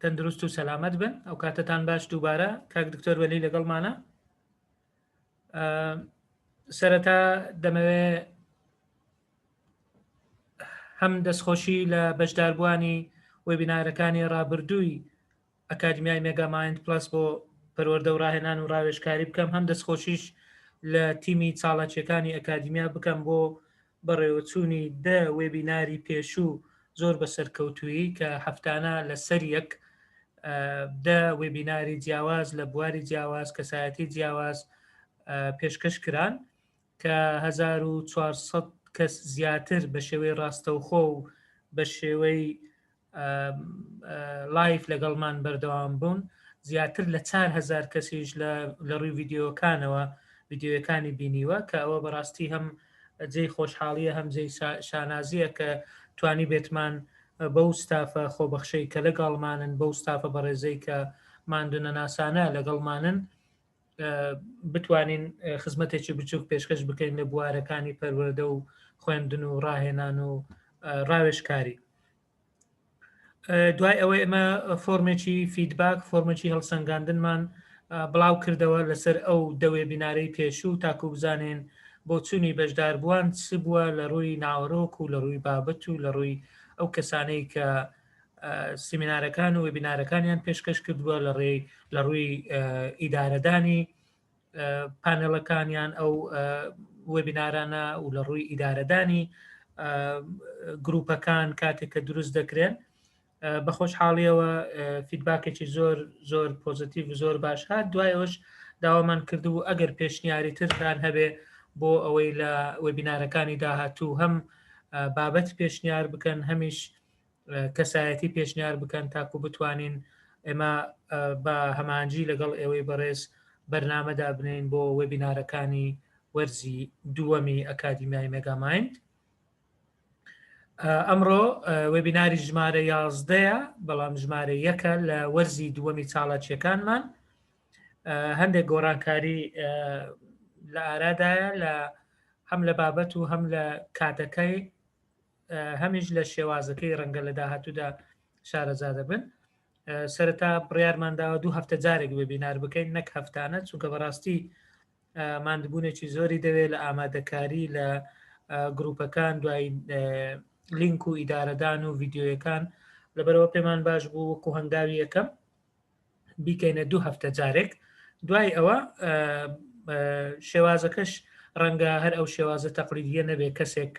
تەندروست و سەلامەت بن. ئەو کاتتان باش دووبارە کاک دکتۆر وەلی لەگەڵمانە. سەرەتا دەمەوێ هەم دەستخۆشی لە بەشداربوانی وێبینارەکانی ڕابردووی ئەکادمیای مێگامایند پلس بۆ پەروەردە و ڕاهێنان و ڕاوێژکاری بکەم، هەم دەستخۆشیش لە تیمی چاڵاکیەکانی ئەکادمیا بکەم بۆ بەڕێوەچوونی وێبیناری پێشوو زۆر بەسەرکەوتویی کە هەفتانە لە سەر یەک وێبیناری جیاواز لە بواری جیاواز کەسایەتی جیاواز پێشکەش کران کە 1400 کەس زیاتر بە شێوەی ڕاستەوخۆ و بە شێوەی لایف لەگەڵمان بەردەوام بوون. زیاتر لە 4000 کەسیش لە ڕووی ڤیددیۆکانەوە ڤیددیۆەکانی بینیوە کە ئەوە بەڕاستی هەم جێی خۆشحاڵیە هەم جێی شانازیە کە توانی بێتمان بەو ستافە خۆبەخشەی کە لەگەڵمانن بەو ستافە بەڕێزەی کە ماندونە ناسانە لەگەڵمانن بتوانین خزمەتێکی بچووک پێشکەش بکەین لە بوارەکانی پەروەردە و خوێندن و ڕاهێنان و ڕاوێژکاری. دوای ئەوەی ئەمە فۆرمێکی فیدباک فۆرمێکی هەڵسەنگاندنمان بڵاو کردەوە لەسەر ئەو وێبینارەی پێشوو تاکو بزانێن بۆ چوونی بەشداربووان چ بووە لە ڕووی ناوەڕۆک و لە ڕووی بابەت و لە ڕووی ئەو کەسانەی کە سیمینارەکان و وێبینارەکانیان پێشکەش کردووە لە ڕووی ئیدارەدانی پانێڵەکانیان ئەو وێبینارانە و لە ڕووی ئیدارەدانی گروپەکان کاتێک کە دروست دەکرێن. بە خۆشحاڵیەوە فیدباکێکی زۆر پۆزیتیڤ و زۆر باش هات. دوای ئەوش داوامان کردو ئەگەر پێشنیاری ترتان هەبێ بۆ ئەوەی لە وێبینارەکانی داهاتوو هەم بابەت پێشنیار بکەن هەمیش کەسایەتی پێشنیار بکەن تاکو بتوانین ئێمە بە هەمانجی لەگەڵ ئێوەی بەڕێز بەرنامەدا بنین بۆ وێبینارەکانی وەرزی دووەمی ئەکادمیای مێگامایند. ئەمڕۆ وێبیناری ژمارە 11ە بەڵام ژمارە 1ە لە وەرزی دووەمی چاڵاکیەکانمان. هەندێک گۆڕانکاری لە ئارادایە هەم لە بابەت و هەم لە کاتەکەی هەمیش لە شێوازەکەی ڕەنگە لە داهاتوودا شارەزادە بن. سەرەتا بڕیارمانداوە 2 هەفتە جارێک وێبینار بکەین نەک هەفتانە، چونکە بەڕاستی ماندبوونێکی زۆری دەوێت لە ئامادەکاری لە گروپەکان دوای لینک و ئیدارەدان و ڤیددیۆیەکان لەبەرەوە پێمان باش بوو وەکو هەنگاوی یەکەم بیکەینە 2 هەفتە جارێک. دوای ئەوە شێوازەکەش ڕەنگە هەر ئەو شێوازە تەقلیدیە نەبێ کەسێک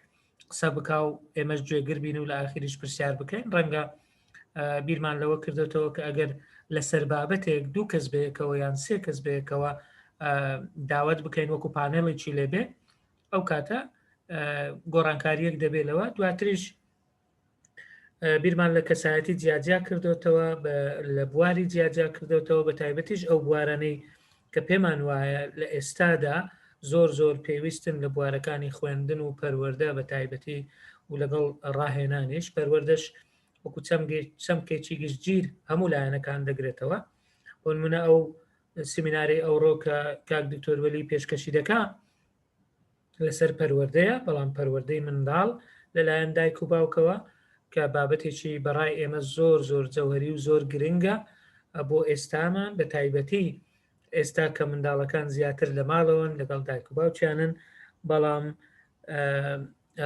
قسە بکا و ئێمەش گوێگر بین و لە ئاخریش پرسیار بکەین. ڕەنگە بیرمان لەوە کردێتەوە کە ئەگەر لەسەر بابەتێک 2 کەس بەیەکەوە یان 3 کەس بەیەکەوە داوت بکەین وەکو پانێڵێکی لێبێ ئەو کاتە گۆڕانکاریەک دەبێتەوە. دواتریش بیرمان لە کەسایەتی جیاجیا کردوتەوە لە بواری جیاجیا کردوتەوە بە تایبەتیش ئەو بوارانەی کە پێمان وایە لە ئێستادا زۆر پێویستن لە بوارەکانی خوێندن و پەروەردە بە تایبەتی و لەگەڵ ڕاهێنانیش پەروەردەش وەکو چەمکێکی گشتگیر هەموو لایەنەکان دەگرێتەوە. بۆ نمونە ئەو سیمیناری ئەوڕۆ کە کاک دکتۆر وەلی پێشکەشی دەکا لەسەر پەروەردەیە، بەڵام پەروەردەی منداڵ لەلایەن دایک و باوکەوە کە بابەتێکی بەڕای ئێمە زۆر جەوهەری و زۆر گرنگە بۆ ئێستامان بە تایبەتی ئێستا کە منداڵەکان زیاتر لە ماڵەوەن لەگەڵ دایک و باوکیانن، بەڵام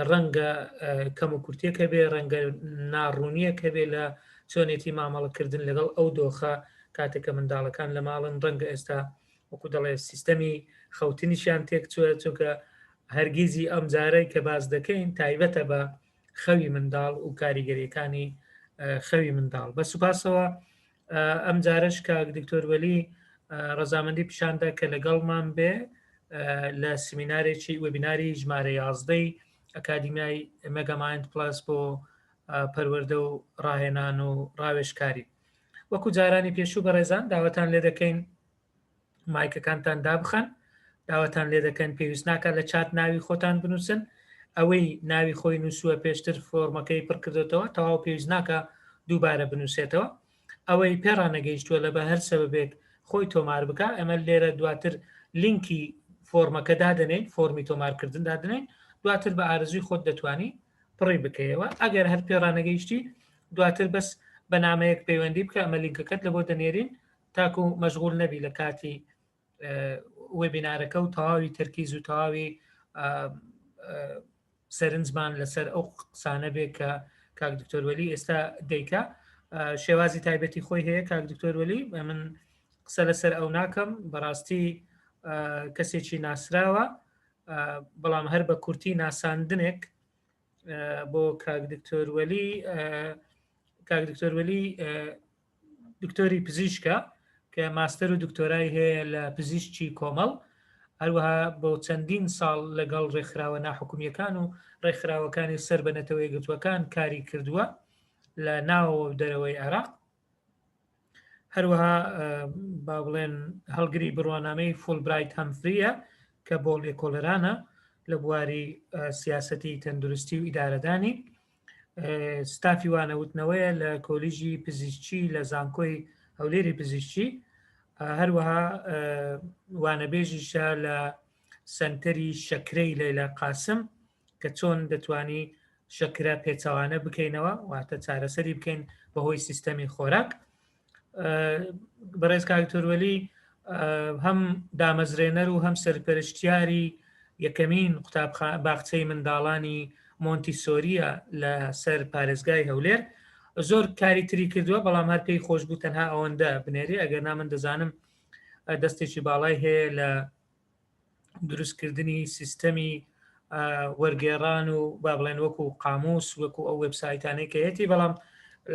ڕەنگە کەم و کورتێکە بێ ڕەنگە ناڕوونیەکە بێ لە چۆنێتی مامەڵەکردن لەگەڵ ئەو دۆخە کاتێککە منداڵەکان لە ماڵن. ڕەنگە ئێستا وەکو دەڵێ سیستەمی خەوتنیشیان تێک چووە، چونکە هەرگیزی ئەم جارەی کە باز دەکەین تایبەتە بە خەوی منداڵ و کاریگەریەکانی خەوی منداڵ. بە سوپاسەوە ئەم جارش کاک دکتۆر وەلی ڕەزامەندی پیشاندا کە لەگەڵمان بێ لە سیمینارێکی وێبیناری ژمارە 11ی ئەکادمیای مێگامایند پلس بۆ پەروەردە و ڕاهێنان و ڕاوێژکاری. وەکو جارانی پێشوو بەڕێزان داوەتان لێ دەکەین مایکەکانتان دابخەن، داوەتان لێ دەکەن پێویست ناکات لە چات ناوی خۆتان بنووسن. ئەوەی ناوی خۆی نووسووە پێشتر فۆرمەکەی پڕ کردێتەوە تەواو پێویست ناکە دووبارە بنووسێتەوە. ئەوەی پێڕانەگەیشتووە لە بە هەر سەبەبێک خۆی تۆمار بکە. ئەمە لێرە دواتر لینکی فۆرمەکە دادنین، فۆرمی تۆمارکردن دادنین، دواتر بە ئارزوی خۆت دەتوانی پڕی بکەیەوە. ئەگەر هەر پێڕانەگەیشتی دواتر بەس بەنامەیەک پەیوەندی بکە ئەمە لینکەکەت لە بۆ دەنێرین تاکو مەشغول نەبی لە کاتی وێبینارەکە و تەواوی تەرکیز و تەواوی سەرنجمان لەسەر ئەو قسانە بێت کە کاک دکتۆر وەلی ئێستا دەیکا. شێوازی تایبەتی خۆی هەیە کاک دکتۆر وەلی، من قسە لەسەر ئەو ناکەم، بەڕاستی کەسێکی ناسراوە، بەڵام هەر بە کورتی ناساندنێک بۆ کاک دکتۆر وەلی. کاک دکتۆر وەلی دکتۆری پزیشکە کە ماستەر و دکتۆرای هەیە لە پزیشکی کۆمەڵ، هەروەها بۆ چەندین ساڵ لەگەڵ ڕێکخراوە ناحکومیەکان و ڕێکخراوەکانی سەر بە نەتەوەی گرتووەکان کاری کردووە لە ناوەوە و دەرەوەی عێراق. هەروەها با بڵێن هەڵگری بڕوانامەی فولبرایت هەمفریە کە بۆ لێکۆلەرانە لە بواری سیاسەتی تەندروستی و ئیدارەدانی، ستافی وانەوتنەوەیە لە کۆلیژی پزیشکی لە زانکۆی هەولێری پزیشکی، هەروەها وانەبێژیشە لە سنتەری شەکرەی لەیلا قاسم کە چۆن دەتوانی شەکرە پێچەوانە بکەینەوە واتە چارەسەری بکەین بەهۆی سیستەمی خۆراک. بەڕێز کاک دکتۆر وەلی هەم دامەزرێنەر و هەم سەرپەرشتیاری یەکەمین باخچەی منداڵانی مۆنتیسۆریە لە سەر پارێزگای هەولێر. زۆر کاری تری کردووە، بەڵام هەر پێی خۆش بوو تەنها ئەوەندە بنێری، ئەگەر نامن دەزانم دەستێکی باڵای هەیە لە دروستکردنی سیستەمی وەرگێڕان و با بڵێن وەکو قاموس وەکو ئەو وێبسایتانەی کە هەیەی، بەڵام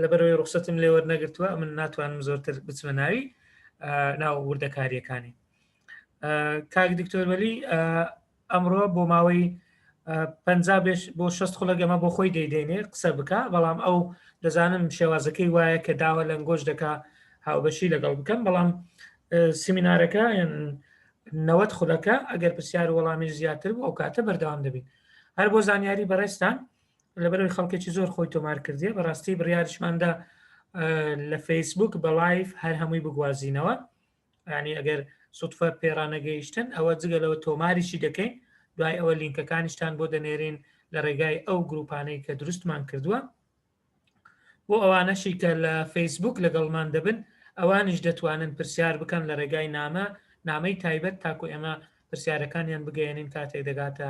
لەبەرەوەی ڕوخسەتم لێ وەرنەگرتووە من ناتوانم زۆرتر بچمە ناوی ناو وردەکاریەکانی. کاک دکتۆر وەلی ئەمڕۆ بۆ ماوەی 50 بۆ 60 خولەک ئەمە بۆ خۆی دەیدێنێ قسە بکە، بەڵام ئەو دەزانم شێوازەکەی وایە کە داوە لە ئەنگۆش دەکا هاوبەشی لەگەڵ بکەم، بەڵام سیمینارەکە 90 خولەکە ئەگەر پرسیار وەڵامیش زیاتر بوو ئەو کاتە بەردەوام دەبین. هەر بۆ زانیاری بەڕێستان لەبەرەوەی خەڵکێکی زۆر خۆی تۆمار کردیە، بەڕاستی بڕیارشماندا لە فەیسبوک بە لایڤ هەر هەمووی بگوازینەوە، ینی ئەگەر سوتفە پێڕانەگەیشتن ئەوە جگەلەوە تۆماریشی دەکەین، دوای ئەوە لینکەکانیشتان بۆ دەنێرین لە ڕێگای ئەو گروپانەی کە دروستمان کردووە. بۆ ئەوانەشی کە لە فەیسبوک لەگەڵمان دەبن ئەوانش دەتوانن پرسیار بکەن لە ڕێگای نامەی تایبەت تاکو ئێمە پرسیارەکانیان بگەێنین کاتێک دەگاتە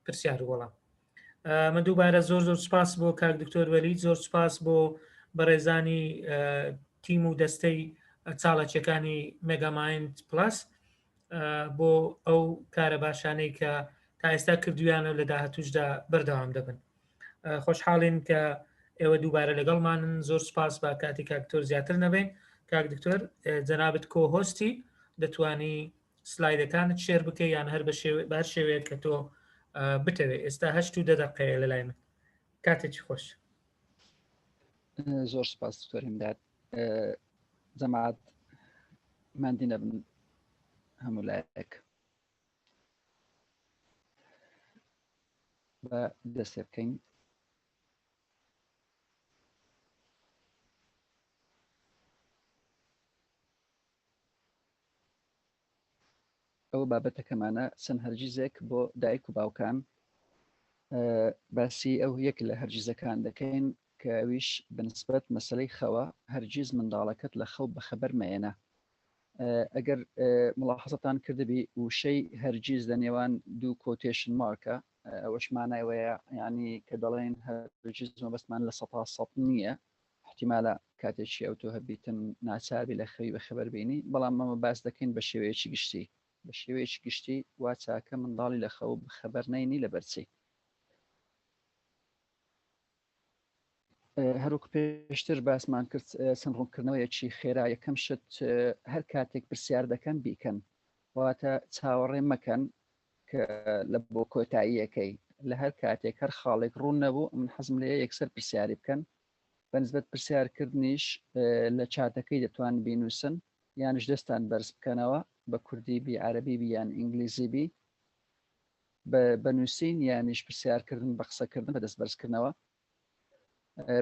پرسیار وەڵام. من دووبارە زۆر سوپاس بۆ کاک دکتۆر وەلی، زۆر سوپاس بۆ بەڕێزانی تیم و دەستەی چاڵەکیەکانی مێگامایند پلاس بۆ ئەو کارە باشانەی کە تا ئێستا کردویانە لە داهاتوشدا بەردەوام دەبن. خۆشحاڵین کە ئێوە دووبارە لەگەڵمانن، زۆر سوپاس بە کاتی کاک دکتۆر زیاتر نەبین. کاک دکتۆر جەنابەت کۆهۆستی دەتوانی سلایدەکانت شێر بکەی یان هەر بە شێوەیە کە تۆ بتەوێت. ئێستا 8 دقیقەیە لە لای من، کاتێکی خۆش. زۆر سپاس دکتۆریم داد جەماعەت ماندی نەبن هەموو لایەک بە دەستێ بکەین. ئەو بابەتەکەمانە چەند هەرگیزێک بۆ دایک و باوکان باسی ئەو یەک لە هەرگیزەکان دەکەین کە ئەویش بەنسبەت مەسەلەی خەوە هەرگیز منداڵەکەت لە خەو بەخەبەر مەێنە. ئەگەر ملاحەزەتان کردبی وشەی هەرگیز لە نێوان دوو کۆتێشن مارکە، ئەوەش مانایوەیە ینی کە دەڵێن هەرگیز مەبەستمان لە 100% نییە، احتیمالە کاتێکی ئەو تۆ هەبیتن ناچابی لە خەوی بەخەبەر بینی، بەڵام ئەمە باس دەکەین بە شێوەیەکی گشتی. بە شێوەیەکی گشتی وا چاکە منداڵی لە خەو بەخەبەر نینی لە بەرچی. هەروکو پێشتر باسمان کرد چەند ڕوونکردنەوەیەکی خێرا. یەکەم شت هەر کاتێک پرسیار دەکەن بیکەن، واتە چاوەڕێ مەکەن کە لە بۆ کۆتاییەکەی لە هەر کاتێک هەر خاڵێک ڕوون نەبوو من حەزم لێ یەکسەر پرسیاری بکەن. بەنسبەت پرسیارکردنیش لە چاتەکەی دەتوان بینووسن یانش دەستان بەرز بکەنەوە بە کوردی بی عەرەبی بی یان ئینگلیزی بی بەنووسین یانیش پرسیارکردن بە قسەکردن بە دەست بەرزکردنەوە.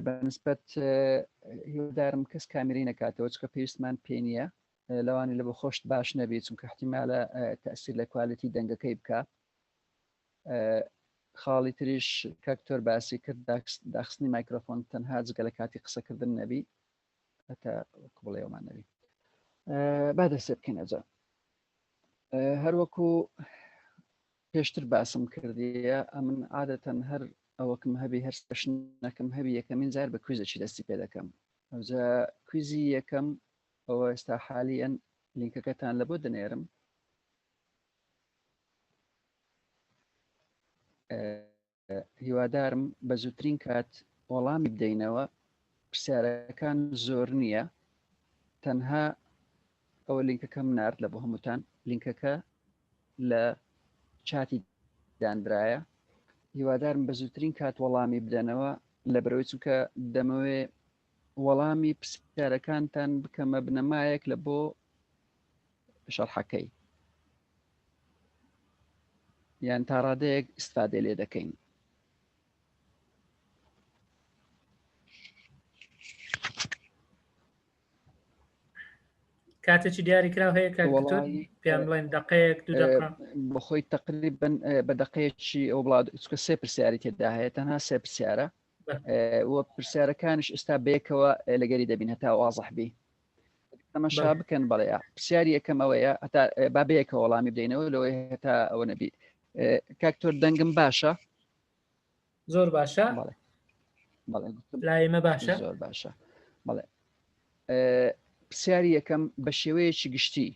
بەنسبەت هیوادارم کەس کامێرەی نەکاتەوە چکە پێویستمان پێ نییە لەوانی لە بە خۆشت باش نەبێت چونکە احتیمالە تەئسیر لە کوالیتی دەنگەکەی بکە. خاڵی تریش کاکتۆر باسی کرد داخستنی مایکرۆفۆن تەنها جگە لە کاتی قسەکردن نەبی هەتا بڵێوەمان نەبی با دەسێ بکەینەجا هەروەکو پێشتر باسم کردیە ئەمن عادەتەن هەر ئەوەکم هەبی هەر سەشنەکەم هەبی یەکەمین جار بە کویزێکی دەستی پێ دەکەم ئەوجا کویزی یەکەم ئەوە ئێستا حالیەن لینکەکەتان لە بۆ دەنێرم هیوادارم بە زووترین کات وەڵامی بدەینەوە پرسیارەکان زۆر نییە تەنها ئەوە لینکەکەم نارد لە بۆ هەمووتان لینکەکە لە چاتی دانرایە هیوادارم بە زووترین کات وەڵامی بدەنەوە لە بەرەوەی چونکە دەمەوێ وەڵامی پرسیارەکانتان بکەمە بنەمایەک لە بۆ شەرحەکەی یان تا ڕادەیەک ئیسفادە لێ دەکەین کاتێکی دیاری کراو هەیە کاکتۆر پێیان بڵێن دقەیەک دوو دقە بەخۆی تقریبن بە دقەیەکی ئەو بڵاو چکە سێ پرسیاری تێدا هەیە تەنها سێ پرسیارە وە پرسیارەکانش ئێستا بەیەکەوە لەگەری دەبین هەتا وازح بی تەماشا بکەن بەڵێ پرسیاری یەکەم ئەوەیە هەتا با بەیەکە وەڵامی بدەینەوە لەوەی هەتا ئەوە نەبی کاکتۆر دەنگم باشە زۆر باشە لای ئێمە باشە زۆر باشە بەڵێ پرسیاری یەکەم بە شێوەیەکی گشتی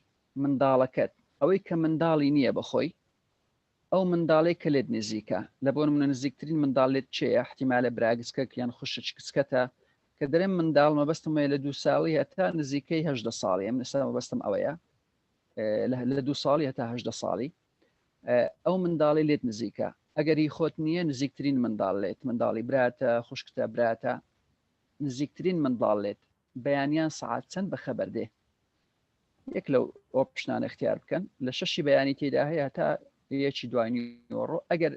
منداڵەکەت ئەوەی کە منداڵی نییە بەخۆی ئەو منداڵێک کە لێت نزیکە لە بۆ منە نزیکترین منداڵێت چێە احتیمالە براگسکە یان خوشک کچکەتە کە دەرێن منداڵ مەبەستم وەیە لە 2 ساڵی هەتا نزیکەی 18 ساڵی ئەم ئێستا مەبەستم ئەوەیە لە 2 ساڵی هەتا 18 ساڵی ئەو منداڵی لێت نزیکە ئەگەری خۆت نییە نزیکترین منداڵ لێت منداڵی براتە خوشکتە براتە نزیکترین منداڵ لێت بەیانیان سعات چەند بەخەبەر دێ یەک لەو ئۆپشنان اختیار بکەن لە شەشی بەیانی تێدا هەیە تا یەکی دوانی ڕۆ ئەگەر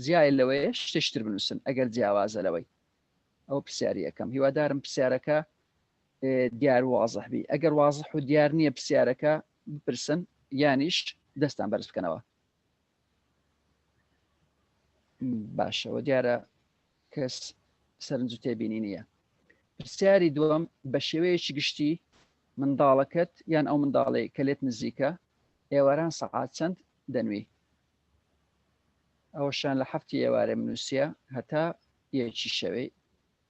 جیای لەوەیە شتێشتر بنووسن ئەگەر جیاوازە لەوەی ئەو پرسیاری یەکەم هیوادارم پرسیارەکە دیار وازح بی ئەگەر وازح و دیار نییە پرسیارەکە بپرسن یانیش دەستان بەرز بکەنەوە باشەوە دیارە کەس سەرنج و تێبینی نییە پرسیاری دووەم بە شێوەیەکی گشتی منداڵەکەت یان ئەو منداڵی کە لێت نزیکە ئێواران سەعات چەند دەنوی ئەوەشان لە هەفتی ئێوارە منووسە هەتا یەکی شەوەی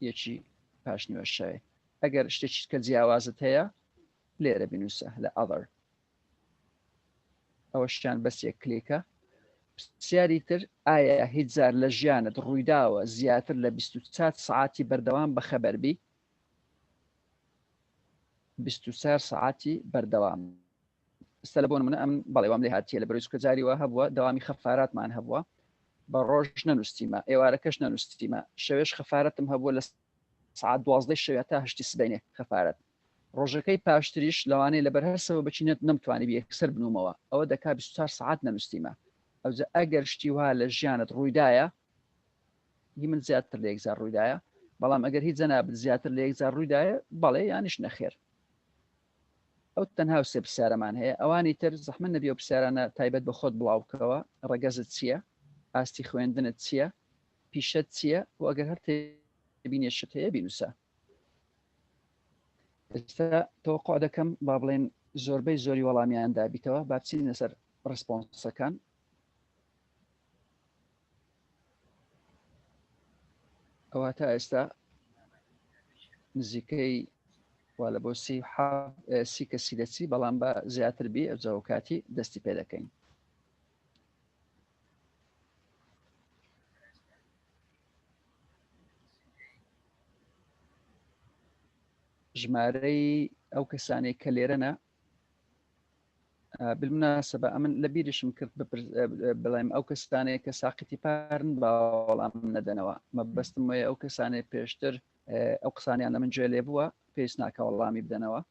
یەکی پاشنیوە شەوێ ئەگەر شتێکی کە جیاوازت هەیە لێرە بنووسە لە ئەڵەر ئەوەشیان بەس یەک کلیکە پرسیاری تر ئایا هیچ جار لە ژیانت ڕوویداوە زیاتر لە 24 سعاتی بەردەوام بەخەبەربی 24 سعاتی بەردەوام ئستا لە بۆ منە ئەم بەڵێوام لێ هاتیە لە بەرز کە جاریوە هەبووە دەوامی خەفاراتمان هەبووە بە ڕۆژ نەنووسیمە ئێوارەکەش نەنووسیمە شەوێش خەفارەتم هەبووە لە سعات 12 شەوێ تا 8 سبەینێ خەفارەت ڕۆژەکەی پاشتریش لەوانەیە لە بەرهەرسەوە بچینێت نەمتوانی بەیەکسەر بنوومەوە ئەوە دەکا 24 سعات نەنووسیمە ئەوجا ئەگەر شتی وها لە ژیانت ڕوویدایە هی من زیاتر لە یەکجار ڕوویدایە بەڵام ئەگەر هیچ جەنابەت زیاتر لە یەکجار ڕوویدایە بەڵێ یانیش نەخێر ئەو تەنها سێ پرسیارەمان هەیە ئەوانی تر زەحمەت نەبی ئەو پرسیارانە تایبەت بە خۆت بڵاو بکەوە ڕەگەزت چییە ئاستی خوێندنت چییە پیشەت چییە و ئەگەر هەر تێبینێ شت هەیە بینوسە ئێستا تەوەقع دەکەم با بڵێن زۆربەی زۆری وەڵامیان دابیتەوە با بچینە سەر ڕسپۆنسەکان ئەوە تا ئێستا نزیکەی وا لە بۆ سی کەسی دەچی بەڵام بە زیاتر بی ئەوجاو کاتی دەستی پێ دەکەین ژمارەی ئەو کەسانێک کە لێرەنە بالمناسبە ئەمن لە بیرشم کرد بڵێم ئەو کەسانێک کە ساقیتی پارن با وەڵام نەدەنەوە مەبەستم وەیە ئەو کەسانێک پێشتر ئەو قسانیان لە من گوێ لێ بووە پێویست ناکە وەڵامی بدەنەوە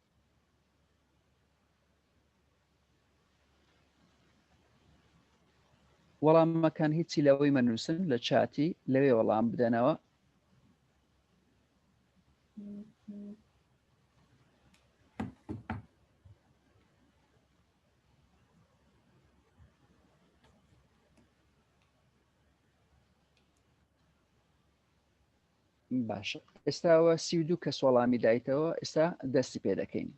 وەڵامەکان هیچی لەوەی منووسن لە چاتی لەوێ وەڵام بدەنەوە باشە ئێستاوە 32 کەس وەڵامی دایتەوە ئێستا دەستی پێ دەکەین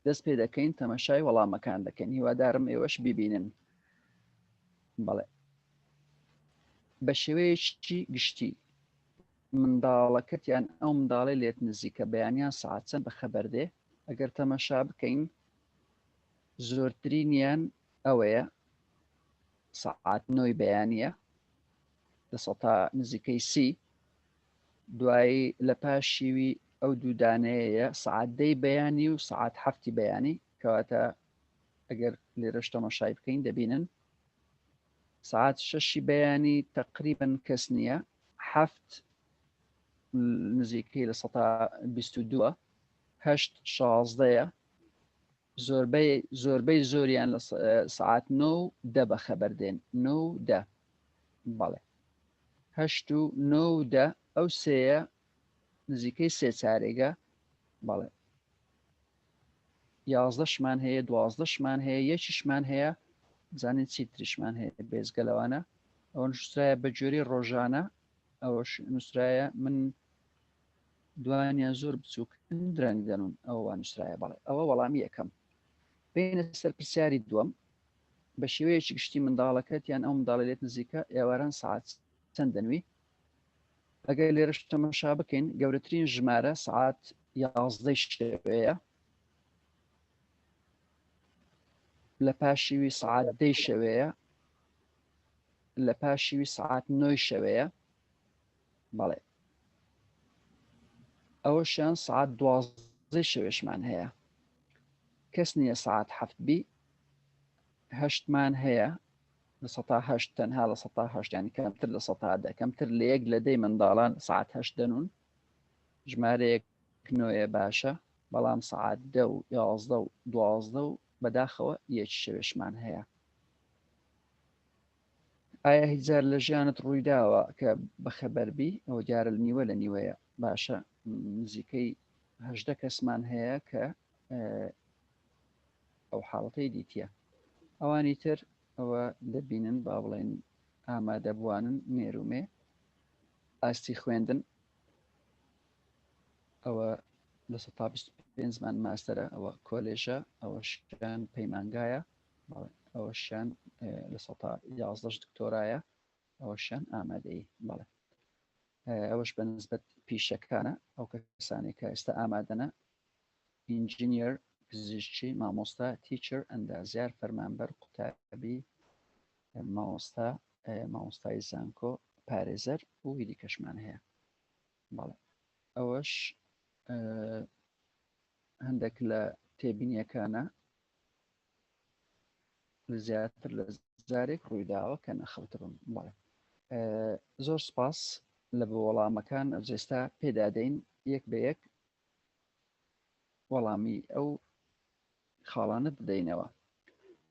دەست پێ دەکەین تەمەشای وەڵامەکان دەکەین هیوادارم ئێوەش ببینن بەڵێ بە شێوەیەکی گشتی منداڵەکەتیان ئەو منداڵی لێت نزیکە بەیانیان سعات چەند بە خەبەردێ ئەگەر تەمەشا بکەین زۆرترینیان ئەوەیە سعات 9 بەیانیە دەسەڵ تا نزیکەی سی دوایی لە پاش شیوی ئەو دوودانەیە سعات 10 بەیانی و سعات 7 بەیانی کەواتە ئەگەر لێرەش تەماشای بکەین دەبینن سعات 6 بەیانی تقریبا کەس نییە 7 نزیکەی لە 122 8 16 زۆربەی زۆریان لە سعات 9 دە بە خەبەردێن 9 دە بەڵێ 8 و 9 دە ئەو سەیە نزیکەی سێ چارێگە بەڵێ 11 شمان هەیە 12 شمان هەیە یەکیشمان هەیە زانین چی تریشمان هەیە بێزگەلەوانە ئەوە نووسرایە بە جۆری ڕۆژانە ئەوەش نووسرایە من دوانیان زۆر بچووکن درەنگ دەنون ئەوە نووسرایە بەڵێ ئەوە وەڵامی یەکەم بینە سەر پرسیاری دووەم بە شێوەیەکی گشتی منداڵەکەتیان ئەو منداڵە لێت نزیکە ئێواران سعات چەند دەنوی ئەگەر لێرەش تەماشا بکەین گەورەترین ژمارە سعات 11 شەوەیە لە پاشیوی سعات 10 شەوەیە لە پاشیوی سعات 9 شەوەیە بەڵێ ئەوەشیان سعات 12 شەوێشمان هەیە کەس نییە سعات 7 بی 8مان هەیە لە 108 تەنها لە 108 ینی کەمتر لە 100 کەمتر لە یەک لە دەی منداڵان سعات 8 دەنون ژمارەیەک نوێ باشە بەڵام سعات 10 و 11 و 12 و بەداخەوە یەکی شەوێشمان هەیە ئایا هیچجار لە ژیانت ڕوویداوە کە بەخەبەربی ئەوە دیارە نیوە لە نیوەیە باشە نزیکەی 18 کەسمان هەیە کە ئەو حاڵەتەی دیتیە ئەوانی تر ئەوە دەبینن با بڵێن ئامادەبوانن مێرومێ ئاستی خوێندن ئەوە لە 125 زمان ماستەرە ئەوە کۆلێژە ئەوەشیان پەیمانگایە ئەوەشیان لە 111 دکتۆرایە ئەوەشیان ئامادەی بەڵێ ئەوەش بە نسبەت پیشەکانە ئەو کەسانی کە ئێستا ئامادەنە ئینجینیر پزیشکی مامۆستا تیچر ئەندازیار فەرمانبەر قوتابی مامۆستای زانکۆ پارێزەر و هیدی کەشمان هەیە بەڵێ ئەوەش هەندێک لە تێبینیەکانە زیاتر لە زارێک ڕوویداوە کە نەخەوتبم بڵێ زۆر سپاس لە بە وەڵامەکان ئەجێستا پێدادەین یەک بە یەک وەڵامی ئەو خاڵانە بدەینەوە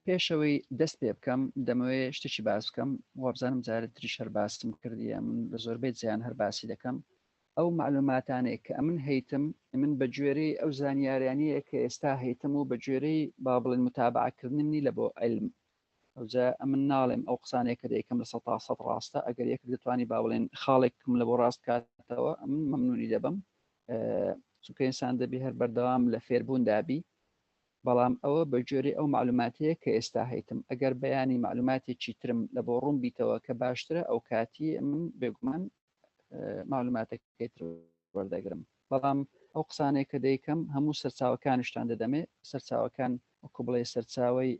پێشەوەی دەست پێ بکەم دەمەوێت شتێکی باس بکەم وابزانم جارە تریش هەر باسم کردیە من لە زۆربەی جیان هەر باسی دەکەم ئەو معلوماتانێک کە ئەمن هەیتم من بە گوێرەی ئەو زانیاریانەیە کە ئێستا هەیتم و بە گوێرەی با بڵێن متابعکردنی لە بۆ عیلم ئەوجا ئەمن ناڵێم ئەو قسانێک کە دەیکەم لە 100% ڕاستە ئەگەر یەک دەتوانی با بڵێن خاڵێکم لە بۆ ڕاست کاتەوە ئەمن مەمنونی دەبم چونکە ئینسان دەبی هەر بەردەوام لە فێربوون دابی بەڵام ئەوە بە گوێرەی ئەو معلوماتەیە کە ئێستا هەیتم ئەگەر بەیانی معلوماتێکی ترم لە بۆ ڕوون بیتەوە کە باشترە ئەو کاتی من بێگومان معلوماتێکی تر وەردەگرم بەڵام ئەو قسانێک کە دەیکەم هەموو سەرچاوەکانشتان دەدەمێ سەرچاوەکان وەکو بڵێ سەرچاوی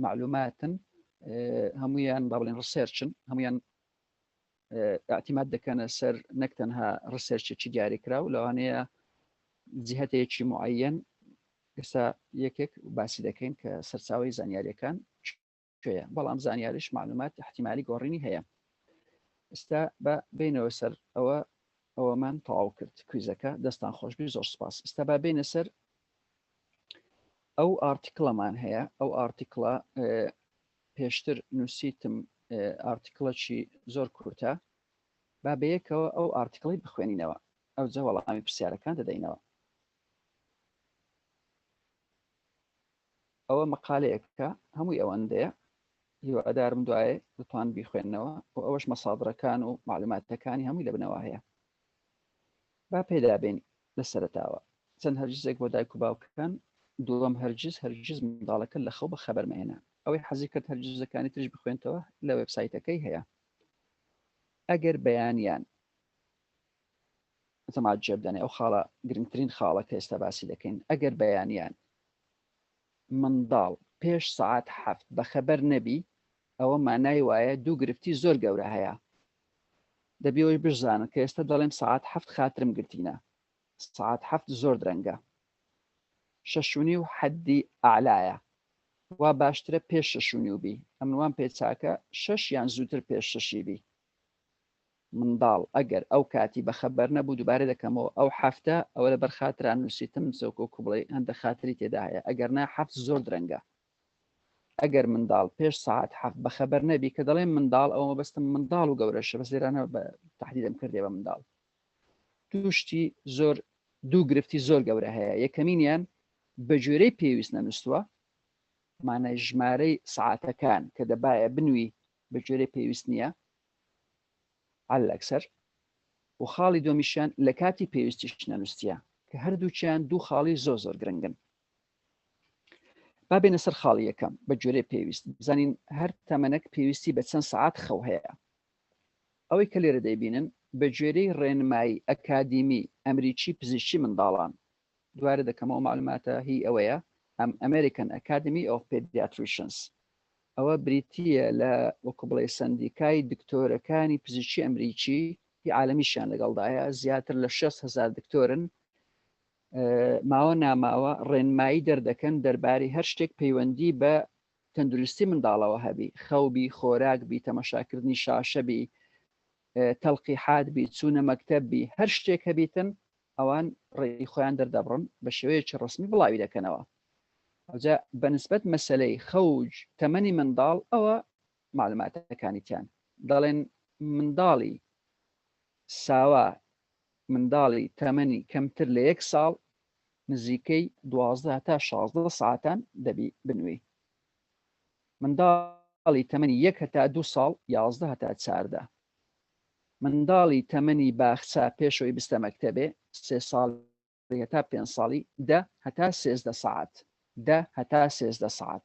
معلوماتن هەمویان با بڵێن ڕسێرچن هەمویان ئاعتیماد دەکەنە سەر نەک تەنها ڕسێرچێکی دیاریکرا و لەوانەیە جیهەتێکی معەن ئێستا یەکێک باسی دەکەین کە سەرچاوی زانیاریەکان کوێیە بەڵام زانیاریش معلومات احتیمالی گۆڕینی هەیە ئێستا بە بینەوە سەر ئەوەمان تەواو کرد کویزەکە دەستان خۆشبی زۆر سپاس ئێستا با بینە سەر ئەو ئارتیکڵەمان هەیە ئەو ئارتیکڵە پێشتر نووسیتم ئارتیکڵەکی زۆر کورتە با بەیەکەوە ئەو ئارتیکڵی بخوێنینەوە ئەو جە وەڵامی پرسیارەکان دەدەینەوە ئەوە مەقالەیەکە هەمووی ئەوەندەیە هیوادارم دوایێ دەتوان بیخوێنەوە و ئەوەش مەسادرەکان و معلوماتەکانی هەمووی لە بنەوە هەیە با پێدا بێنی لە سەرتاوە چەند هەرگیزێک بۆ دایک و باوکەکان دووەم هەرگیز منداڵەکە لە خەو بە خەبەر مەهێنا ئەوەی حەزی کرد هەرگیزەکانی ترش بخوێنتەوە لە وێبسایتەکەی هەیە ئەگەر بەیانیان زەمات جێبدەنێ ئەو خاڵە گرنگترین خاڵە کە ئێستا باسی دەکەین ئەگەر بەیانیان منداڵ پێش سعات 7 بەخەبەر نەبی ئەوە مانای وایە دوو گرفتی زۆر گەورە هەیە دەبیەوەی بزانن کە ئێستا دەڵێم سعات 7 خاترم گرتینە سعات 7 زۆر درەنگە 6:30 و حەدی ئاعلایە وا باشترە پێش 6:30 بی ئەمنوان پێچاکە 6 یان زووتر پێش 6 بی منداڵ ئەگەر ئەو کاتی بەخەبەر نەبوو دووبارە دەکەمەوە ئەو هەفتە ئەوە لە بەرخاتران نووسیتم سەوکۆ بڵێ هەندە خاتری تێدا هەیە ئەگەر نا هەفت زۆر درەنگە ئەگەر منداڵ پێش ساعت هەفت بەخەبەر نەبی کە دەڵێن منداڵ ئەوە بەستم منداڵ و گەورەشە بەس لێرانە بە تەحدیدم کردێ بە منداڵ توشتی زۆر دوو گرفتی زۆر گەورە هەیە یەکەمینیان بە جۆرەی پێویست نەنووسووە مانای ژمارەی ساعتەکان کە دەبایە بنووی بە جۆرەی پێویست نییە عەلەکسەر و خاڵی دۆمیشیان لە کاتی پێویستیش نەنووسیە کە هەردووچیان دوو خاڵی زۆر گرنگن با بێنە سەر خاڵی یەکەم بە جۆرەی پێویست بزانین هەر تەمەنەک پێویستی بە چەند ساعت خەو هەیە ئەوەی کە لێرە دەیبینن بە جۆرەی ڕێنمایی ئەکادیمی ئەمریکی پزیشکی منداڵان دوارە دەکەمەوە معلوماتە هی ئەوەیە ئەم ئەمریکن ئەکادمی ئۆف پێدیاتریشنز ئەوە بریتیە لە وەکو بڵێ سندیکای دکتۆرەکانی پزیشکی ئەمریکی هی عالەمیشیان لەگەڵدایە زیاتر لە 6,000 دکتۆرن ماوە ناماوە ڕێنمایی دەردەکەن دەربارەی هەر شتێک پەیوەندی بە تەندروستی منداڵەوە هەبی خەوبی خۆراکبی تەمەشاکردنی شاشەبی تەلقیحات بی چوونە مەکتەبی هەر شتێک هەبیتن ئەوان ڕێی خۆیان دەردەبڕن بە شێوەیەکی ڕسمی بڵاوی دەکەنەوە ئەوجا بەنسبەت مەسەلەی خەوج تەمەنی منداڵ ئەوە معلوماتەکانیتیان دەڵێن منداڵی ساوا منداڵی تەمەنی کەمتر لە 1 ساڵ نزیکەی 12 تا 16 ساعتان دەبی بنووی منداڵی تەمەنی 1 هەتا 2 ساڵ 11 هەتا 14 منداڵی تەمەنی باخچە پێشەوەی بستە مەکتەبێ 3 ساڵی هەتا 5 ساڵی 10 هەتا 13 ساعت 10 هەتا 13 ساعت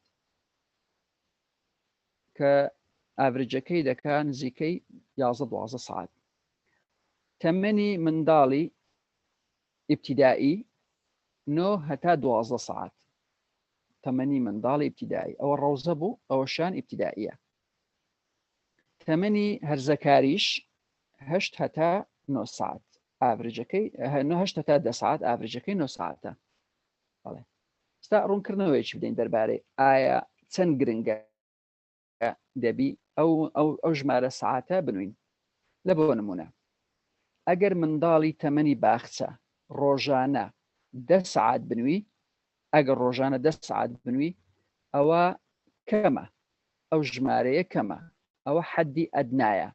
کە ئاڤرجەکەی دەکا نزیکەی 11-12 ساعت تەمەنی منداڵی ئیبتیدایی 9 هەتا 12 ساعت تەمەنی منداڵی ئیبتیدایی ئەوە ڕەوزە بوو ئەوەشان ئیبتیداییە تەمەنی هەرزەکاریش 8 هەتا 9 ساعت ئاڤرجەکەی 8 هەتا 10 ساعت ئاڤرجەکەی 9 ساعتە بەڵێ ستا ڕوونکردنەوەیکی بدەین دەربارەی ئایا چەند گرنگە دەبی ئەو ژمارە ساعتە بنوین لە بۆ نمونە ئەگەر منداڵی تەمەنی باخچە ڕۆژانە 10 ساعت بنووی ئەگەر ڕۆژانە 10 ساعت بنووی ئەوە کەمە ئەو ژمارەیە کەمە ئەوە حەدی ئەدنایە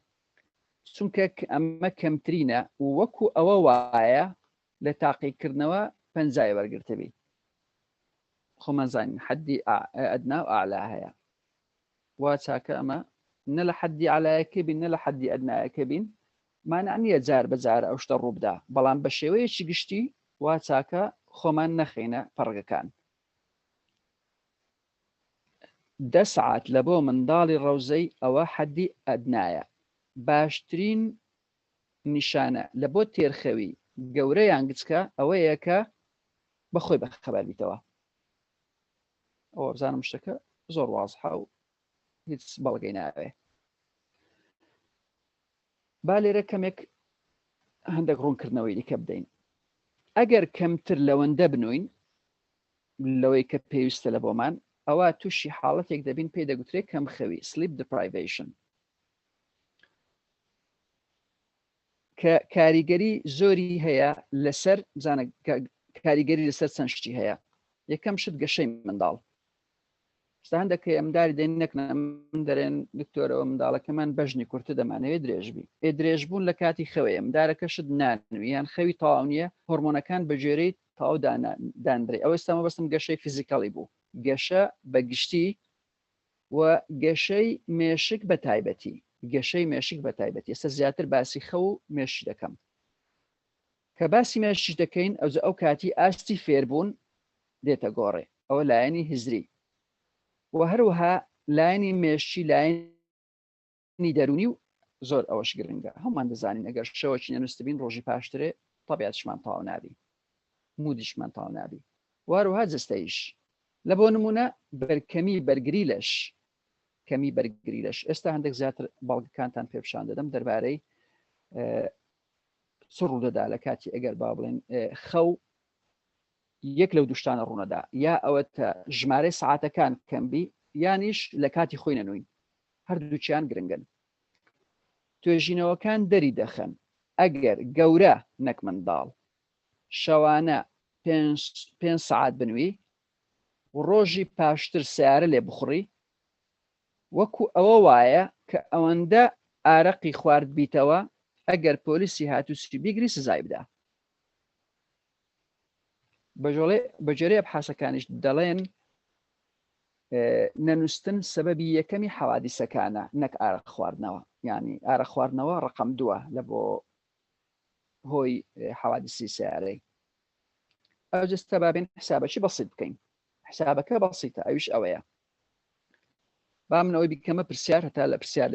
چونکە ئەمە کەمترینە و وەکو ئەوە وایە لە تاقیکردنەوە 50 وەرگرتبی خۆمەزانین حەدی ئەدنا و ئاعلا هەیە وا چاکە ئەمە نە لە حەدی ئاعلایەکە بین نە لە حەدی ئەدنایەکە بین مانع نییە جار بەجار ئەو شتە ڕووبدا بەڵام بە شێوەیەکی گشتی وا چاکە خۆمان نەخینە فەرقەکان 10 ساعت لە بۆ منداڵی ڕەوزەی ئەوە حەدی ئەدنایە باشترین نیشانە لە بۆ تێرخەوی گەورەیان گچکە ئەوەیە کە بەخۆی بەخەبەر بیتەوە ئەوە بزانم شتەکە زۆر وازحە و هیچ بەڵگەی ناوێ با لێرە کەمێک هەندێک ڕوونکردنەوەی دیکە بدەین ئەگەر کەمتر لەوەندە بنوین لەوەی کە پێویستە لە بۆمان ئەوە تووشی حاڵەتێک دەبین پێی دەگوترێت کەم خەوی sleep deprivation کە کاریگەری زۆری هەیە لەسەر بزانە کاریگەری لەسەر چەند شتی هەیە یەکەم شت گەشەی منداڵ ستا هەندێک ئەمداری دێن نەکنە من دەرێن دکتۆرەوە منداڵەکەمان بەژنی کورتە دەمانەوێت درێژبی درێژبوون لە کاتی خەوەیە مدارەکەشت نانویان خەوی تەواو نییە هۆرمۆنەکان بە جێرەی تەواو دانرێ ئەوە ئێستامە بەستم گەشەی فیزیکەڵی بوو گەشە بە گشتی و گەشەی مێشک بە تایبەتی گەشەی مێشک بە تایبەتی ئێستا زیاتر باسی خەو و مێشی دەکەم کە باسی مێشتیش دەکەین ئەو کاتی ئاستی فێربوون دێتە گۆڕێ ئەوە لایەنی هزری و هەروەها لایەنی مێشتی لایەنی دەرونی و زۆر ئەوەش گرنگە هەمومان دەزانین ئەگەر شەوەکی نەنووسبین ڕۆژی پاشترێ تەبیعەتشمان تاو نابی مودیشمان تاو نابی واروها جستەیش لە بۆ نمونە بەرکەمی بەرگری لەش کەمی بەرگری لەش ئێستا هەندێک زیاتر باڵگەکانتان پێپشان دەدەم دەربارەی چ ڕوودەدا لە کاتی ئەگەر با بڵێن خەو یەک لەو دوشتانە ڕوونەدا یا ئەوە ژمارە سعاتەکان کەمبی یانیش لە کاتی خۆی نەنووین هەردووچیان گرنگن توێژینەوەکان دەری دەخەن ئەگەر گەورە نەک منداڵ شەوانە 5 سعات بنووی و ڕۆژی پاشتر سیارە لێ بخوڕی وەکو ئەوە وایە کە ئەوەندە ئارەقی خوارد بیتەوە ئەگەر پۆلیسی هاتووسی بیگری سزای بدە بەجێرەی ئەبحاسەکانیش دەڵێن نەنووسن سەبەبی یەکەمی حەوادیسەکانە نەک ئارە خواردنەوە ینی ئارە خواردنەوە ڕقم 2 لە بۆ هۆی حەوادیسی سیارەی ئەو جستە بابێن حسابەکی بەسیط بکەین حسابەکە بەسیتە ئەویش ئەوەیە با منەوەی بیکەمە پرسیار هەتا لە پرسیار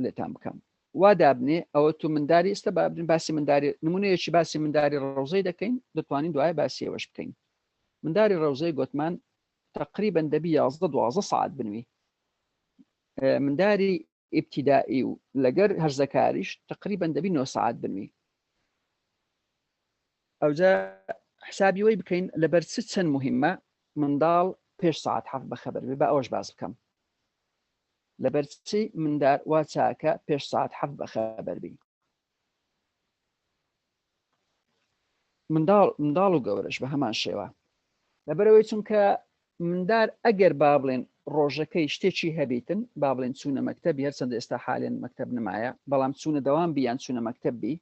لێتان بکەم وا دابنێ ئەوە تو منداری ئێستا بابن باسی منداری نمونەیەکی باسی منداری ڕەوزەی دەکەین دەتوانین دوای باسی ئەوەش بکەین منداری ڕەوزەی گوتمان تقریبا دەبی 11-12 ساعت بنووی منداری ئیبتیدایی و لەگەر هەرزەکاریش تقریبا دەبی 9 ساعت بنووی ئەوجا حسابی وەی بکەین لەبەر چەند مهمە منداڵ 5 ساعت حەف بەخەبەر بێ بە ئەوەش باز بکەم لەبەرچی مندار وا چاکە 5 ساعت حەف بەخەبەر بی منداڵ و گەورەش بە هەمان شێوە لەبەرەوەی چونکە مندار ئەگەر با بڵێن ڕۆژەکەی شتێکی هەبیتن با بڵێن چوونە مەکتەبی هەرچەندە ئێستا حالێن مەکتەب نمایە بەڵام چوونە دەوام بیان چوونە مەکتەب بی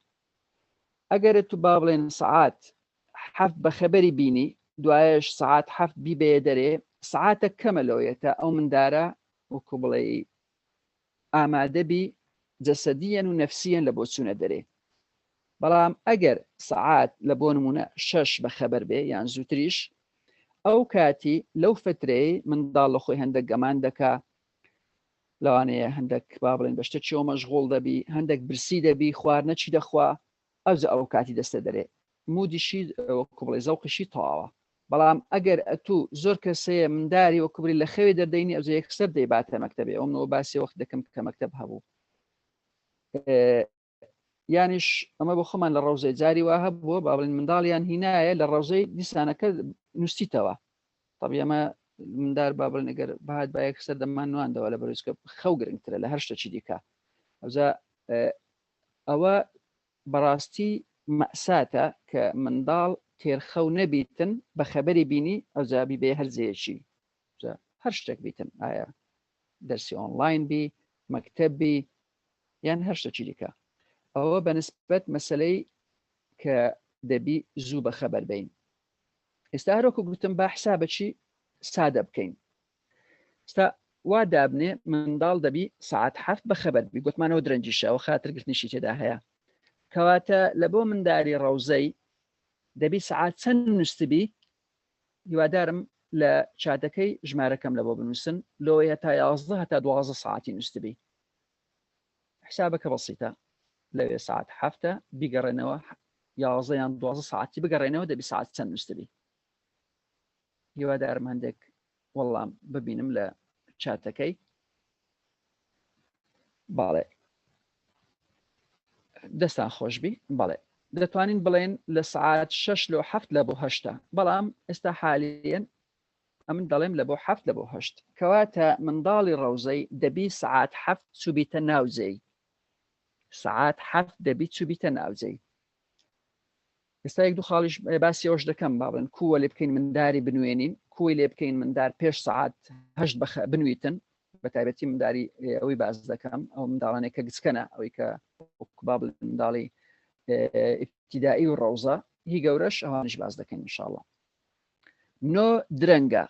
ئەگەر تو با بڵێن سعات حەف بەخەبەری بینی دوایش سعات حەف بی بێ دەرێ سعاتە کەمە لەوەیەتە ئەو مندارە وەکو بڵێ ئامادەبی جەسەدیەن و نەفسیەن لە بۆ چوونە دەرێ بەڵام ئەگەر سعات لە بۆ نمونە 6 بەخەبەر بێ یان زووتریش ئەو کاتی لەو فترەی منداڵ لە خۆی هەندێک گەمان دەکا لەوانەیە هەندێک با بڵێن بە شتێکیەوە مەشغوڵ دەبی هەندێک برسی دەبی خواردنەچی دەخوا ئەو کاتی دەستە دەرێ مودیشی وەکو بڵێ زەوقیشی تەواوە بەڵام ئەگەر ئەتوو زۆر کەسەیە منداری وەکوبری لە خەوێ دەردەینی ئەوزە یەکسەر دەیباتە مەکتەبێ ئەومەوە باسی وەخت دەکەم کە مەکتەب هەبوو یانیش ئەمە بۆ خۆمان لە ڕەوزەی جاری وا هەبووە با بڵێن منداڵیان هینایە لە ڕەوزەی دیسانەکە نووسیتەوە طبعی ئەمە مندار با بڵێن ئەگەر بەهات با یەکسەر دەمان نواندەوە لە بەرزکە خەو گرنگترە لە هەر شتێکی دیکە ئەوزە ئەوە بەڕاستی مەساتە کە منداڵ تێرخەو نەبیتن بە خەبەری بینی ئەوزابی بێ هەرزەیەکی هەر شتێک بیتن ئایا دەرسی ئۆنلاین بی مەکتەب بی یان هەر شتێکی دیکە ئەوە بەنسبەت مەسەلەی کە دەبی زوو بە خەبەر بین ئێستا هەرۆکو گوتم با حسابەکی سادە بکەین ئێستا وا دابنێ منداڵ دەبی سعات حەفت بە خەبەر بی گوتمانەوە درەنجیشە ئەو خاترگرتنیشی تێدا هەیە کەواتە لە بۆ منداری ڕەوزەی دەبی سعات چەند نووسبی هیوادارم لە چاتەکەی ژمارەکەم لە بۆ بنووسن لەوەی هەتا 11 هەتا 12 ساعتی نووسبی حسابەکە بەسیتە لەوێ ساعت هەفتە بیگەڕێنەوە 11 یان 12 ساعتی بگەڕێنەوە دەبی ساعت چەند نووسبی هیوادارم هەندێک وەڵام ببینم لە چاتەکەی باڵێ دەستان خۆشبی بەڵێ دەتوانین بڵێن لە سعات 6 لە 7 لە بۆ 8 بەڵام ئێستا حالیان ئەمن دەڵێم لە بۆ 7 لە بۆ 8 کەواتە منداڵی ڕەوزەی دەبی سعات 7 چوبیتە ناوجێی سعات 7 دەبی چوبیتە ناوجێی ئێستا یەک دوو خاڵیش باسی ئەوش دەکەم باڵێن کووە لێ بکەین منداری بنوێنین کوی لێ بکەین مندار 5 سعات 8 بنویتن بە تایبەتی منداری ئەوەی باز دەکەم ئەو منداڵانێک کە گچکەنە ئەوەی کە بابل منداڵی ابتدایی و ڕەوزە هی گەورەش ئەوانش باز دەکەین انشاءالله نۆ درەنگە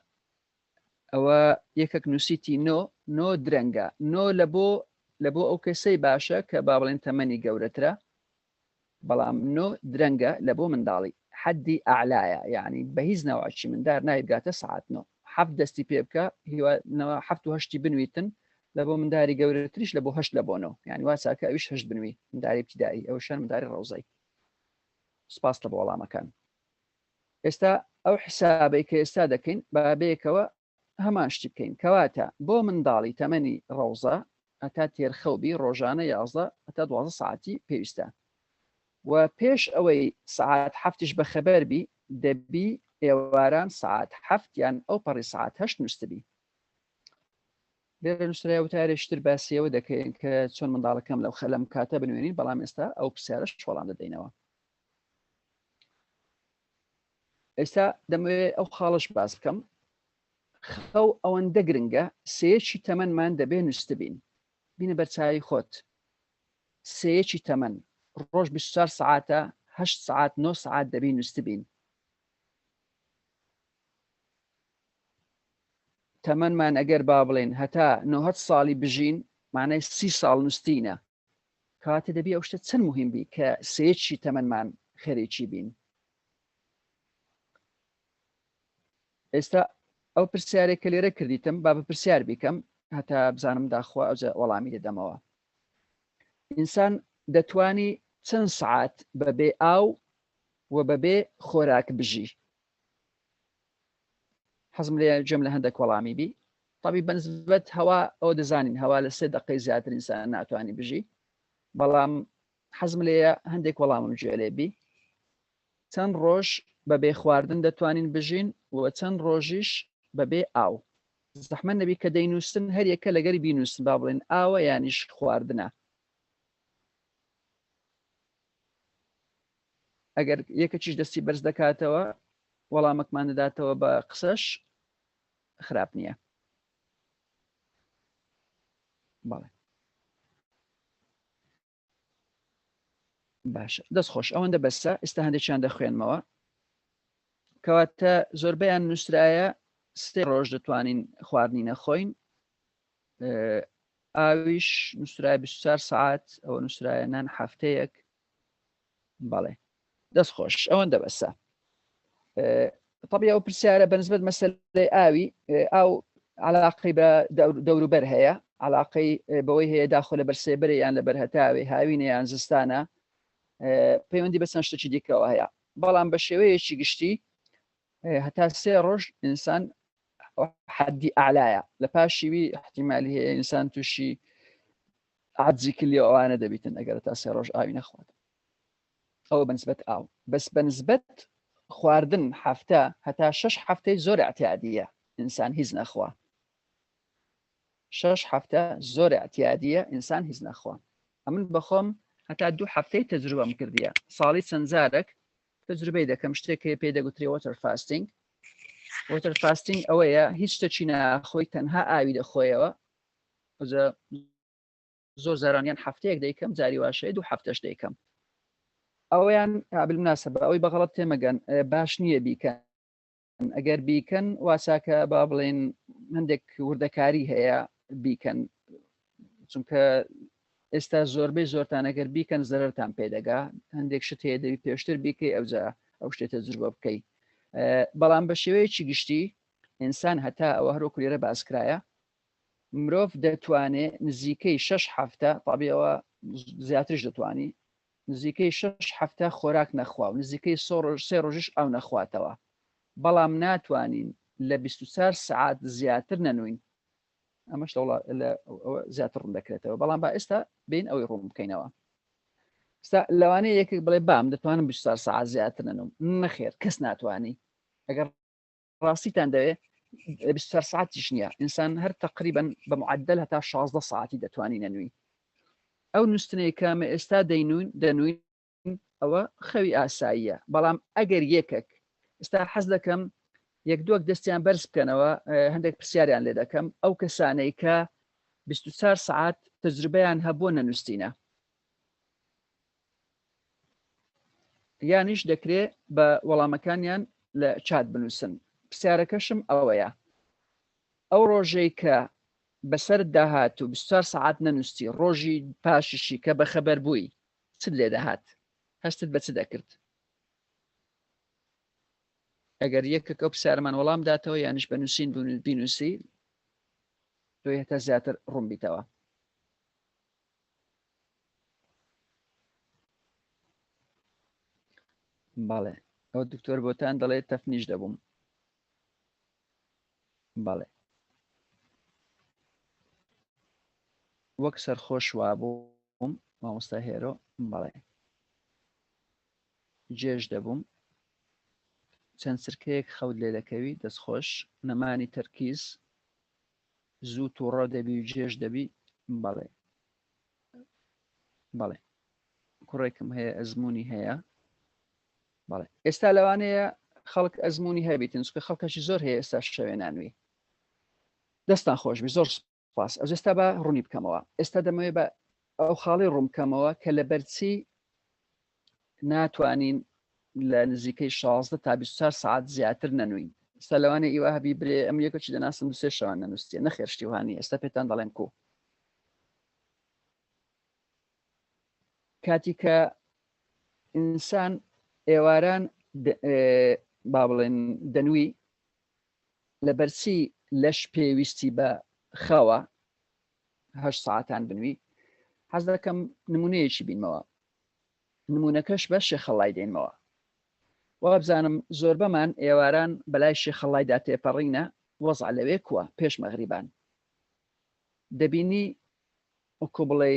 ئەوە یەکێک نووسیتی نۆ درەنگە نۆ لە بۆ ئەو کەسەی باشە کە با بڵێن تەمەنی گەورەترە بەڵام نۆ درەنگە لە بۆ منداڵی حەدی ئەعلایە یعنی بە هیچ ناوچی مندار نایگاتە سعات نۆ حەفت دەستی پێ بکە هیوانەوە حەفت و هەشتی بنویتن لە بۆ منداری گەورەتریش لە بۆ هەشت لە بۆنەوە یعنی وا چاکە ئەویش هەشت بنوی منداری ابتیدایی ئەو شان منداری ڕەوزەی سپاس لە بۆ وەڵامەکان ئێستا ئەو حسابەی کە ئێستا دەکەین بابەیەکەوە هەمان شتی بکەین کەواتە بۆ منداڵی تەمەنی ڕەوزە هەتا تێرخەوبی ڕۆژانە 11 هەتا 12 ساعتی پێویستە و پێش ئەوەی سعات هەفتیش بەخەبەربی دەبی ئێواران سعات هەفت یان ئەو پەڕی سعات هەشت نووسبی لێرە نووسرای وتارێشتر باسیەوە دەکەین کە چۆن منداڵەکەم لەو خەلەم کاتە بنوێنین بەڵام ئێستا ئەو پرسیارەش وەڵام دەدەینەوە ئێستا دەمەوێت ئەو خاڵش باس بکەم خەو ئەوەندە گرنگە سەیەکی تەمەنمان دەبێ نووسبین بینە بەرچاوی خۆت سەیەکی تەمەن ڕۆژ 24 ساعتە 8 ساعت 9 ساعت دەبی نووسبین تەمەنمان ئەگەر با بڵێن هەتا 9 ساڵی بژین مانای 30 ساڵ نووسینە کاتە دەبی ئەو شتە چەند مهم بی کە سەیەکی تەمەنمان خێرێکی بین ئێستا ئەو پرسیارێک کە لێرە کردیتم با بە پرسیار بیکەم هەتا بزانم داخوا ئەوجە وەڵامی دەدەمەوە ئینسان دەتوانی چەند سعات بەبێ ئاو و بەبێ خۆراک بژی حەزم لێ جەم لە هەندێک وەڵامی بی طبی بەنسبەت هەوا ئەو دەزانین هەوا لە 3 دقەی زیاتر ئینسان ناتوانانی بژی بەڵام حەزم لێە هەندێک وەڵامم گوێ لێ بی چەند ڕۆژ بەبێ خواردن دەتوانین بژین و چەند ڕۆژیش بەبێ ئاو زەحمە نەبی کە دەینووسن هەر یەکە لەگەری بینووسن با بڵێن ئاوە یانیش خواردنە ئەگەر یەکەکیش دەستی بەرز دەکاتەوە وەڵامەکمان دەداتەوە بە قسەش خراپ نییە بەڵێ باشە دەستخۆش ئەوەندە بەسە ئێستا هەندێکیان دەخوێنمەوە کەواتە زۆربەیان نووسرایە 3 ڕۆژ دەتوانین خواردنی نەخۆین ئاویش نووسرای 24 ساعت ئەوە نووسرایە نان هەفتەیەک بەڵێ دەستخۆش ئەوەندە بەسە طبی ئەو پرسیارە بەنسبەت مەسەلەی ئاوی ئاو علاقەی بە دەوروبەر هەیە علاقەی بەوەی هەیە داخۆ لە بەرسێبەرە یان لە بەرهەتاوی هاوینە یان زستانە پەیوەندی بەسەن شتێکی دیکەوە هەیە بەڵام بە شێوەیەکی گشتی هەتا 3 ڕۆژ ئینسان حەدی ئاعلایە لە پاشیوی احتیمالی هەیە ئینسان تووشی عەجزی کلی ئەوانە دەبیتن ئەگەر تا 3 ڕۆژ ئاوی نەخوات ئەوە بەنسبەت ئاو بەس بەنسبەت خواردن هەفتە هەتا 6 هەفتەی زۆر اعتیادیە ئینسان هیچ نەخوا 6 هەفتە زۆر اعتیادیە ئینسان هیچ نەخوا ئەمن بەخۆم هەتا 2 هەفتەی تەجروبەم کردیە ساڵی چەند جارێک تەجروبەی دەکەم شتێکی پێ دەگوترێ وۆتەر فاستینگ وۆتەر فاستینگ ئەوەیە هیچ شتێکی ناخۆی تەنها ئاوی دەخۆیەوە زۆر زارانیان هەفتەیەک دەیکەم جاری واشەیە 2 هەفتەش دەیکەم ئەویان بالمناسبە ئەوەی بەغەڵەت تێمەگەن باش نییە بیکەن ئەگەر بیکەن واساکە با بڵێن هەندێک وردەکاری هەیە بیکەن چونکە ئێستا زۆربەی زۆرتان ئەگەر بیکەن زەرەرتان پێدەگا هەندێک شت هەیە دەبی پێشتر بیکەی ئەوجا ئەو شتێ تەجروبە بکەی بەڵام بە شێوەیەکی گشتی ئینسان هەتا ئەوە هەروەکو لێرە باسکرایە مرۆڤ دەتوانێت نزیکەی 6 هەفتە طبیەوە زیاترش دەتوانی نزیکەی 6 هەفتە خۆراک نەخوا و نزیکەی 3 ڕۆژش ئەو نەخواتەوە بەڵام ناتوانین لە 24 ساعت زیاتر نەنوین ئەمەش زیاتر ڕوون دەکرێتەوە بەڵام با ئێستا بین ئەوەی ڕوون بکەینەوە ئێستا لەوانەیە یەکێک بڵێ بام دەتوانم 24 ساعت زیاتر نەنوم نەخێر کەس ناتوانانی ئەگەر ڕاستیتان دەوێت 24 ساعتیش نییە ئینسان هەر تقریبا بە معدل هەتا 16 ساعتی دەتوانی نەنووی ئەو نووسنەی کامە ئێستا دەنوین ئەوە خەوی ئاساییە بەڵام ئەگەر یەکێک ئێستا حەز دەکەم یەک دووەک دەستیان بەرز بکەنەوە هەندێک پرسیاریان لێ دەکەم ئەو کەسانەی کە 24 ساعت تەجروبەیان هەبووە نەنووسینە یانیش دەکرێت بە وەڵامەکانیان لە چات بنووسن پرسیارەکەشم ئەوەیە ئەو ڕۆژەی کە بەسەر داهات و 24 ساعت نەنووسی ڕۆژی پاشیشی کە بەخەبەر بووی چ لێ دەهات هەستت بە چ دەکرد ئەگەر یەکێک ئەو پرسیارەمان وەڵام داتەوە یانش بە نووسین بینووسی تۆ هێتا زیاتر ڕوون بیتەوە بەڵێ ئەو دکتۆر بۆتان دەڵێت تەفنیش دەبووم بەڵێ وەک سەرخۆش وابووم مامۆستا هێرۆ بەڵێ جێژ دەبووم چەند سرکەیەک خەوت لێ دەکەوی دەستخۆش نەمانی تەرکیز زوو تووڕە دەبی و جێژ دەبی بەڵێ بەڵێ کوڕێکم هەیە ئەزمموی هەیە بەڵێ ئێستا لەوانەیە خەڵک ئەزمموی هەبیتن چکە خەڵکەشی زۆر هەیە ئێستا شەوێ نانوی دەستان خۆشبی زۆر سپاس ئەو ئێستا بە ڕوونی بکەمەوە ئێستا دەمەوێت بە ئەو خاڵی ڕوومکەمەوە کە لە بەرچی ناتوانین لە نزیکەی 16 تا 24 ساعت زیاتر نەنوین ئێستا لەوانێ ئیوا هەبی برێ ئەم یەکەکی دەناسم دوسێ شەوان نەنووسێ نەخێرشتی وانی ئێستا پێتان دەڵێم کو کاتی کە ئینسان ئێواران با بڵێن دەنووی لە بەرچی لەش پێویستی بە خەوە 8 ساعتان بنووی حەز دەکەم نمونەیەکی بینمەوە نمونونەکەش بە شێخەڵای دێنمەوە وابزانم زۆر بەمان ئێواران بەلای شێخەڵایدا تێپەڕینە وەزع لەوێ کووە پێش مەغریبان دەبینی وەکو بڵێ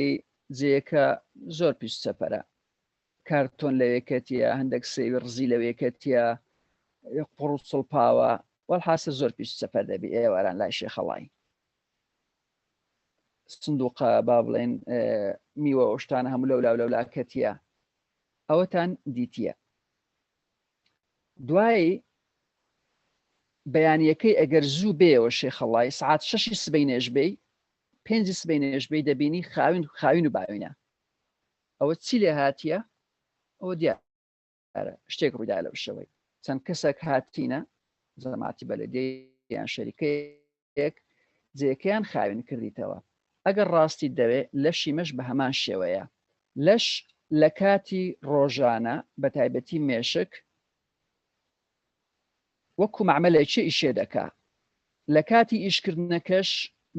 جێیەکە زۆر پیش سەپەرە کارتۆن لەوێکەتیە هەندێک سێوی ڕزی لەوێکەتیە قوڕ و سڵپاوە وەڵحاسە زۆر پیش سەپەر دەبی ئێواران لای شێخەڵای سندوقە با بڵێن میوە ئۆشتانە هەموو لەولاکەتیە ئەوەتان دیتیە دوایی بەیانیەکەی ئەگەر زوو بێەوە شێخەڵای سعات 6 سبەینێژ بێ 5 سبەینێژ بێ دەبینی خاوین و باوینە ئەوە چی لێ هاتیە ئەوە دیارە شتێک ڕوویدا لەو شەوەی چەند کەسێک هاتینە زەماتی بەلەدەیان شەریکەیەک جێیەکەیان خاوین کردیتەوە ئەگەر ڕاستی دەوێت لەشی مەش بە هەمان شێوەیە لەش لە کاتی ڕۆژانە بە تایبەتی مێشک وەکو معمەلێکی ئیشێ دەکا لە کاتی ئیشکردنەکەش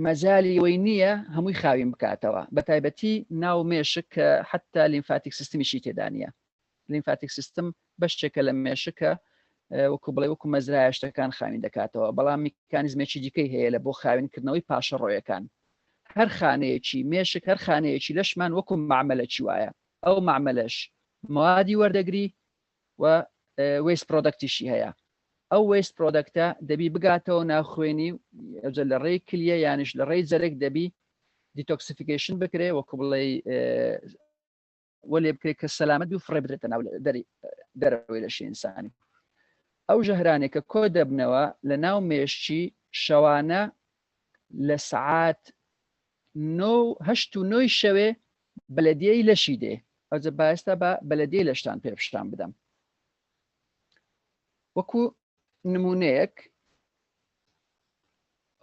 مەجای وەی نییە هەمووی خاوین بکاتەوە بە تایبەتی ناو مێشک کە حتا لیمفاتیک سیستمیشی تێدا نیە لیمفاتیک سیستم بەشێکە لە مێشکە وەکو بڵێ وەکو مەزرایە شتەکان خاوین دەکاتەوە بەڵام میکانیزمێکی دیکەی هەیە لە بۆ خاوینکردنەوەی پاشە ڕۆیەکان هەر خانەیەکی مێشک هەر خانەیەکی لەشمان وەکو معمەلەکی وایە ئەو معمەلەش موادی وەردەگری و وێست پرۆدەکتیشی هەیە ئەو وێست پرۆدەکتە دەبی بگاتەوە ناوخوێنی لە ڕێی کلیە یانش لە ڕێی جەرێک دەبی دیتۆکسیفیکیشن بکرێ وەکو بڵێ وەلێ بکرێت کە سەلامەت و فڕێ بدرێتە ناو دەرەوەی لەشی ئینسانی ئەو ژەهرانێکە کۆ دەبنەوە لە ناو مێشتی شەوانە لە سعات 9 شەوێ بەلەدیەی لەشی دێ ئەوجە باستا بە بەلەدیەی لەشتان پێشتان بدەم وەکو نمونەیەک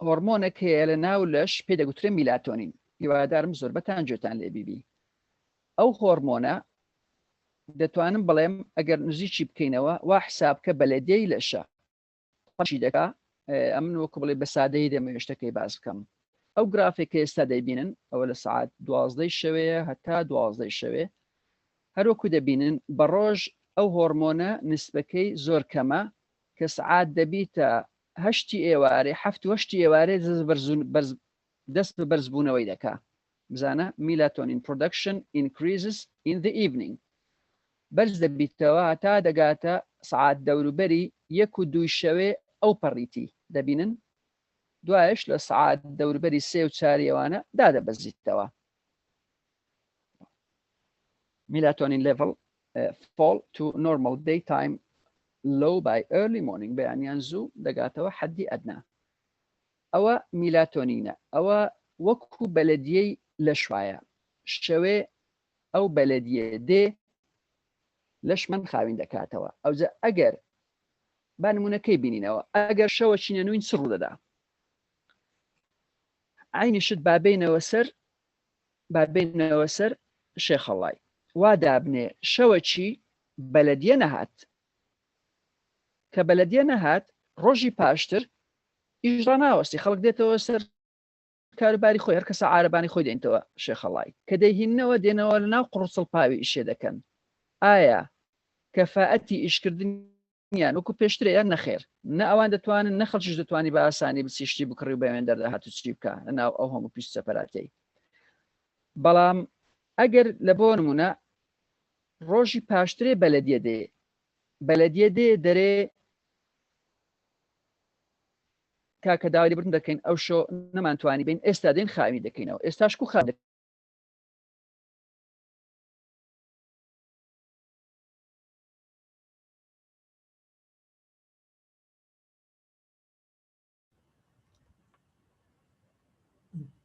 هۆرمۆنێک هەیە لە ناو لەش پێ دەگوترێ میلاتۆنین هیوادارم زۆر بەتان جێتان لێ بیبی ئەو هۆرمۆنە دەتوانم بڵێم ئەگەر نزیکی بکەینەوە وا حسابکە بەلەدەی لەشە پاشی دەکا ئەمن وەکو بڵێ بە سادەی دەمەوێت شتەکەی باز بکەم ئەو گرافێکە ئێستا دەبینن ئەوە لە سعات 12 شەوەیە هەتا 12 شەوێ هەروەکو دەبینن بە ڕۆژ ئەو هۆرمۆنە نسبەکەی زۆر کەمە کە سعات دەبیتە هەشتی ئێوارێ هەشتی ئێوارێ دەست بە بەرزبوونەوەی دەکا بزانە میلاتۆنین production increases in the evening بەرز دەبیتەوە تا دەگاتە سعات دەوروبەری 1 و 2 شەوێ ئەو پەڕیتی دەبینن دوایش لە سعات دەوروبەری 3 و 4 ئەوانە دادەبەزیتەوە melatonin level fall to normal daytime low by early morning بەیانیان زوو دەگاتەوە حەدی ئەدنا ئەوە میلاتۆنینە ئەوە وەکو بەلەدیەی لە شوایە شەوێ ئەو بەلەدیە دێ لەش من خاوین دەکاتەوە ئەوجە ئەگەر با نمونونەکەی بینینەوە ئەگەر شەوە چینە نوین چ ڕوو دەدا عینی شت بابینەوە سەر شێخەڵای وا دابنێ شەوەکی بەلەدیە نەهات کە بەلەدیە نەهات ڕۆژی پاشتر ئیژڕا ناوەستی خەڵک دێتەوە سەر کاروباری خۆی هەر کەسە عارەبانی خۆی دێنتەوە شێخەڵای کە دەیهینەوە دێنەوە لە ناو قڕسڵ پاوی ئیشێ دەکەن ئایا کەفاەتی ئیشکردنیان وەکو پێشترەیە نەخێر نە ئەوان دەتوانن نە خەڵکیش دەتوانی بە ئاسانی بچیشتی بکڕی و بەوێن دەردەهات و چی بکە لەناو ئەو هەموو پیش سەپەراتەی بەڵام ئەگەر لە بۆ نمونە ڕۆژی پاشترێ بەلەدیە دێ دەرێ کاکە داوای بردن دەکەین ئەو شۆ نەمانتوانی بین ئێستا دێن خاوینی دەکەینەوە ئێستاشکو خا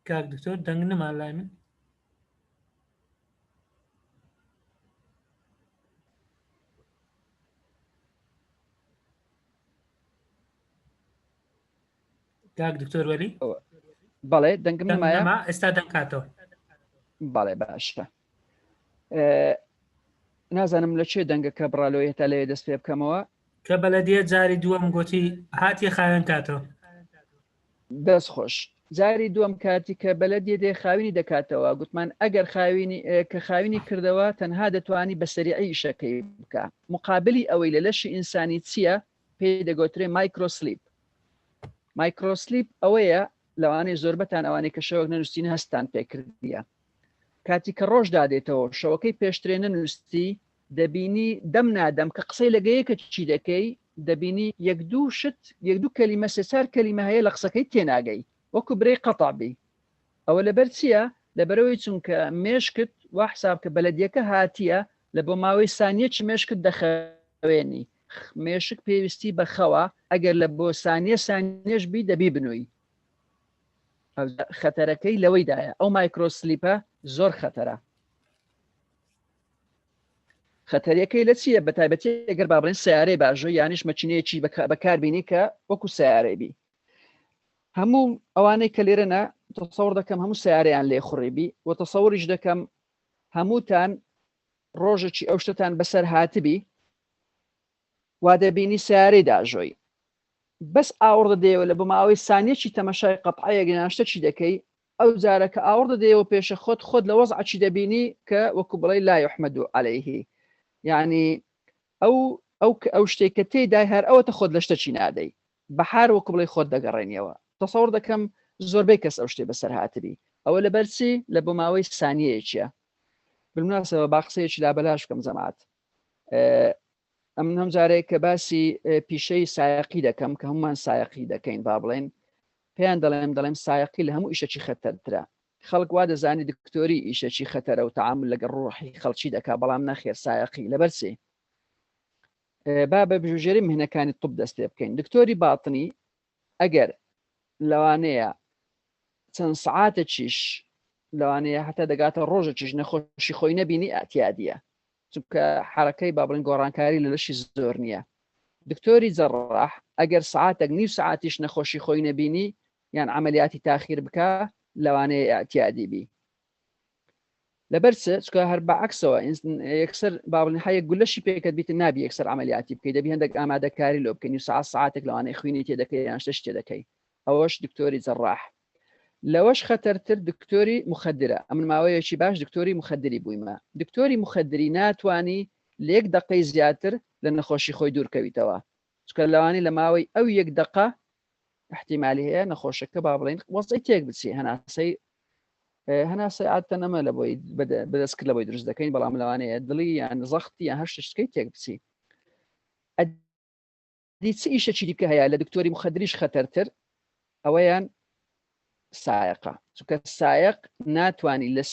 کاک دکتۆر دەنگ نەما لای من کاک دکتۆر وەلی بەڵێ دەنگم نمایە ئێستا دەنگاتەوە بەڵێ باشە نازانم لە چێ دەنگەکە بڕالۆیە تا لەوێ دەست پێ بکەمەوە کە بەلەدیە جاری دووەم گوتی هاتی خاوێن کاتەوە دەست خۆش جاری دووەم کاتی کە بەلەدیە دێ خاوینی دەکاتەوە گوتمان ئەگەر کە خاوینی کردەوە تەنها دەتوانی بە سەریعی شەکەی بکە مقابلی ئەوەی لە لەشی ئینسانی چییە پێی دەگوترێ مایکرۆسلیپ ئەوەیە لەوانەیە زۆربەتان ئەوانەی کە شەوەک نەنووسین هەستان پێکردیە کاتی کە ڕۆژ دادێتەوە شەوەکەی پێشترێ نەنووستی دەبینی دەم نادەم کە قسەی لەگەیەکە چی دەکەی دەبینی یەک دوو کەلیمە سێ کەلیمە هەیە لە قسەکەی تێناگەی وەکو برەی قەتابی ئەوە لەبەر چییە لەبەرەوەی چونکە مێشکت وا حساب کە بەلەدیەکە هاتیە لە بۆ ماوەی سانیە چ مێشکت دەخەوێنی مێشک پێویستی بەخەوە ئەگەر لە بۆ سانیەش بی دەبی بنووی خەتەرەکەی لەوەیدایە ئەو مایکرۆسلیپە زۆر خەتەرە خەتەریەکەی لە چییە بە تایبەتی ئەگەر بابڵین سیارەی باژۆ یانیش مەچینەیەکی بەکاربیینی کە وەکو سیارەی بی هەموو ئەوانەی کە لێرەنە تەسەوڕ دەکەم هەموو سیارەیان لێ خوڕێبی و تەسەوریش دەکەم هەمووتان ڕۆژێکی ئەو شتتان بەسەر هاتبی وا دەبینی سیارەی داژۆی بەس ئاوردە دێوە لە بماوەی سانیەکی تەمەشای قەتعەیە گەناشتە چی دەکەی ئەو جارە کە ئاوردە دێوە پێشە خۆت لە وەزعی دەبینی کە وەکو بڵێ لا يحمد عليه یعنی ئەو شتێککە تێدای هەر ئەوەتە خۆت لە شتەچی نادەی بەحار وەکو بڵێ خۆت دەگەڕێنیەوە تەسەوڕ دەکەم زۆربەی کەس ئەو شتێ بەسەر هاتبی ئەوە لە بەرچی لە بماوەی سانیەیەکیە بالمناسبە با قسەیەکی لابەلاش بکەم جەماعەت ئەم هەم جارێک کە باسی پیشەی سایقی دەکەم کە هەمومان سایقی دەکەین با بڵێن پێیان دەڵێم سایقی لە هەموو ئیشەکی خەتەرترە خەڵک وا دەزانی دکتۆری ئیشەکی خەتەرە و تەعامل لەگەڵ ڕۆحی خەڵکی دەکا بەڵام نەخێر سایقی لەبەرچی با بە بژوژێری مهنەکانی طب دەست پێ بکەین دکتۆری باتنی ئەگەر لەوانەیە چەند سعاتێکیش لەوانەیە هەتا دەگاتە ڕۆژێکیش نەخۆشی خۆی نەبینی ئەتیادیە چونکە حرەکەی با بڵێن گۆڕانکاری لە لەشی زۆر نییە دکتۆری جەڕاح ئەگەر سعاتێک نیو سعاتیش نەخۆشی خۆی نەبینی یان عملیاتی تاخیر بکە لەوانەیە ئەتیادی بی لەبەرچە چکە هەر بەعکسەوە یەکسەر با بڵێن هەیە گولەشی پێکەت بیت نابی یەکسەر عملیاتی بکەی دەبی هەندێک ئامادەکاری لۆ بکەین و ساعتێک لەوانەیە خوێنی تێدەکەی یان شتێ دەکەی ئەوەش دکتۆری جەڕاح لەوەش خەتەرتر دکتۆری مخدرە ئەمن ماوەیەکی باش دکتۆری مخدری بوویمە دکتۆری مخدری ناتوانی لە 1 دقەی زیاتر لە نەخۆشی خۆی دوورکەویتەوە چکە لەوانی لە ماوەی ئەو 1 دقە احتیمالی هەیە نەخۆشەکە با بڵێن وەزعی تێک بچی هەناسەی عادەتەن ئەمە لە بۆی بەدەستکرد لە بۆی دروست دەکەین بەڵام لەوانەیە دڵی یان زەختی یان هەر شتێکی تێک بچی چ ئیشەکی دیکە هەیە لە دکتۆری مخدریش خەتەرتر ئەوەیان سایقە چونکە سایق ناتوانانی لە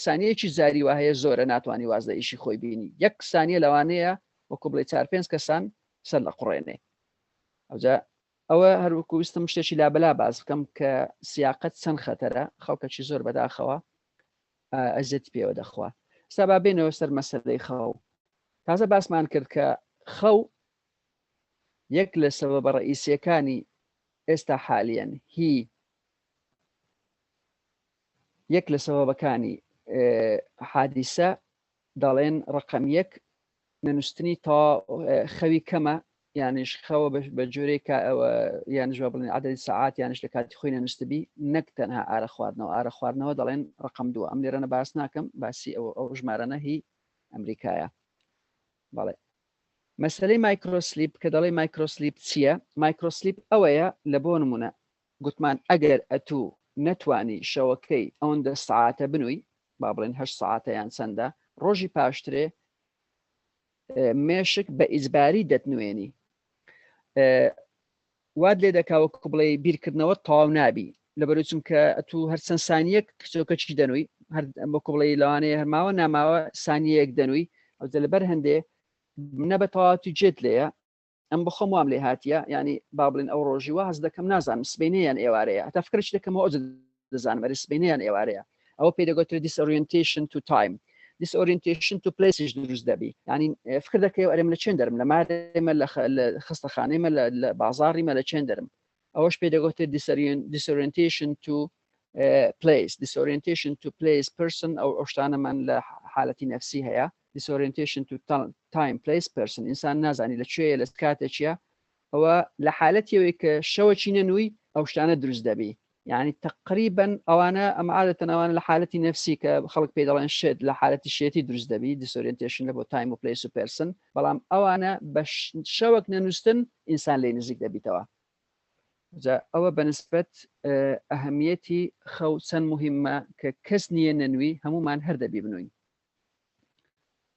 سانیەیەکی زاری وە هەیە زۆرە ناتوانانی وازدە ئیشی خۆی بینی 1 سانیە لەوانەیە وەکو بڵێ 4-5 کەسان سەر لە قوڕێنێ ئەوە هەروەکو ویستم شتێکی لابەلا باز بکەم کە سیاقەت چەند خەتەرە خەڵکەکی زۆر بەداخەوە ئەزیەتی پێوە دەخوا ستا با بێنەوە سەر مەسەلەی خەو تازە باسمان کرد کە خەو یەک لە سەبەبە ڕئیسیەکانی ئێستا حالیان یەک لە سەبەبەکانی حادیسە دەڵێن ڕقم 1 نەنووسنی تا خەوی کەمە یانیش خەوە بە جۆرێک یانش بڵێن عدەدی ساعات یانش لە کاتی خۆی نەنووسبی نەک تەنها ئارە خواردنەوە دەڵێن ڕقم 2 ئەم لێرەنە باس ناکەم باسی ئەو ژمارەنە هی ئەمریکایە. بەڵێ مەسلەی مایکرۆسلیپ کە دەڵێ مایکرۆسلیپ چییە؟ مایکرۆسلیپ ئەوەیە لە بۆ نمونە گوتمان ئەگەر ئەتوو نەتوانی شەوەکەی ئەوەندە ساعاتە بنووی با بڵێن 8 ساعاتە یان چەندە ڕۆژی پاشترێ مێشک بە ئیجباری دەتنوێنی واد لێ دەکاوەکو بڵێ بیرکردنەوە تەواو نابی لەبەرەوەی چونکە ئەتوو هەر چەند سانیەک کچۆکەچی دەنووی هەر بەکو بڵێ لەوانەیە هەرماوە ناماوە سانیەیەک دەنووی ئەو لەبەر هەندێ نە بە تەواوی جێت لێیە ئەم بخۆم وام لێ هاتیە ینی با بڵێن ئەو ڕۆژی وا هەز دەکەم نازانم سبینەیان ئێوارەیە هەتا فکرش دەکەمەوە دەزانم بەری سبینەیان ئێوارەیە ئەوە پێی دەگوترێت disorientation to time disorientation to places دروست دەبی ینی فکر دەکەی ئەرێم لە چێن دەرم لە مارێمە لە خستەخانەیمە لە بازاڕیمە لە چێن دەرم ئەوەش پێی دەگوترێت disorientation to disorientation to place person ئەو شتانەمان لە حالەتی نەفسی هەیە disorientation to time place person ئینسان نازانی لەکوێیە لە کاتێکیە ئەوە لە حالەتیەوەی کە شەوەکی نەنووی ئەو شتانە دروست دەبی يعني تقريبا ئەوانە ئەم عادەتەن ئەوانە لە حالەتی نەفسی کە خەڵک پێی دەڵێن شێت لە حالەتی شێتی دروست دەبی disorientation لە بۆ time و place و person بەڵام ئەوانە بە شەوەک نەنووسن ئینسان لێ نزیک دەبیتەوە ئەوە بەنسبەت ئەهەمیەتی خەو چەند مهمە کە کەس نییە نەنووی هەمومان هەر دەبی بنووین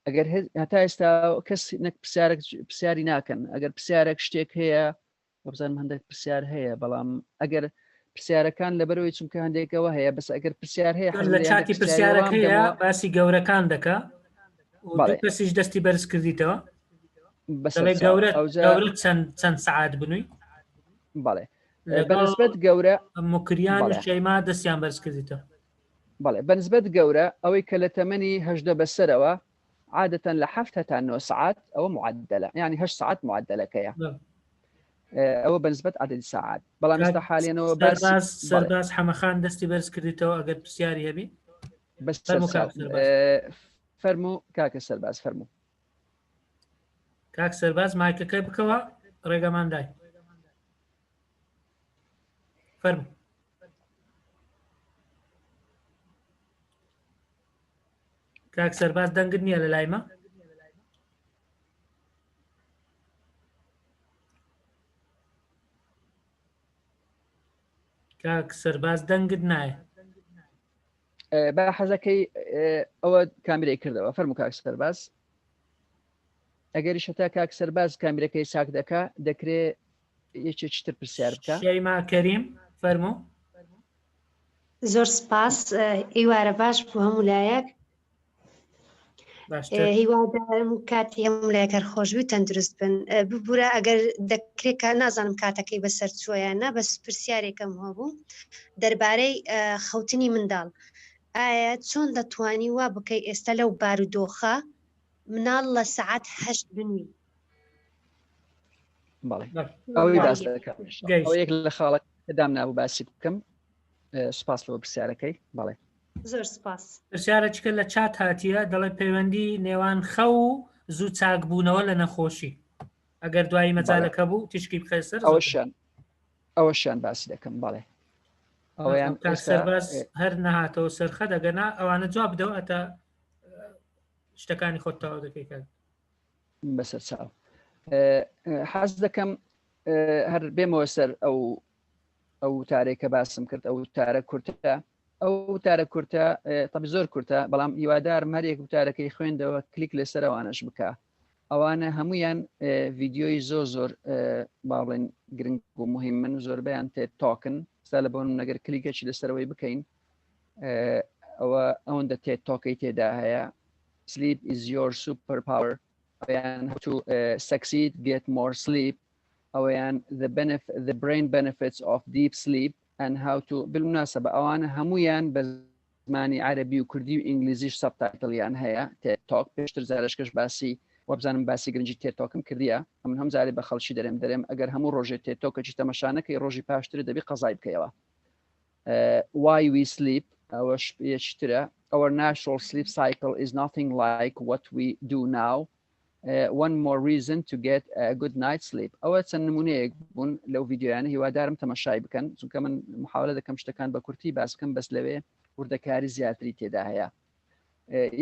ئەگەر هەتا ئێستا کەس پرسیاری ناکەن ئەگەر پرسیارێک شتێک هەیە بزانم هەندێک پرسیار هەیە بەڵام ئەگەر پرسیارەکان لەبەرەوەی چونکە هەندێکەوە هەیە بەس ئەگەر پرسیار هەیە لە چاتی پرسیارەکەیە باسی گەورەکان دەکا کەسیش دەستی بەرز کردیتەوە گەورە چەند سعات بنووی بەڵێ بەنسبەت گەورە مکریان و شەیما دەستیان بەرز کردیتەوە بەڵێ بەنسبەت گەورە ئەوەی کە لە تەمەنی هەژدە بەسەرەوە عادەتەن لە 7 تا 9 ساعات ئەوە معدلە یعنی 8 ساعات معدلەکەیە ئەوە بەنسبەت عدەدی ساعات بەڵام ئێستا حالێنەوە سەرباز حەمەخان دەستی بەرز کردیتەوە ئەگەر پرسیاری هەبی بەس فەرموو کاکە سەرباز فەرموو کاک سەرباز مایکەکەی بکەوە ڕێگەمان دای فەرموو کاک سەرباز دەنگت نییە لە لایمە کاک سەرباز دەنگت نایە بە حەزەکەی ئەوە کامیرەی کردەوە فەرموو کاک سەرباز ئەگەری شتا کاک سەرباز کامیرەکەی ساک دەکا دەکرێت یەکێکی تر پرسیار بکە شەیما کەریم فەرموو زۆر سپاس ئێوارە باش بۆ هەموو لایەک هیوادارم کاتی هەموو لایەکەر خۆشبی و تەندروست بن ببوورە ئەگەر دەکرێت کە نازانم کاتەکەی بەسەر چۆیانە بەس پرسیارێکم هەبوو دەربارەی خەوتنی منداڵ ئایا چۆن دەتوانی وا بکەی ئێستا لەو بارودۆخە مناڵ لە سەعات 8 بنووی ئەوەی باس دەکەم یەک لە خاڵک دام نابوو باسی بکەم سپاس لەوە پرسیارەکەی بەڵێ زۆر سپاس پرسیارێککە لە چات هاتیە دەڵێ پەیوەندی نێوان خەو و زوو چاکبوونەوە لە نەخۆشی ئەگەر دوایی مەجالەکە بوو تیشکی بخێسەر ئەوەشیان باسی دەکەم بەڵێ ئەویان سەرباز هەر نەهاتەوە سەرخە دەگەنا ئەوانە جواب بدەوە ئەتا شتەکانی خۆت تەواو دەکەیت بەسەر چاو حەز دەکەم هەر بێمەوە سەر ئەو تارێکە باسم کرد ئەو تارە کورتە ئەو تارە کورتە تەبی زۆر کورتە بەڵام هیوادارم هەرێک وتارەکەی خوێندەوە کلیک لەسەر ئەوانەش بکە ئەوانە هەمویان ڤیددیۆی زۆر با بڵێن گرنگ و مهم من زۆربیان تێ تاکن ستا لە بۆن نەگەر کلیکێکی لەسەرەوەی بکەین ئەوەندە تێ تاکەی تێدا هەیە sleep is your superpower ئەویان how to succeed get more sleep ئەویان the brain benefits of deep sleep and how to بالمناسبة ئەوانە هەمویان بە زمانی عەرەبی و کوردی و ئینگلیزیش سەبتایتڵیان هەیە تێ تاک پێشتر زارشکەش باسی وەبزانم باسی گرنگی تێتۆکم کردیە ئەمن هەم زارێ بە خەڵکی دەرێم ئەگەر هەموو ڕۆژێت تێتۆکەی تەمەشانەکەی ڕۆژی پاشتر دەبی قەزای بکەیەوە why we sleep ئەوەش یەکترە our natural sleep cycle is nothing like what we do now. One more reason to get a good night's sleep. ئەوە چەند نمونەیەک بوون لەو ڤیددیویانە هیوادارم تەماشای بکەن چونکە من محاولە دەکەم شتەکان بە کورتی باس بکەم بەس لەوێ وردەکاری زیاتری تێدا هەیە.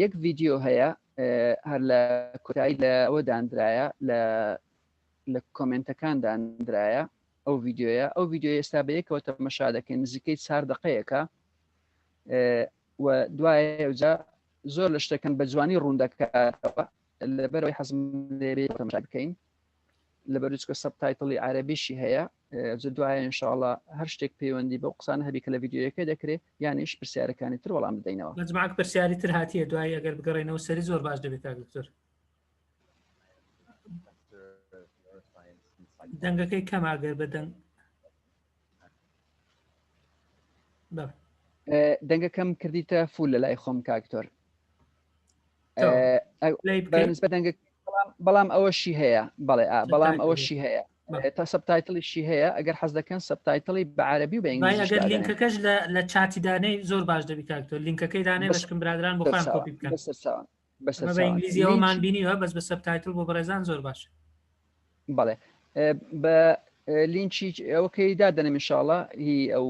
یەک ڤیددیۆ هەیە هەر لە کۆتایی لە ئەوە دانرایە لە کۆمنتەکان دانرایە ئەو ڤیددیۆیە ئەو ڤیددیۆ ئێستا بە یەکەوە تەماشا دەکەین نزیکەی 4 دقەیەکە و دوایە ئەوجا زۆر لە شتەکەن بە جوانی ڕوون دەکاتەوە لەبەرەوەی حەزم لێ تەماشا بکەین لەبەرچکە سەبتایتڵی عەرەبیشی هەیە دوایە ئینشاءڵڵا هەر شتێک پەیوەندی بە قسان هەبی کە لە ڤیددیۆیەکە دەکرێت یانیش پرسیارەکانی تر وەڵام بدەینەوە مەجموعەک پرسیاری تر هاتیە دوای ئەگەر بگەڕێنەوە سەری زۆر باش دەبێت کاک دکتۆر دەنگەکەی کەم ئاگەر بە دەنگ دەنگەکەم کردیتە فول لە لای خۆم کاکتۆر بەنسبە دەنگ بەڵام ئەوەشی هەیە بەڵێ بەڵام ئەوەشی هەیە تا سەبتایتڵیشی هەیە ئەگەر حەز دەکەن سەبتایتڵی بە عەرەبی و بە ئینگلیزی ئەگەر لینکەکەش لە چاتی دانەی زۆر باش دەبی کاکتۆر لینکەکەی دانێ بەشکم برادران بۆ خۆیان کۆپی بکەن بە ئینگلیزیەوەمان بینیوە بەس بە سەبتایتڵ بۆ بەڕێزان زۆر باش بەڵێ بە لینکی ئەوەکەی دادەنم ئینشاءڵڵا هی ئەو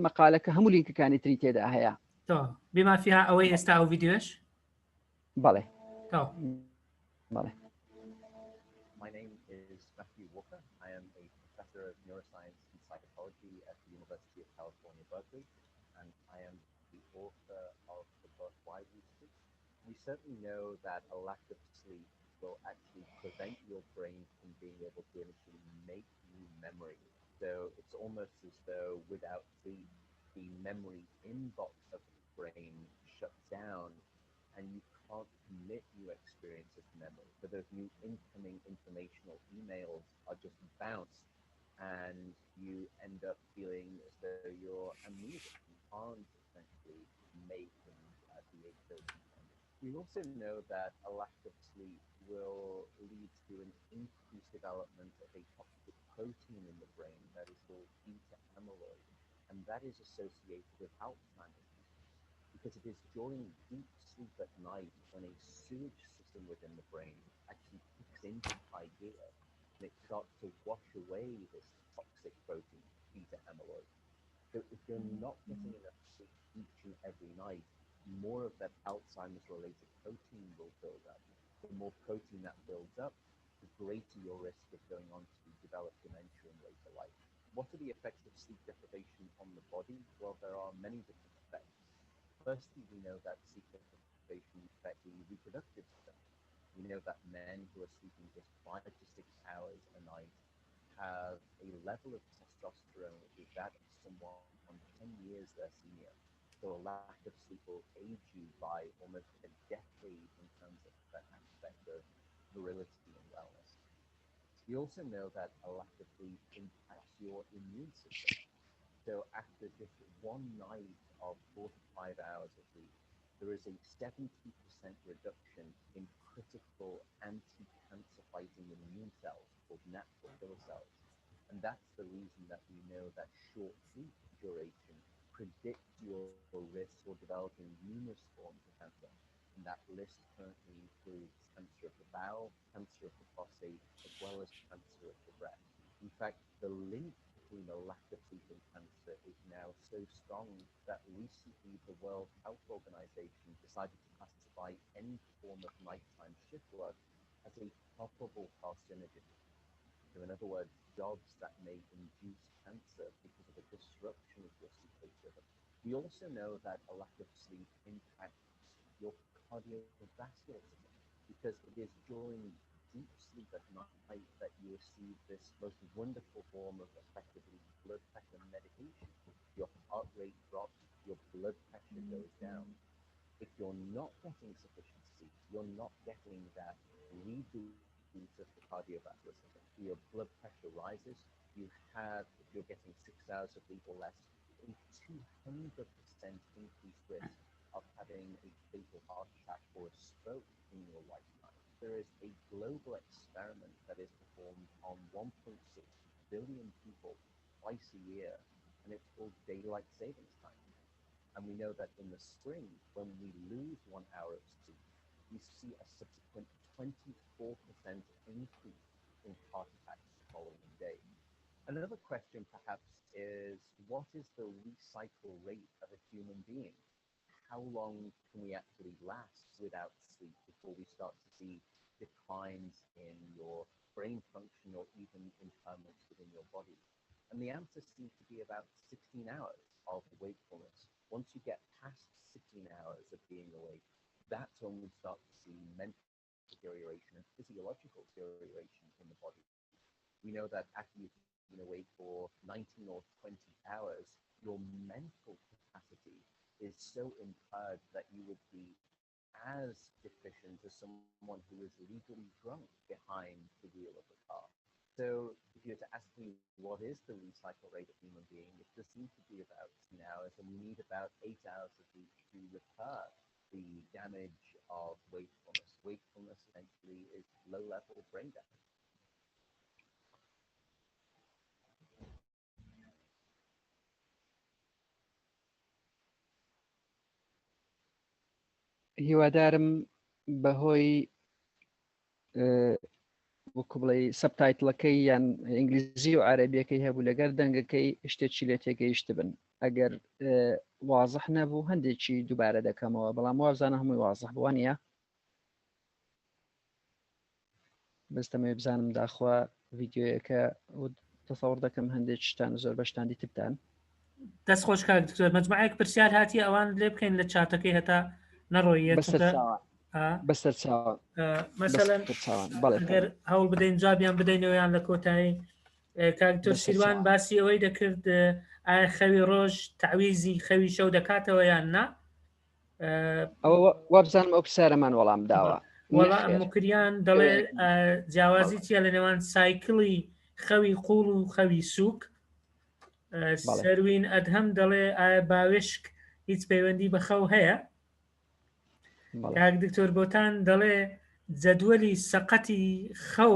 مەقالەکە هەموو لینکەکانی تری تێدا هەیە بما فيها ئەوەی ئێستا ئەو ڤیددیۆش بەڵێ بەڵێ. My name is Matthew Walker. I am a professor of neuroscience and psychology at the University of California, Berkeley, and I am the author of the book Why We Sleep. We certainly know that a lack of sleep will actually prevent your brain from being able to initially make new memory. So it's almost as though without sleep, the memory inbox of the brain shuts down and you can't commit new experiences to memory. So those new incoming informational emails are just bounced and you end up feeling as though you're amnesic. You can't essentially make and be able to. We also know that a lack of sleep will lead to an increased development of a toxic protein in the brain that is called beta amyloid, and that is associated with Alzheimer's disease because it is during deep sleep at night when a sewage system within the brain actually kicks into high gear and it starts to wash away this toxic protein, beta amyloid. So if you're not getting enough sleep each and every night, more of that Alzheimer's related protein will build up. The more protein that builds up, the greater your risk of going on to develop dementia in later life. What are the effects of sleep deprivation on the body? Well, there are many different effects. Firstly, we know that sleep deprivation affects the reproductive system. We know that men who are sleeping just 5 to 6 hours a night have a level of testosterone which is that of someone 10 years their senior. So a lack of sleep will age you by almost a decade in terms of that aspect of virility and wellness. We also know that a lack of sleep impacts your immune system. So after just one night of 4 to 5 hours of sleep, there is a 70% reduction in critical anti-cancer fighting immune cells called natural killer cells. And that's the reason that we know that short sleep duration predicts your risk for developing numerous forms of cancer. And that list currently includes cancer of the bowel, cancer of the prostate, as well as cancer of the breast. In fact, the link between a lack of sleep and cancer is now so strong that recently the World Health Organization decided to classify any form of nighttime shift work as a probable carcinogen. So in other words, jobs that may induce cancer because of a disruption of your sleep rhythm. We also know that a lack of sleep impacts your cardiovascular system because it is during deep sleep at night that you receive this most wonderful form of effectively blood pressure medication. Your heart rate drops, your blood pressure goes down. If you're not getting sufficient sleep, you're not getting that reboot of the cardiovascular system. Your blood pressure rises. If you're getting 6 hours of sleep or less, a 200% increased risk of having a fatal heart attack or a stroke in your lifetime. There is a global experiment that is performed on 1.6 billion people twice a year, and it's called daylight savings time. And we know that in the spring, when we lose 1 hour of sleep, we see a subsequent 24% increase in heart attacks the following day. Another question perhaps is, what is the recycle rate of a human being? How long can we actually last without sleep before we start to see declines in your brain function or even impairments within your body? And the answer seems to be about 16 hours of wakefulness. Once you get past 16 hours of being awake, that's when we start to see mental deterioration and physiological deterioration in the body. We know that after you've been awake for 19 or 20 hours, your mental capacity is so impaired that you would be as deficient as someone who is legally drunk behind the wheel of the car. So if you were to ask me what is the recycle rate of human being, it does seem to be about 10 hours, and we need about 8 hours a week to repair the damage of wakefulness. Wakefulness essentially is low-level brain damage. هیوادارم بەهۆی وەکو بڵێ سەبتایتڵەکەی یان ئینگلیزی و عەرەبیەکەی هەبوو لەگەر دەنگەکەی شتێکی لێ تێگەیشت بن. ئەگەر وازح نەبوو هەندێکی دووبارە دەکەمەوە، بەڵام وابزانە هەمووی وازح بووە نیە. بەستەمەوێ بزانم داخوا ڤیدیۆیەکە و تەسەوڕ دەکەم هەندێک شتان زۆر بەشتان دیتبتان. دەست خۆش کاک دکتۆر، مەجموعەیەک پرسیار هاتی ئەوان لێ بکەین لە چاتەکەی هەتا نەڕۆیە بەسەر چاوان مەسەلەن ئەگەر هەوڵ بدەین جوابیان بدەینەوەیان لە کۆتایی. کاک دکتۆر سیروان باسی ئەوەی دەکرد ئایا خەوی ڕۆژ تعویزی خەوی شەو دەکاتەوە یان نا؟ ئەوە وابزانم ئەو پرسیارەمان وەڵام داوە. وەڵام مکریان دەڵێ جیاوازی چیە لە نێوان سایکڵی خەوی قوڵ و خەوی سووک؟ سەروین ئەدهەم دەڵێ ئایا باوێشک هیچ پەیوەندی بە خەو هەیە؟ کاک دکتۆر بۆتان دەڵێ جەدوەلی سەقەتی خەو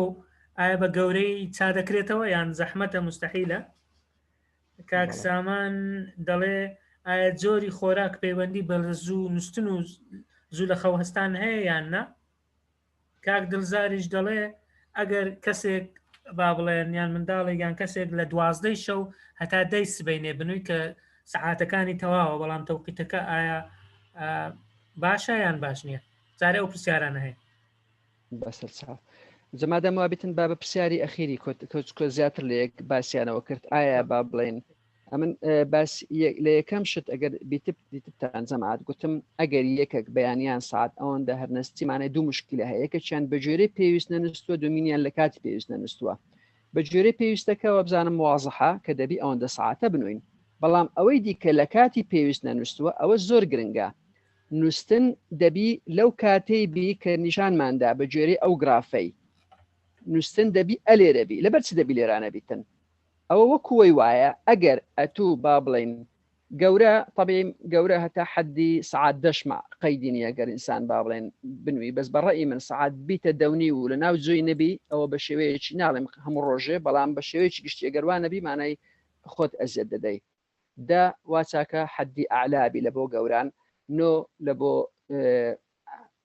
ئایا بە گەورەی چا دەکرێتەوە یان زەحمەتە مستەحیلە؟ کاک سامان دەڵێ ئایا جۆری خۆراک پەیوەندی بە زوو نووسن و زوو لە خەو هەستان هەیە یان نا؟ کاک دڵزاریش دەڵێ ئەگەر کەسێک با بڵێن یان منداڵێک یان کەسێک لە 12 شەو هەتا 10 سبەینێ بنووی کە سەعاتەکانی تەواوە، بەڵام تەوقیتەکە ئایا باشە یان باش نییە؟ جارێ ئەو پرسیارانە هەیە. بەسەر چاو جەمادەم وابێتن با بە پرسیاری ئەخیری کۆ زیاتر لە یەک باسییانەوە کرد. ئایا با بڵێن ئەمن باس لە یەکەم شت ئەگەر دیتبتان جەماعەت گوتم ئەگەر یەکێک بەیانیان ساعت ئەوەندە هەرنەستیمانە دوو مشکلە هەیە، یەکێکیان بە جۆرەی پێویست نەنووسووە، دومینیان لە کاتی پێویست نەنووسووە. بە جۆرەی پێویستەکەەوە بزانم واضحە کە دەبی ئەوەندە ساعتە بنوین، بەڵام ئەوەی دیکە لە کاتی پێویست نەنووسووە ئەوە زۆر گرنگە. نووسن دەبی لەو کاتەی بی کە نیشانماندا بە جۆرەی ئەو گرافەی نووسن دەبی ئەلێرەبی. لەبەر چ دەبی لێرانە بیتن؟ ئەوە وەکوی وایە ئەگەر ئەتوو با بڵین گەورە طبیعی گەورە هەتا حەدی سعات دەشمە قەیدی نیە گەر ئینسان با بڵێن بنووی، بەس بەڕێی من سعات بیتە دەونی و لە ناو جۆی نەبی ئەوە بە شێوەیەکی ناڵێم هەموو ڕۆژێ، بەڵام بە شێوەیەکی گشتی گەروان نەبی مانای خۆت ئەزیەت دەدەی. دا واچاکە حەدی ئاعلابی لە بۆ گەوران، نۆ لە بۆ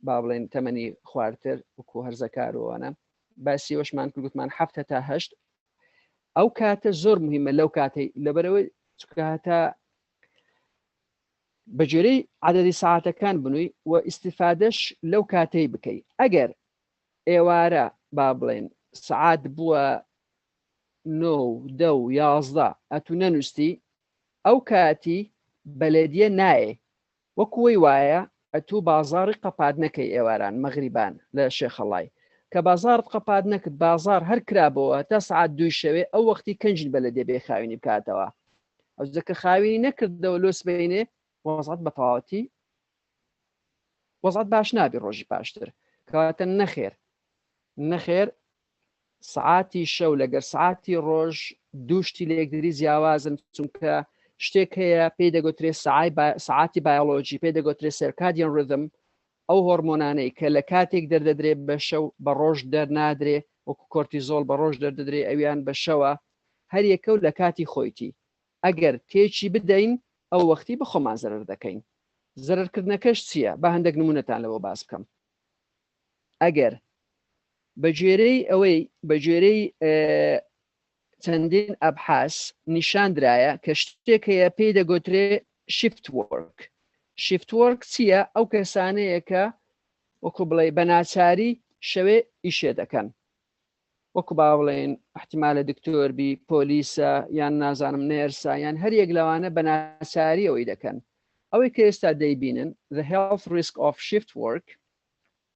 با بڵێن تەمەنی خواردتر وەکو هەرزەکارەوەنە باسی وەشمان کردوتمان 7 تا 8. ئەو کاتە زۆر مهمە لەو کاتەی لەبەرەوەی کاتە بە جۆرەی عەدەدی ساعاتەکان بنووی و ئیستیفادەش لەو کاتەی بکەی. ئەگەر ئێوارە با بڵێن سعات بووە 9 10 و 11 ئەتو نەنووستی، ئەو کاتی بەلێدیە نایە. وەکوی وایە ئەتوو بازاری قەپات نەکەی ئێواران مەغریبان لە شێخەڵای کە بازارت قەپات نەکرد، بازار هەر کرابەوە تا سعات 2 شەوێ ئەو وەختی کەنجین بەلێدێ بێ خاوینی بکاتەوە. ئەو جەکە خاوینی نەکردەوە لۆس بینێ وەزعەت بە تەواوەتی وەزعەت باش نابی ڕۆژی پاشتر. کەواتە نەخێر سعاتی شەو لەگەر سعاتی ڕۆژ دووشتی لە یەکدری جیاوازن، چونکە شتێک هەیە پێی دەگوترێت سعاتی بایۆلۆجی، پێی دەگوترێت سێرکادیان ڕذم، ئەو هۆرمۆنانەی کە لە کاتێک دەردەدرێت بە شەو بە ڕۆژ دەرنادرێ، وەکو کۆرتیزۆڵ بە ڕۆژ دەردەدرێ، ئەویان بە شەوە هەر یەکە و لە کاتی خۆیتی. ئەگەر تێکی بدەین ئەو وەختی بە خۆمان زەرەر دەکەین. زەرەرکردنەکەش چییە؟ با هەندێک نمونەتان لەوە باس بکەم. ئەگەر بە جێرەی چەندین ئەبحاس نیشاندرایە کە شتێک هەیە پێی دەگوترێ شیفت وەرک. شیفت وەرک چییە؟ ئەو کەسانەیە کە وەکو بڵێ بە ناچاری شەوێ ئیشێ دەکەن، وەکو با بڵێن احتیمالە دکتۆربی، پۆلیسە، یان نازانم نێرسا، یان هەر یەک لەوانە بە ناچاری ئەوەی دەکەن. ئەوەی کە ئێستا دەیبینن the health risk of shift work،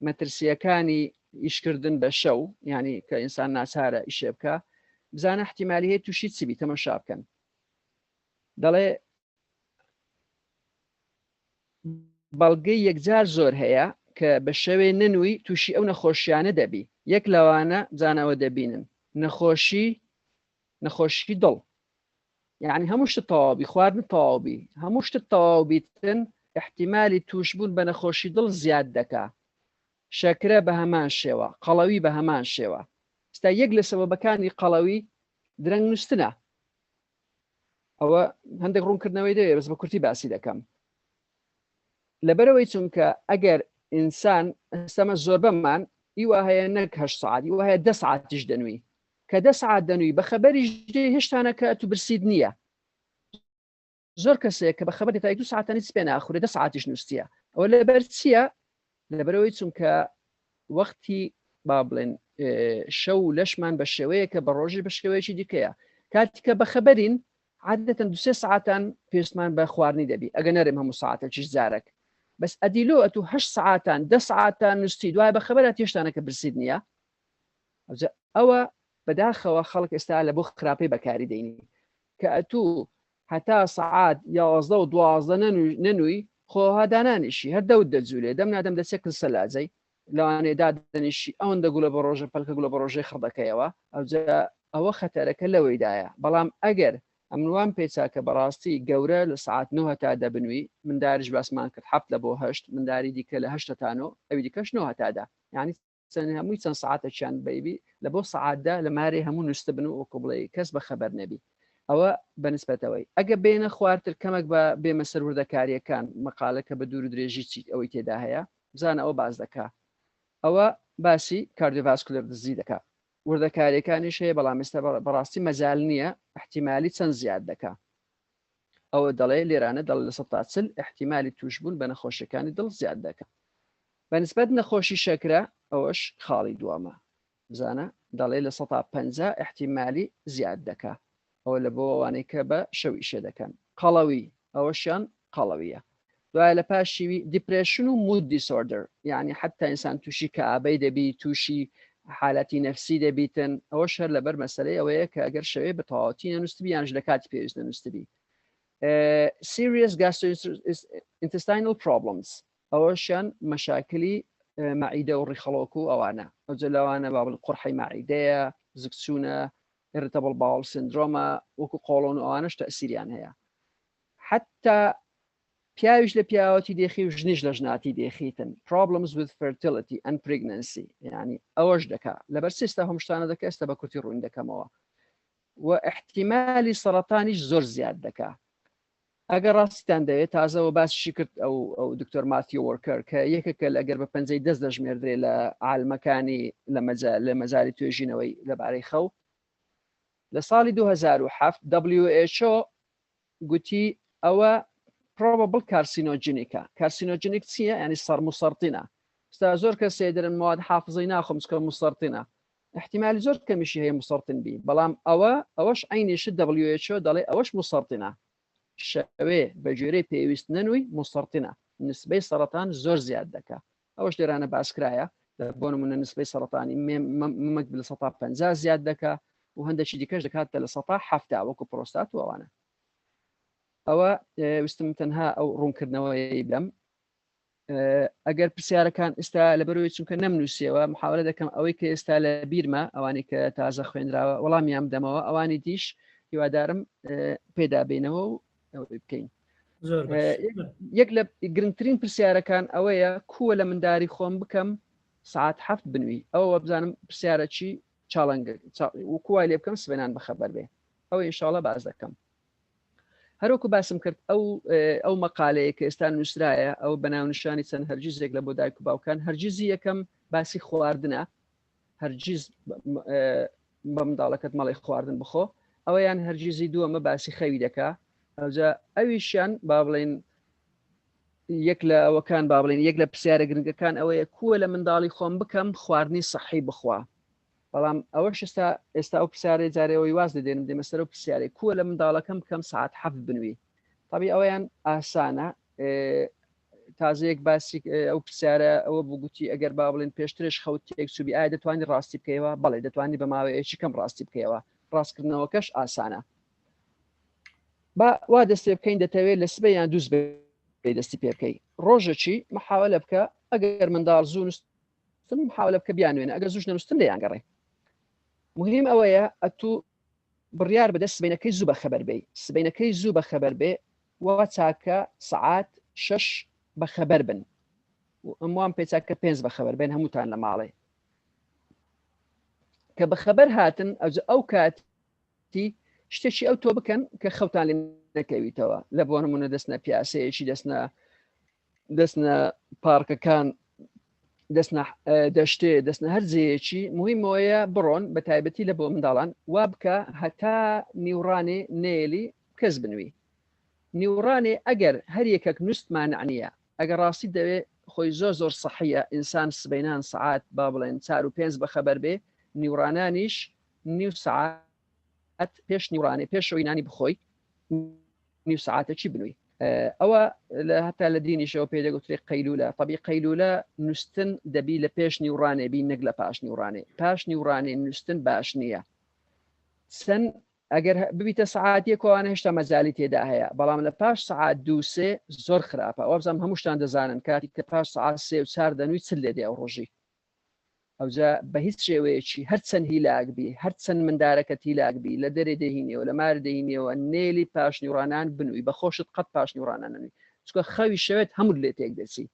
مەترسیەکانی ئیشکردن بە شەو، ینی کە ئینسان ناچارە ئیشێ بکە، بزانە احتیمالی هەیە تووشی چبی تەماشا بکەن. دەڵێ بەڵگەی یەکجار زۆر هەیە کە بە شەوێ ننووی تووشی ئەو نەخۆشیانە دەبی. یەک لەوانە بزانەوە دەبینن نەخۆشی دڵ، یعنی هەموو شت تەواوبی، خواردن تەواوبی، هەموو شت تەواوبیتن احتیمالی تووشبوون بە نەخۆشی دڵ زیاد دەکا. شەکرە بە هەمان شێوە، قەڵەوی بە هەمان شێوە. ستا یەک لە سەبەبەکانی قەڵەوی درەنگ نووستنە. ئەوە هەندێک ڕوونکردنەوەی دەوێت، بەس بە کورتی باسی دەکەم. لەبەرەوەی چونکە ئەگەر ئینسان ئەستەمە زۆر بەمان ئیوا هەیە نەک 8 ساعت، ئیوا هەیە 10 ساعتیش دەنووی، کە 10 ساعت دەنووی بە خەبەریش هێشتانە کە تو برسید نییە. زۆر کەسێک کە بە خەبەری تا 2 ساعتانی پێ ناخورێ 10 ساعتیش نووسیە. ئەوە لەبەر چییە؟ لەبەرەوەی چونکە وەختی با بڵێن شەو لەشمان بە شێوەیە کە بە ڕۆژی بە شێوەیەکی دیکەیە. کاتیکە بە خەبەرین عادەتەن 2-3 ساعتان پێستمان بە خواردنی دەبی، ئەگە نەرێم هەموو ساعتێکیش جارێک. بەس ئەدیلۆ ئەتو 8 ساعتان 10 ساعتان نووسی، دوای بە خەبەرە تێشتانە کە برسید نییە. ئەوە بەداخەوە خەڵک ئێستا لە بۆ خراپەی بەکاری دەینی کە ئەتوو هەتا ساعات 11 و 12 نەنووی خۆهادانانیشی هەر دەوت دەجوولێ دەم نادەم دەچێت کلسە لاجەی لەوانەیە دادەنیشی ئەوەندە گوڵە بە ڕۆژە پەلکە گوڵە بە ڕۆژەی خڕدەکەیەوە. ئەوە خەتەرەکە لەوەیدایە. بەڵام ئەگەر ئەمنوان پێچاکە بەڕاستی گەورە لە ساعت 9 تا دەبنووی، من داریش باسمان کرد 7 لە بۆ 8، من داری دیکە لە 8 تانۆ ئەوی دیکەش 9 تادا، یعنی هەمووی چەند ساعتێکیان بەیبی لە بۆ ساعتدا لە مارێ هەموو نووسە بن و وەکو بڵێ کەس بە خەبەر نەبی. ئەوە بەنسبەتەوەی ئەگە بێنە خواردتر کەمێک بە بێمە سەر وردەکاریەکان مەقالەکە بە دوور و درێژی چی ئەوەی تێدا هەیە بزانە ئەوە باز دەکا. ئەوە باسی کاردیۆڤاسکولەر دزی دەکا. وردەکاریەکانیش هەیە، بەڵام ئێستا بەڕاستی مەجال نییە، احتیمالی چەند زیاد دەکا. ئەوە دەڵێ لێرانە دەڵ لە 140 احتیمالی توشبوون بە نەخۆشیەکانی دڵ زیاد دەکە. بەنسبەت نەخۆشی شەکرە ئەوەش خاڵی دووەمە، بزانە دەڵێ لە 150 احتیمالی زیاد دەکا. ئەوە لە بۆ ئەوانەی کە بە شەو ئیشە دەکەن. قەڵەوی ئەوەشیان قەڵەویە. دوای لە پاشیوی دیپرێشن و مود دیسۆردەر، یعنی حتا ئینسان تووشی کەئابەی دەبی، تووشی حالەتی نەفسی دەبیتن. ئەوە شەر لەبەر مەسەلەی ئەوەیە کە ئەگەر شەوێ بە تەواوەتی نەنووسبی یانش لە کاتی پێویست نەنووسبی. serious gastrointestinal problems، ئەوەشیان مەشاکلی مەعیدە و ڕیخەڵۆک و ئەوانە ئەوجە لەوانە بابل قورحی مەعیدەیە، زگچوونە، irritable bowel syndrome، وەکو قۆڵۆن و ئەوانش تەسیریان هەیە. حتا پیاویش لە پیاوەتی دێخی و ژنیش لە ژناتی دێخیتن. problems with fertility and pregnancy، یعنی ئەوەش دەکا. لەبەر سێستا هەم شتانە دەکە، ئێستا بە کورتی ڕوون دەکەمەوە. و احتیمالی سەرەتانیش زۆر زیاد دەکا. ئەگەر ڕاستیتان دەوێت تازەوە باسیشی کرد ئەو دکتۆر ماتیۆ وەرکەر کە یەکێکە ئەگەر بە 50 دەژمێردرێ لە عالمەکانی لە مەجای توێژینەوەی لەبارەی خەو. لە ساڵی 2007 WHO گوتی ئەوە probable carcinogenic. carcinogenic چییە؟ یعنی سەرموسەرطینە. ستا زۆر کەسێ دەرن مواد حافظەی ناخۆم چکە موسەرطینە. احتیمالی زۆر کەمیشی هەیە موسەرطین بی، بەڵام ئەوەش عینیشت WHO دەڵێ ئەوەش موسەرطینە. شەوێ بە جێرەی پێویست نەنووی موسەرطینە، نسبەی سەرەتان زۆر زیاد دەکا. ئەوەش لێرانە باسکرایە بۆ نمونە نسبەی سەرەتانی مەمەک لە 150 زیاد دەکا و هەندێکی دیکەش دەکاتە لە 170 وەکو پرۆستات و ئەوانە. ئەوە ویستم تەنها ئەو ڕوونکردنەوەی بم. ئەگەر پرسیارەکان ئێستا لەبەرەوەی چونکە نەمنووسیەوە محاولە دەکەم ئەوەی کە ئێستا لە بیرمە ئەوانی کە تازە خوێنراوە وەڵامیان بدەمەوە، ئەوانی دیش هیوادارم پێدا بینەوە و بکەین. یەک لە گرنگترین پرسیارەکان ئەوەیە کووە لە منداری خۆم بکەم ساعت 7 بنووی. ئەوە بزانم پرسیارەکی چاڵنگە و کووای لێ بکەم سبێنان بەخەبەر بێ. ئەوە ئینشاڵڵا باز دەکەم. هەروکو باسم کرد ئەو مەقالەیە کە ئێستا نووسرایە ئەو بەناونشانی چەند هەرگیزێک لە بۆ دایک و باوکان هەرگیزی یەکەم باسی خواردنە هەرگیز بە منداڵەکەت مەڵی خواردن بخۆ ئەوەیان هەرگیزی دووەمە باسی خەوی دەکا ئەوجا ئەویشیان با بڵێن یەک لە ئەوەکان با بڵێن یەک لە پرسیارە گرنگەکان ئەوەیە کووە لە منداڵی خۆم بکەم خواردنی سەحی بخوا بەڵام ئەوەش ئێستا ئەو پرسیارەی جارەوەی واز دەدێنم دێمە سەر و پرسیارێک کووە لە منداڵەکەم بکەم ساعت 7 بنووی تەبی ئەوەیان ئاسانە تازەیەک باسی ئەو پرسیارە ئەوە بگوتی ئەگەر با بڵێن پێشترش خەوتێک سوبی ئایا دەتوانانی ڕاستی بکەیەوە بەڵێ دەتوانانی بە ماوەیەکی کەم ڕاستی بکەیەوە ڕاستکردنەوەکەش ئاسانە وا دەستێ بکەین دەتەوێت لە سبەی یان دووس دەستی پێ بکەی ڕۆژەکی محاولە بکە ئەگەر منداڵ زوو نووسن محاولە بکە بیانوێنە ئەگەر زووش نەنووسن لێیانگەڕێ مهم ئەوەیە ئەتوو بڕیار بدە سبەینەکەی زوو بەخەبەر بێ سبەینەکەی زوو بەخەبەر بێ وە چاکە سعات 6 بەخەبەر بن ئەموان پێچاکە 5 بەخەبەر بێن هەمووتان لە ماڵێ کە بەخەبەر هاتن ئەو کاتی شتێکی ئەو تۆ بکەن کە خەوتان لێ نەکەویتەوە لە بۆ نمونە دەستنە پیاسەیەکی دەستنە پارکەکان دەستنە دەشتێ دەستنە هەرجەیەکی مهمەوەیە بڕۆن بە تایبەتی لە بۆ منداڵان وا بکە هەتا نیورانێ نێلی کەس بنووی نیورانێ ئەگەر هەر یەکەک نووسمان نییە ئەگەر ڕاستی دەوێت خۆی زۆر سەحیە ئینسان سبەینان سعات با بڵێن 4 و 5 بەخەبەر بێ نیورانانیش نیو سعات پێش نیورانێ پێشەوەی نانی بخۆی نیو سعاتەکی بنووی ئەوە هەتا لە دینیشەوە پێ دەگوترێت قەیلولە طبی قەیلولە نووسن دەبی لە پێش نیورانێ بی نەک لە پاش نیورانێ نیورانێ نووسن باش نییە چەند ئەگەر ببیتە سعاتیەکەوانە هێشتا مەجای تێدا هەیە بەڵام لە پاش سعات 2-3 زۆر خراپە ئەو بزانام هەمووشتان دەزانن کاتی کە پاش سعات 3 و 4 دەنووی چ لێ دێ ئەو ڕۆژی ئەوجا بە هیچ شێوەیەکی هەرچەند هیلاکبی هەرچەند مندارەکە هیلاکبی لە دەرێ دەهینەوە لە مار دەهینەوە نێلی پاش نیورانان بنووی بە خۆشت قەت پاش نیورانان نووی چکە خەوی شەوێت هەموو لێ تێک دەچی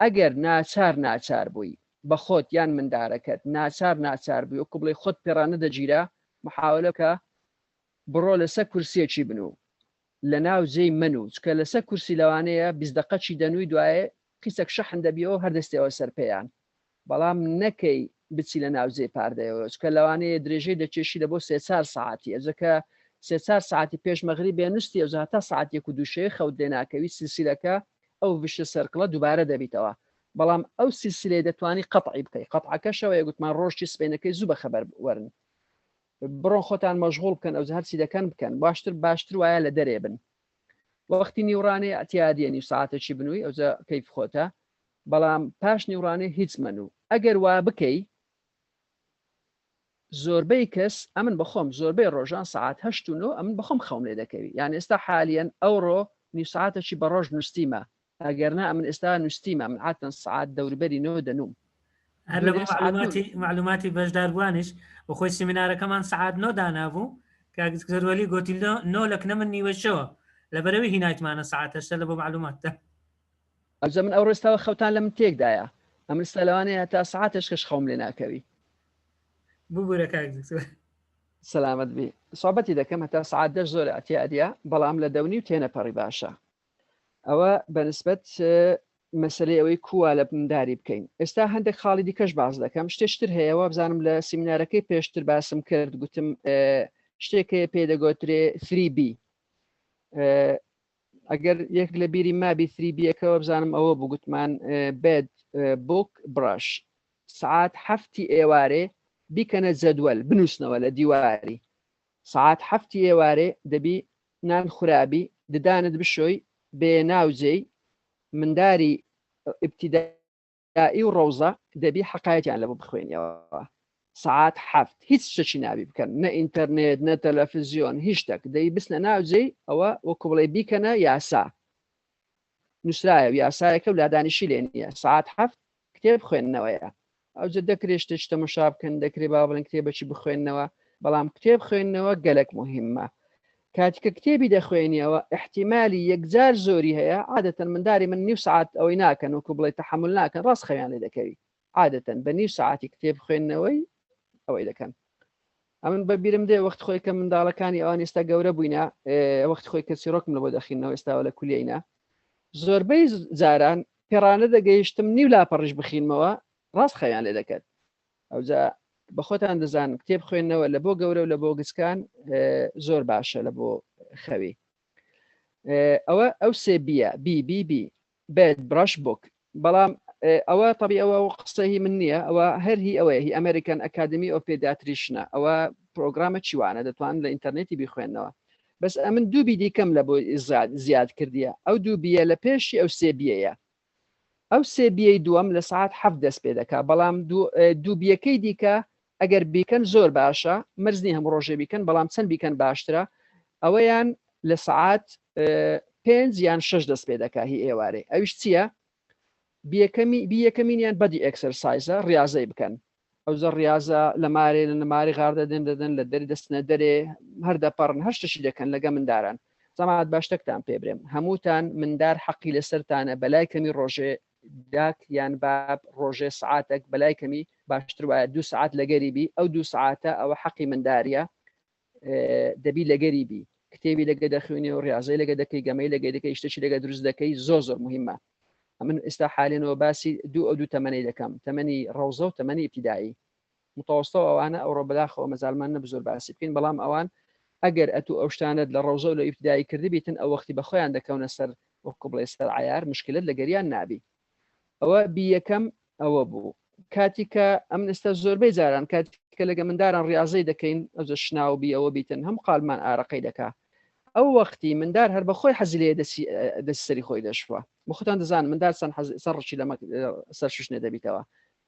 ئەگەر ناچار بووی بە خۆت یان مندارەکەت ناچار بووی وەکو بڵێ خۆت پێڕانە دەگیرە محاولەکە بڕۆ لەسەر کورسیەکی بنوو لە ناو جێی من و چکە لەسەر کورسی لەوانەیە 20 دقەی دەنووی دوایە قیسەک شەحن دەبیەوە هەردەستەوە سەرپێیان بەڵام نەکەی بچی لە ناوجێ پاردەیەوە چکە لەوانەیە درێژەی دەچێشی لە بۆ 3-4 ساعتی ئەجەکە 3-4 ساعتی پێش مەغری بێنوستی ئەوجا تا ساعتێک و دووشەیە خەوت دێناکەوی سیلسیلەکە ئەو وشە سەرکڵە دووبارە دەبیتەوە بەڵام ئەو سیلسیلێ دەتوانی قەتعی بکەی قەتعەکەشەوە گوتمان ڕۆژی سبەینەکەی زوو بەخەبەر وەرن بڕۆن خۆتان مەشغوڵ بکەن ئەو هەرچی دەکەن بکەن باشتر وایە لە دەرێ بن وەختی نیورانێ ئەتیادیێنی ساعتێکی بنووی ئەوجا کەیف خۆتە بەڵام پاش نیورانێ هیچ منوو ئەگەر وا بکەی زۆربەی کەس ئەمن بەخۆم زۆربەی ڕۆژان ساعت 8 و 9 ئەمن بەخۆم خەوم لێ دەکەوی یان ئێستا حالیان ئەوڕۆ نیو ساعتێکی بە ڕۆژ نووسیمە ئەگەرنا ئەمن ئێستا نووسیمە من عاتەن ساعت دەوروبەری 9 دەنوم هەر لە معلوماتی بەشداربوانش بە خۆی سیمینارەکەمان سعات 9 دانابوو کاگزەروەلی گوتی 9 لەکنە من نیوەشەوە لەبەرەوەی هینایتمانە ساعت 8 لە بۆ معلوماتە ئەوجا من ئەو ڕێستاوە خەوتان لە من تێکدایە ئەمن ئێستا لەوانەیە تا ساعتش کەش خەوم لێ ناکەوی ببوورە کاگزەر سەلامەت بی سوابەتی دەکەم هەتا ساعت 10 زۆر ئەتیادیە بەڵام لە دەونی و تێنەپەڕی باشە ئەوە بەنسبەت مەسلەی ئەوەی کووە لە منداری بکەین ئێستا هەندێک خاڵی دیکەش باز دەکەم شتێشتر هەیەەوە بزانم لە سیمینارەکەی پێشتر باسم کرد گوتم شتێکەیە پێدەگوترێ 3B ئەگەر یەک لە بیری مابی 3Bەکەوە بزانم ئەوە بگوتمان بێد بوک براش سعات 7 ئێوارێ بیکەنە جەدوەل بنووسنەوە لە دیواری سعات 7 ئێوارێ دەبی نان خورابی ددانت بشۆی بێ ناوجێی منداری ئیبتیدایی و ڕەوزە دەبی حەقایەتیان لە بۆ بخوێنیەوە سعات 7 هیچ شتێکی نابی بکەن نە ئینتەرنێت نە تەلەڤیزیۆن هیچ شتێک دەی بستنە ناوجێی ئەوە وەکو بڵێ بیکەنە یاسا نووسرایە و یاسایەکە و لادانیشی لێ نییە سعات 7 کتێب خوێندنەوەیە ئەوجا دەکرێت شتێک تەماشا بکەن دەکرێت با بڵێن کتێبێکی بخوێندنەوە بەڵام کتێب خوێندنەوە گەلک مهمە کاتیکە کتێبی دەخوێنیەوە احتیمالی یەکجار زۆری هەیە عادەتەن منداری من نیو سعات ئەوەی ناکەن وەکو بڵێ تەحمل ناکەن ڕاست خەویان لێ دەکەوی عادەتەن بە نیو سعاتی کتێب خوێندنەوەی ئەوەی دەکەن ئەمن بە بیرم دێ وەخت خۆی کە منداڵەکانی ئەوان ئێستا گەورە بووینە وەخت خۆی کە چیرۆکم لە بۆ دەخینەوە ئێستاوە لە کولێینە زۆربەی جاران پێڕانە دەگەیشتم نیو لاپەڕش بخینمەوە ڕاست خەیان لێ دەکات ئەوجا بە خۆتان دەزان کتێب خوێندنەوە لە بۆ گەورە و لە بۆ گچکان زۆر باشە لە بۆ خەوی ئەو سێ بیە بی بێت براش بوک بەڵام ئەوە طبی ئەوە قسەهی من نییە ئەوە هەرهی ئەوەیە هی ئەمریکان ئەکادمی ئۆ پێداتریشنە ئەوە پرۆگرامە چیوانە دەتوان لە ئینتەرنێتی بیخوێندنەوە بەس ئەمن دووبی دیکەم لە بۆ زیاد کردیە ئەو دوو بیە لە پێشی ئەو سێ بیەیە ئەو سێ بیەی دووەم لە سعات 7 دەست پێ دەکا بەڵام دوو بیەکەی دیکە ئەگەر بیکەن زۆر باشە مرزنی هەموو ڕۆژێ بیکەن بەڵام چەند بیکەن باشترە ئەوەیان لە سعات 5 یان 6 دەست پێ دەکا هی ئێوارێ ئەویش چییە بیەکەمینیان بەدی ئەکسەرسایزە ڕاضەی بکەن ئەو زە ڕاضە لە مارێ لە نەماری غار دەدەن لە دەری دەستنە دەرێ هەر دەپەڕن هەر شتێکی دەکەن لەگە منداران زەمات باشتەکتان پێ برێم هەمووتان مندار حەقی لەسەرتانە بەلای کەمی ڕۆژێ داک یان باب ڕۆژێ سعاتێک بەلای کەمی باشتر وایە 2 سعات لەگەری بی ئەو 2 سعاتە ئەوە حەقی منداریە دەبی لەگەری بی کتێبی لەگە دەخوێنی و ڕاضەی لەگە دەکەی گەمەی لەگە دەکەی شتێکی لەگە دروست دەکەی زۆر مهمە من ئێستا حالێنەوە باسی دوو تەمەنەی دەکەم تەمەنی ڕەوزە و تەمەنی ابتیدایی متوسطەوە ئەوانە ئەوڕۆ بەداخەوە مەزالمان نە زۆر باسی بکەین بەڵام ئەوان ئەگەر ئەتو ئەو شتانت لە ڕەوزە و لە ابتیدایی کردی بیتن ئەو وەختی بە خۆیان دەکەونە سەر وەکو بڵێ سەر عیار مشکلت لە گەریان نابی ئەوە بیەکەم ئەوە بوو کاتی کە ئەم ئێستا زۆربەی جاران کاتیکە لەگە منداران ڕاضەی دەکەین ئەوزە شناو بی ئەوە بیتن هەم قالمان ئارەقەی دەکا ئەو وەختی مندار هەر بەخۆی حەزی لێ دەست سەری خۆی دەشوە بۆ خۆتان دەزان مندار سەر ڕچی لە سەر شوشنێ دەبیتەوە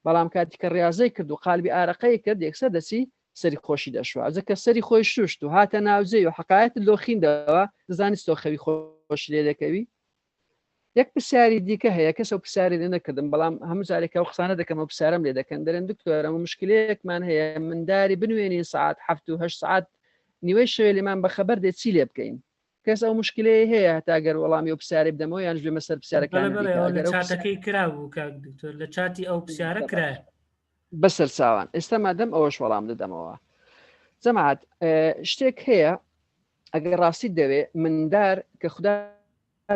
بەڵام کاتی کە ڕاضەی کرد و قالبی ئارەقەی کرد یەکسەر دەچی سەری خۆشی دەشوە ئەوزەکە سەری خۆی شوشت و هاتە ناوجێ و حقایەت لۆخیندەوە دەزانی تۆ خەوی خۆش لێ دەکەوی یەک پرسیاری دیکە هەیە کەسە پرسیاری لێ نەکردم بەڵام هەموو جارێکە و قسانە دەکەم و پرسیارم لێ دەکەن دەرێن دکتۆر ئەمە مشکلەیەکمان هەیە منداری بنوێنی سعات 7 و 8 سعات نیوەی شەوێ لێمان بەخەبەر دێ چی لێ بکەین کەس ئەو مشکلەیە هەیە هەتاگەر وەڵامی و پرسیاری بدەمەوە یان ژێ مەسەر پرسیارەکان لە چاتەکەی کراوە کاک دکتۆر لە چاتی ئەو پرسیارە کرایە بەسەر چاوان ئێستا مادەم ئەوەش وەڵام دەدەمەوە جەماعەت شتێک هەیە ئەگەر ڕاستی دەوێ مندار کە خوددا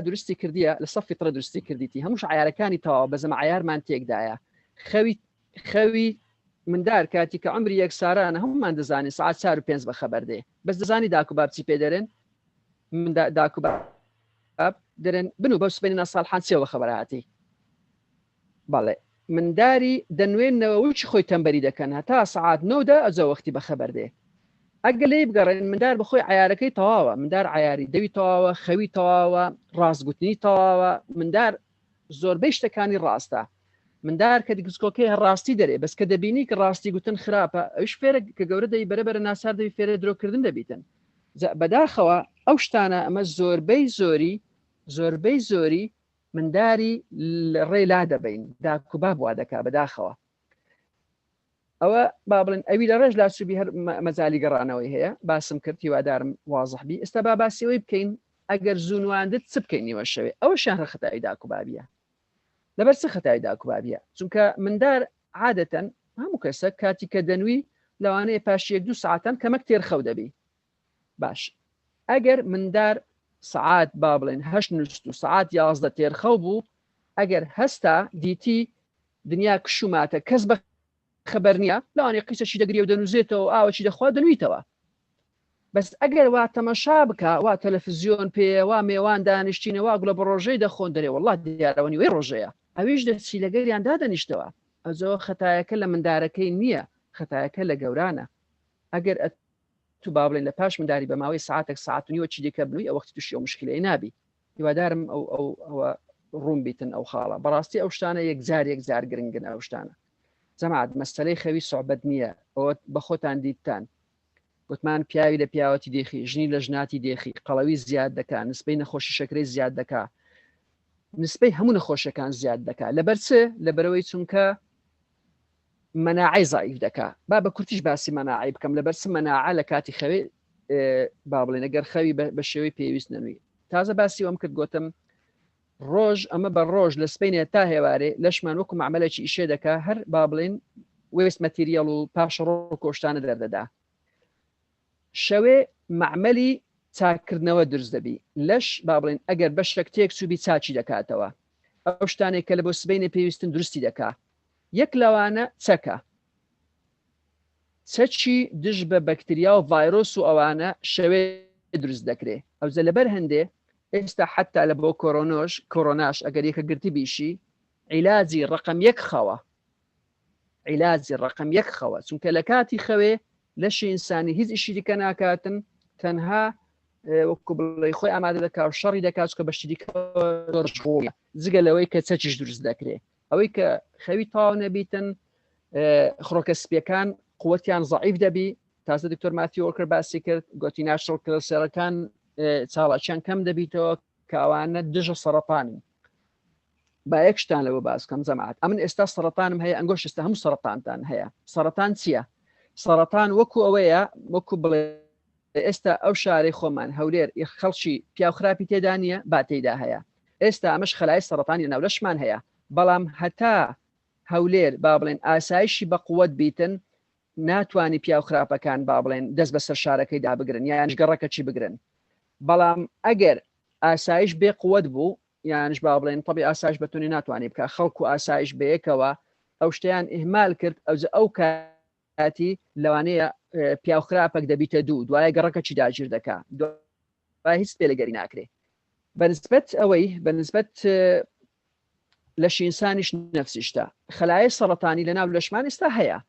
درستی کردیە لە سەفی ترە درستی کردیتی هەمووش عیارەکانی تەواو بە زەمە عیارمان تێکدایە خەوی مندار کاتی کە عمری یەک سارانە هەمومان دەزانین ساعت 4 و 5 بە خەبەر دێ بەس دەزانی داک و باب چی پێ دەرێن من داک و باب دەرێن بنو بە سبەینە ساڵحان چێوە خەبەر هاتی بەڵێ منداری دەنوێنەوە وچی خۆی تەمبەری دەکەن هەتا ساعت 9 ئەجە وەختی بە خەبەر دێ ئەگەر لێ بگەڕێن مندار بخۆی عیارەکەی تەواوە مندار عیاری دەوی تەواوە خەوی تەواوە ڕاستگوتنی تەواوە مندار زۆربەی شتەکانی ڕاستە مندار کە دیگسکۆکەی هەڕاستی دەرێ بەس کە دەبینی کە ڕاستی گوتن خراپە ئەوش فێرە کە گەورە دەی بەرەبەرە ناسار دەوی فێرە درۆکردن دەبیتن بەداخەوە ئەو شتانە ئەمە زۆربەی زۆری منداری ڕێ لا دەبین داکوباب وا دەکا بەداخەوە ئەوە با بڵێن ئەوی لە ڕێژ لاسوبی هەر مەزالی گەڕانەوەی هەیە باسم کرد هیوادارم وازەحبی ئێستا با باسیەوەی بکەین ئەگەر زوونواندت چ بکەین نیوە شەوێ ئەوە شان خەتای داکوبابیە لەبەر چ خەتای داکوبابیە چونکە مندار عادەتەن هەموو کەسە کاتی کە دەنوی لەوانەیە پاش 1-2 ساعتان کەمەک تێرخەو دەبی باش ئەگەر مندار سعات با بڵێن 8 سعات 11 تێرخەو بوو ئەگەر هەستا دیتی دنیا کشوماتە کەس بە خەبەر نییە لەوانێ قیسەشی دەگری و دەنووزێتەوە ئاوەی دەخوا دەنویتەوە بەس ئەگەر وا تەمەشا بکە وا تەلەڤیزیۆن پێ وا میێوان دانیشتینەوە گوڵە بە ڕۆژەی دەخۆن دەرێ وەڵڵا دیارەوە نیوەی ڕۆژەیە ئەویش دەچی لەگەریاندا دەنیشتەوە ئەوزەوە خەتایەکە لە مندارەکەی نییە خەتایەکە لە گەورانە ئەگەر تو با بڵێن لە پاش منداری بە ماوەی ساعتێک ساعت و نیوە چی دیکە بنووی ئەو وەختی تووشی ئەو مشکلەی نابی هیوادارم ئەوە ڕوون بیتن ئەو خاڵە بەڕاستی ئەو شتانە یەک جار گرنگن ئەو شتانە جەماعەت مەسەلەی خەوی سوعبەت نییە ئەوە بە خۆتان دیتان گوتمان پیاوی لە پیاوەتی دێخی ژنی لە ژناتی دێخی قەڵەوی زیاد دەکات نسبەی نەخۆشی شەکرەی زیاد دەکات نسبەی هەموو نەخۆشیەکان زیاد دەکات لەبەر چ لەبەرەوەی چونکە مەناعی زائیف دەکات با بە کورتیش باسی مەناعی بکەم لەبەر چ مەناعە لە کاتی خەوی با بڵێن ئەگەر خەوی بە شێوەی پێویست نەنووی تازە باسی ئەوم کرد گوتم ڕۆژ ئەمە بە ڕۆژ لە سبەینێ تا هێوارێ لەشمان وەکو معاملەی ئیشێ دەکات هەر با بڵێن وێست مەتیریەڵ و پاش ڕۆ کۆشتانە دەردەدا شەوێ معمەلی چاکردنەوە دروست دەبی لەش با بڵێن ئەگەر بەشێک تێک سوبی چاچی دەکاتەوە ئەو شتانێک کە لە بۆ سبەینە پێویستن درستی دەکات یەک لەوانە چەکە چەکی دژ بە بەکتریا و ڤایرۆس و ئەوانە شەوێ دروست دەکرێت ئەوزە لەبەر هەندێ ئێستا حتا لە بۆ کۆرۆناش ئەگەر یەکە گرتی بیشی عیلاجی ڕقم یەک خەوە عیلاجی ڕقم یەک خەوە چونکە لە کاتی خەوێ لەشی ئینسانی هیچ ئیشی دیکە ناکاتن تەنها وەکو بڵێ خۆی ئامادە دەکات و شەڕی دەکات کە بەشتی دیکەڕشغۆڵە جگە لەوەی کە چەکیش دروست دەکرێت ئەوەی کە خەوی تاو نەبیتن خڕۆکە سپیەکان قووەتیان ضعیف دەبی تازە دکتۆر ماتی وەکر باسی کرد گوتی ناشڵ کلسێرەکان چاڵاکیان کەم دەبیتەوە کاوانە دژە سەرەتانن با یەک شتان لەوە باسکەم جەماعەت ئەمن ئێستا سەرەتانم هەیە ئەنگۆش ئێستا هەموو سەرەتانتان هەیە سەرەتان چییە سەرەتان وەکو ئەوەیە وەکو بڵێ ئێستا ئەو شارەی خۆمان هەولێر خەڵکی پیاوخراپی تێدا نیە با تێیدا هەیە ئێستا ئەمەش خەلای سەرەتانی ناو لەشمان هەیە بەڵام هەتا هەولێر با بڵێن ئاسایشی بە قووەت بیتن ناتوانانی پیاوخراپەکان با بڵێن دەست بەسەر شارەکەی دابگرن یان گەڕەکەچی بگرن بەڵام ئەگەر ئاسایش بێ قووەت بوو یانش با بڵێن تەبی ئاسایش بەتونی ناتوانانی بکە خەڵکو ئاسایش بەیەکەوە ئەو شتیان ئیهمال کرد ئەو کاتی لەوانەیە پیاوخراپەک دەبیتە دوایە گەڕەکەچی داگیر دەکات دوای هیچ پێلەگەری ناکرێت بەنسبەت ئەوەی بەنسبەت لە شینسانیش نەفسیشتا خەلایە سەرەتانی لەناو لەشمان ئێستا هەیە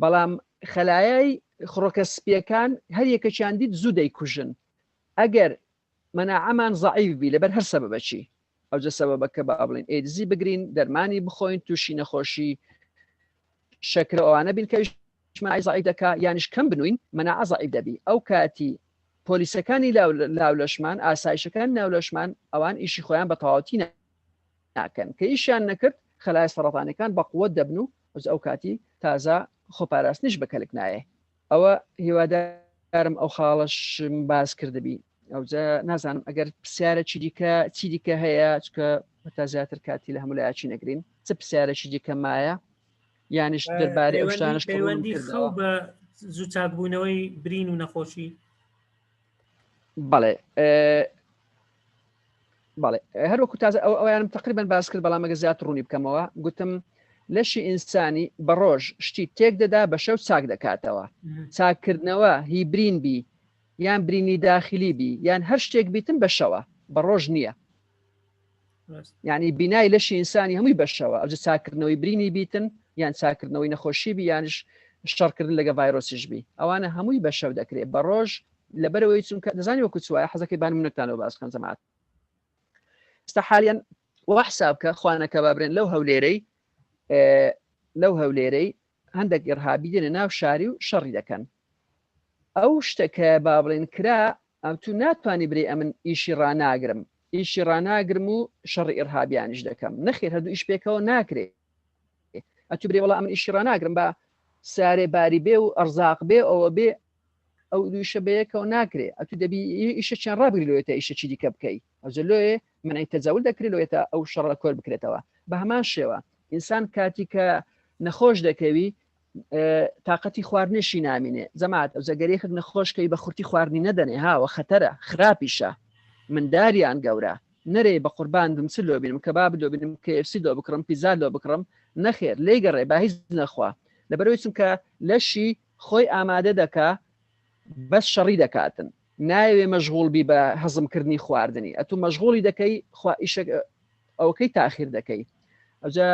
بەڵام خەلایای خڕۆکە سپیەکان هەر یەکەچیان دیت زوو دەیکوژن ئەگەر مەناعەمان ضعیف بی لەبەر هەر سەبەبەچی ئەوجە سەبەبەکە با بڵێن ئێدزی بگرین دەرمانی بخۆین تووشی نەخۆشی شەکرە ئەوانە بین کەشمای ضعیف دەکا یانیش کەم بنوین مەناعە ضعیف دەبی ئەو کاتی پۆلیسەکانی لاو لەشمان ئاسایشەکان ناو لەشمان ئەوان ئیشی خۆیان بە تەواوەتی ناکەن کە ئیشیان نەکرد خەلای سەرەتانەکان بە قووەت دەبن و ئەو کاتی تازە خۆپاراستنیش بەکەلک نایە ئەوە هیوادارم ئەو خاڵش باز کردبی ئەوجا نازانم ئەگەر پرسیارێکی دیکە چی دیکە هەیە چکە تا زیاتر کاتی لە هەموو لایەکی نەگرین چ پرسیارێکی دیکە مایە یانیش دەربارەی ئەو شتانش پەیوەندی خەو بە زوو چاکبوونەوەی برین و نەخۆشی بەڵێ بەڵێ هەروەکو تازە ئەویانم تقریبان باس کرد بەڵام ئەگە زیاتر ڕوونی بکەمەوە گوتم لەشی ئینسانی بە ڕۆژ شتی تێک دەدا بە شەو چاک دەکاتەوە چاکردنەوە هی برین بی یان برینی داخلی بی یان هەر شتێک بیتن بەشەوە بە ڕۆژ نییە یعنی بینای لەشی ئینسانی هەمووی بەشەوە ئەوجە چاکردنەوەی برینی بیتن یان چاکردنەوەی نەخۆشی بی یانش شەڕکردن لەگە ڤایرۆسیش بی ئەوانە هەمووی بەشەو دەکرێت بە ڕۆژ لەبەرەوەی چونکە دەزانی وەکو چوایە حەزەکەی بانم نەتانەوە باسکەم جەماعەت ئێستا حالیان وا حسابکە خوانەکە بابرێن لەو هەولێرەی هەندێک ئێرهابی دێنە ناو شاری و شەڕی دەکەن ئەو شتەکە با بڵێن کرا ئەم تو ناتوانانی برێ ئەمن ئیشی ڕناگرم و شەڕی ئێرهابیانیش دەکەم نەخێر هەردوو ئیش پێکەوە ناکرێت ئەتو برێ وەڵام ئەمن ئیشی ڕناگرم بە سارێ باری بێ و ئەرزاق بێ ئەوە بێ ئەو دووشە بەیەکەوە ناکرێت ئەتو دەبی ئیشەکیان ڕابگری لێتە ئیشەکی دیکە بکەی ئەوجە لێ منعی تەجاوز دەکرێت لێتە ئەو شەڕ لە کۆر بکرێتەوە بە هەمان شێوە ئینسان کاتی کە نەخۆش دەکەوی تااقەتی خواردنشی نامینێ جەماعەت ئەو زەگەرێکێک نەخۆشکەی بە خورتی خواردنی نەدەنێ هاوە خەتەرە خراپیشە من داریان گەورە نەرێ بە قوربان بم چ لۆ بینم کەباب لۆ بینم KFC لۆ بکڕم پیزا لۆ بکڕم نەخێر لێ گەڕێ با هیچ نەخوا لەبەرەوەی چونکە لەشی خۆی ئامادە دەکا بەس شەڕی دەکاتن ناوێ مەشغوڵ بی بە هەزمکردنی خواردنی ئەتو مەشغوڵی دەکەی ئەوەکەی تاخیر دەکەی ئەوجا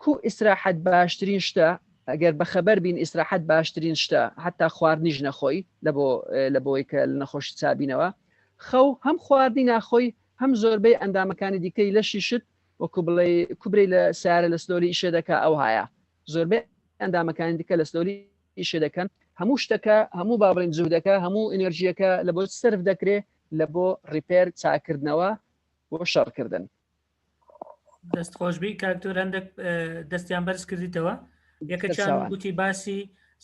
کو ئیسراحەت باشترین شتە ئەگەر بەخەبەر بین ئیسراحەت باشترین شتە حتا خواردنیش نەخۆی لە بۆی کە لە نەخۆشی چابینەوە خەو هەم خواردنی ناخۆی هەم زۆربەی ئەندامەکانی دیکەی لەشی شت وەکو بڵێ کوبرەی لە سیارە لە سلۆری ئیشە دەکا ئەو هەیە زۆربەی ئەندامەکانی دیکە لە سلۆری ئیشە دەکەن هەموو شتەکە هەموو بابڕین جوودەکە هەموو ئینەرژیەکە لە بۆ سرف دەکرێت لە بۆ ڕیپێر چاکردنەوە بۆ شەڕکردن دەستخۆشبی کاکتۆر هەندێک دەستیان بەرز کردیتەوە یەکەچان گوتی باسی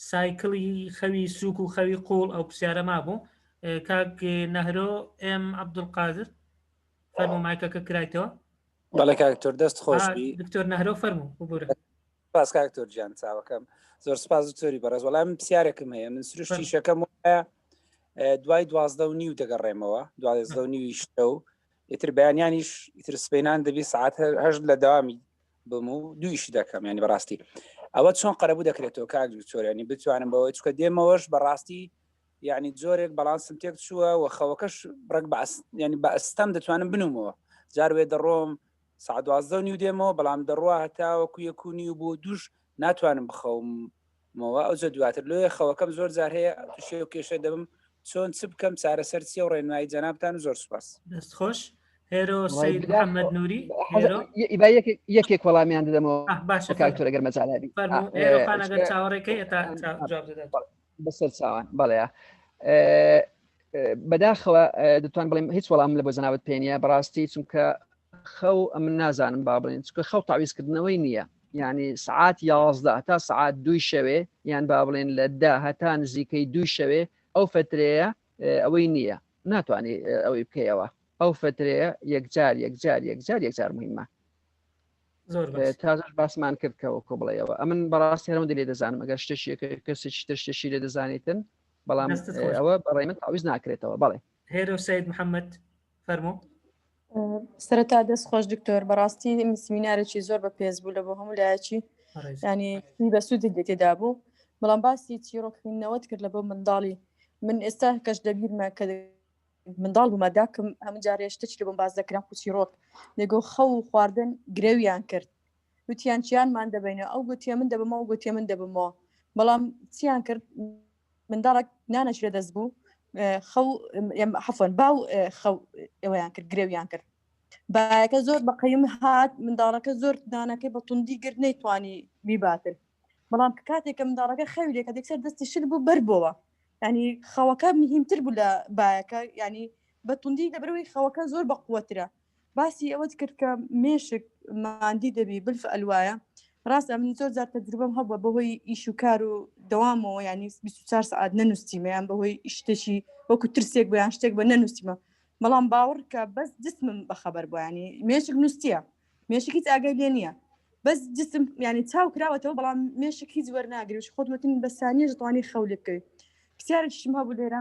سایکڵی خەوی سووک و خەوی قوڵ ئەو پرسیارە مابوو کاک نەهرۆ ئێم عەبدولقادر فەرموو مایکەکە کرایتەوە بەڵێ کاکتۆر دەست خۆشبی دکتۆر نەهرۆ فەرموو ببورە سپاس کاکتۆر گیان چاوەکەم زۆر سپاس دکتۆری بەڕێز وەڵام پرسیارێکم هەیە من سروشتی شەکەم وایە دوای 12:30 دەگەڕێمەوە 12:30 شەو ئیتر بەیانیانیش ئیتر سبەینان دەبی ساعت هەشت لە داوامی بم و دویشی دەکەم ینی بەڕاستی ئەوە چۆن قەرەبوو دەکرێتەوە کاک دکتۆر ینی بتوانم بەوەی چکە دێمەوەش بەڕاستی یعنی زۆرێک بەڵانسم تێک چووە و خەوەکەش ڕێک ینی بە ئەستەم دەتوانم بنومەوە جاروێ دەڕۆم ساعت 12:30 دێمەوە بەڵام دەڕوا هەتاوەکو یەکونی و بۆ دووش ناتوانم بخەومەوە ئەو جە دواتر لێ خەوەکەم زۆر جار هەیە تووشێ و کێشە دەبم چۆن چ بکەم چارەسەر چیە و ڕێنمایی جەنابتان زۆر سوپاس دەستخۆش هێرۆ سەید محەممەد نووری یەکێک وەڵامیان دەدەمەوە باشە کاکتۆر ئەگەر مەجالابی ئێرۆخانەگەر چاوەڕێکەکەی جواب دەدات بەسەر چاوان بەڵێ بەداخەوە دەتوان بڵێم هیچ وەڵام لە بۆ جەنابەت پێنیە بەڕاستی چونکە خەو من نازانم با بڵێن چونکە خەو تاویزکردنەوەی نییە یعنی سعات 11 تا سعات 2 شەوێ یان با بڵێن لە 10 هەتا نزیکەی 2 شەوێ ئەو فترەیە ئەوەی نییە ناتوانێت ئەوەی بکەیەوە ئەو فترەیە یەکجار مهمە تازش باسمان کرد کەوەکو بڵێەوە ئەمن بەڕاستی هەرم لێ دەزانم ئەگەر شتێکی کەسێکی تر شتێکی لێ دەزانێتن بەڵام ئەوە بەڕێ من تاویز ناکرێتەوە بەڵێ هێرۆ سەید محەممەد فەرموو سەرەتا دەست خۆش دکتۆر بەڕاستی سمینارێکی زۆر بە پێز بوو لە بۆ هەموو لایەکی ینی بەسوودی دێتێدا بوو بەڵام باسی چیرۆکردنەوەت کرد لە بۆ منداڵی من ئێستا کەش دەبیرمە کە منداڵ بوومەداکەم هەموو جارێ شتێکی لە بۆم باز دەکران و چیرۆک لێگۆ خەو و خواردن گرێویان کرد وتیان چیانمان دەبینە ئەو گوتیە من دەبمەوە و گوتیە من دەبمەوە بەڵام چیان کرد منداڵک نانەش لە دەست بوو خەو حەفۆن باو خەو ئەوەیان کرد گرێویان کرد باەکە زۆر بەقەیم هات منداڵەکە زۆر دانەکەی بە توندی گرت نەیتوانی بیباتن بەڵام کاتێککە منداڵەکە خەویلێکە دەکسەر دەستی شت بوو بەربەوە ینی خەوەکە مهمتر بوو لە باەکە ینی بە توندی لەبەرەوەی خەوەکە زۆر بەقووەترە باسی ئەوەت کرد کە مێشک ماندی دەبی بلف ئەلوایە ڕاستە من زۆر جار تەجروبەم هەبووە بەهۆی ئیش و کار و دەوامەوە ینی 24 ساعت نەنووسیمەیان بەهۆی شتێکی وەکو ترسێک بۆیان شتێک بە نەنووسیمە بەڵام باوەڕ کە بەس جسمم بەخەبەر بوو ینی مێشک نووسە مێشک هیچ ئاگای لێ نییە بەس جسم ینی چاو کراوەتەوە بەڵام مێشک هیچ وەرناگری خۆتوەتن بە ثانیە دەتوانی خەو لێ بکەوی پرسیارێکیشم هەبوو لێرە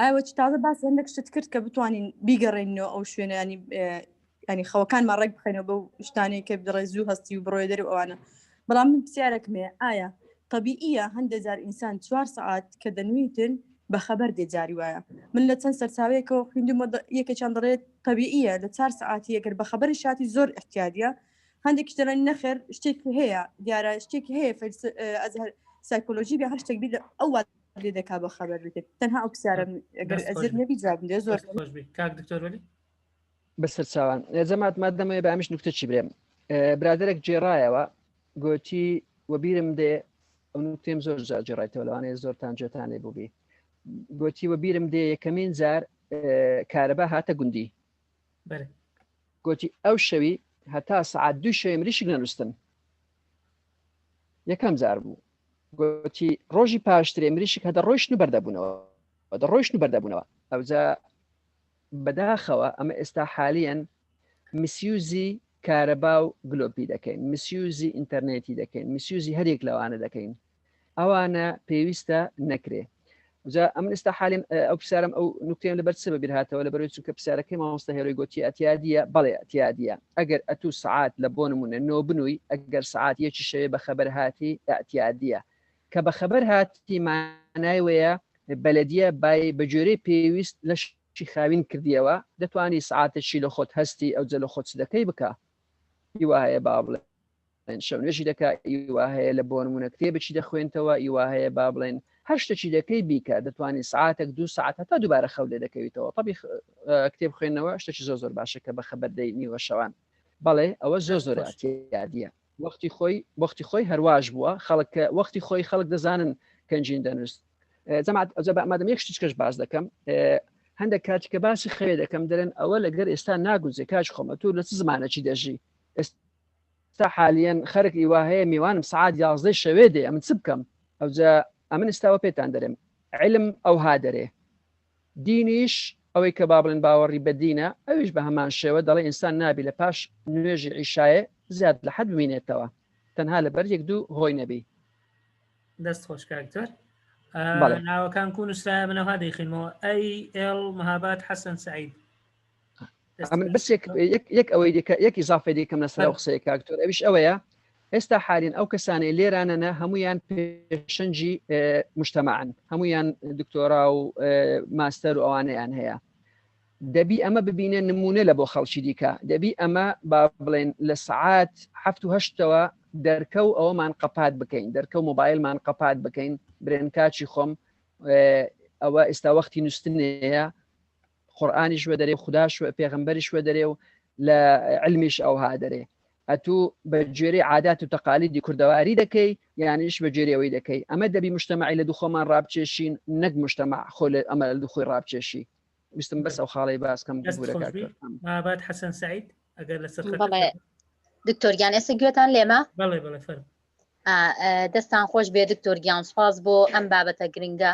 ئاوە تازە باس هەندێک شت کرد کە بتوانین بیگەڕێنەوە ئەو شوێنە ینی خەوەکانمان ڕێک بخەینەوە بەو شتانەی کە بڕێ زوو هەستی و بڕۆی دەر ئەوانە بەڵام من پرسیارێکمێ ئایا طبیعیە هەندێک جار ئینسان 4 ساعت کە دەنویتن بەخەبەر دێجاری وایە من لە چەند سەرچاوەیەکەوە خوێندومە یەکێکیان دەڕێت طبیعیە لە 4 ساعتی ئەگەر بەخەبەری شاتی زۆر احتیاجە هەندێکی دەڵێن نەخێر شتێکی هەیە دیارە شتێکی هەیە ئەزهر سایکۆلۆژی بە هەر شتێک بی ئەو لێ دەکا بە خەبەر بێت تەنها ئەو کسیارم ئەگەر ئەزر نەبی جواب بدێ زۆر کاک دکتۆر وەلی بەسەر چاوان جەماعەت مادەمەوێ بە ئەمیش نوکتە چی برێم برادێک جێڕایەوە گوتی وەبیرم دێ ئەو نوکتێم زۆر جێڕایتەوە لەوانەیە زۆرتان جێتانێ بووبی گوتی وەبیرم دێ یەکەمین جار کارەبا هاتە گوندی گوتی ئەو شەوی هەتا سعات 2 شەوی مریشک نەنووسن یەکەم جار بوو گوتی ڕۆژی پاشترێ مریشک هەدە ڕۆیشت و بەردەبوونەوە ئەوجا بەداخەوە ئەمە ئێستا حالیان میسیوزی کارەبا و گلۆپی دەکەین میسیوزی ئینتەرنێتی دەکەین میسیوزی هەرێک لەوانە دەکەین ئەوانە پێویستە نەکرێ جا ئەمن ئێستا حالیم ئەو پرسیارم ئەو نوکتێن لەبەر چ بەبیرهاتەوە لەبەرەوەی چونکە پرسیارەکەی مامۆستا هێرۆی گوتی ئەتیادیە بەڵێ ئەتیادیە ئەگەر ئەتوو سعات لە بۆ نمونە نۆ بنووی ئەگەر سعات یەکی شەوێ بە خەبەر هاتی ئەتیادیە کە بە خەبەر هاتی مانای وەیە بەلەدیە بای بەجۆرەی پێویست لە شی خاوین کردیەوە دەتوانی سعاتێکی لە خۆت هەستی ئەو جە لە خۆت دەکەی بکە هیوا هەیە با بڵێن شەونێژی دەکا هیوا هەیە لە بۆ نمونە کتێبێکی دەخوێنتەوە هیوا هەیە با بڵێن هەر شتێکی دەکەی بیکە دەتوانانی سعاتێک 2 ساعت هەتا دووبارە خەو لێ دەکەویتەوە طبی کتێب خوێندنەوە شتێکی زۆر باشە کە بە خەبەر دەی نیوە شەوان بەڵێ ئەوە زۆر ئەتیادیە وەختی خۆی هەرواش بووە خەڵک وەختی خۆی خەڵک دەزانن کەنجین دەنووست جەماعەت ئەمادەم یەک شتێکش باز دەکەم هەندێک کاتێککە باسی خەوێ دەکەم دەرێن ئەوە لەگەر ئێستا ناگوزێ کاج خۆمە تو لە چ زمانەکی دەژی ئێستا حالیان خەرک ئیوا هەیە میوانم سعات 11 شەوێ دێ ئەمن چ بکەم ئەوجا ئەمن ئێستاوە پێتان دەرێم علم ئەو هادەرێ دینیش ئەوەی کە با بڵێن باوەڕی بە دینە ئەویش بە هەمان شێوە دەڵێ ئینسان نابی لە پاش نوێژی عیشایە زیاد لە حەد ببینێتەوە تەنها لەبەر 1-2 هۆی نەبی دەست خۆش کاکتۆر ناوەکان کوون وسرایە منەوە دەیخینەوە AL مەهاباد حەسەن سعید. بس یەک ئەوەی یەک ئیزافە دیکەم لەسەر ئەو قسەیە کاکتۆر ئەویش ئەوەیە ئێستا حالین ئەو کەسانەی لێرانەنە هەمویان پێشەنجی مجتەمەعن، هەمویان دکتۆرا و ماستەر و ئەوانەیان هەیە. دەبی ئەمە ببینێ نمونە لە بۆ خەڵکی دیکە، دەبی ئەمە با بڵێن لە سعات 7-8ەوە دەرکەو ئەوەمان قەپات بکەین، دەرکە و مۆبایلمان قەپات بکەین، برێن کاچی خۆم ئەوە ئێستا وەختی نووسنەیە، قورئانی شوە دەرێ، خودداش پێغەمبەری شوە دەرێ و لە علمیش ئەوها دەرێ. ئەتوو بە جێری عادات و تەقالیدی کوردەواری دەکەی یانیش بە جێریەوەی دەکەی. ئەمە دەبی مجتەمەعی لە دوو خۆمان ڕابچێشین، نەک مجتەمەع خۆ ئەمە لە دوو خۆی ڕابچێشی. ویستم بەس ئەو خاڵی باسکەم مابات حەسەن سعید ئەگەر لەسەر دکتۆریان ئێستا گوێتان لێمە؟ بەڵێ بەڵێ فەرم. دەستان خۆش بێ دکتۆرگیان، سپاس بۆ ئەم بابەتە گرنگە.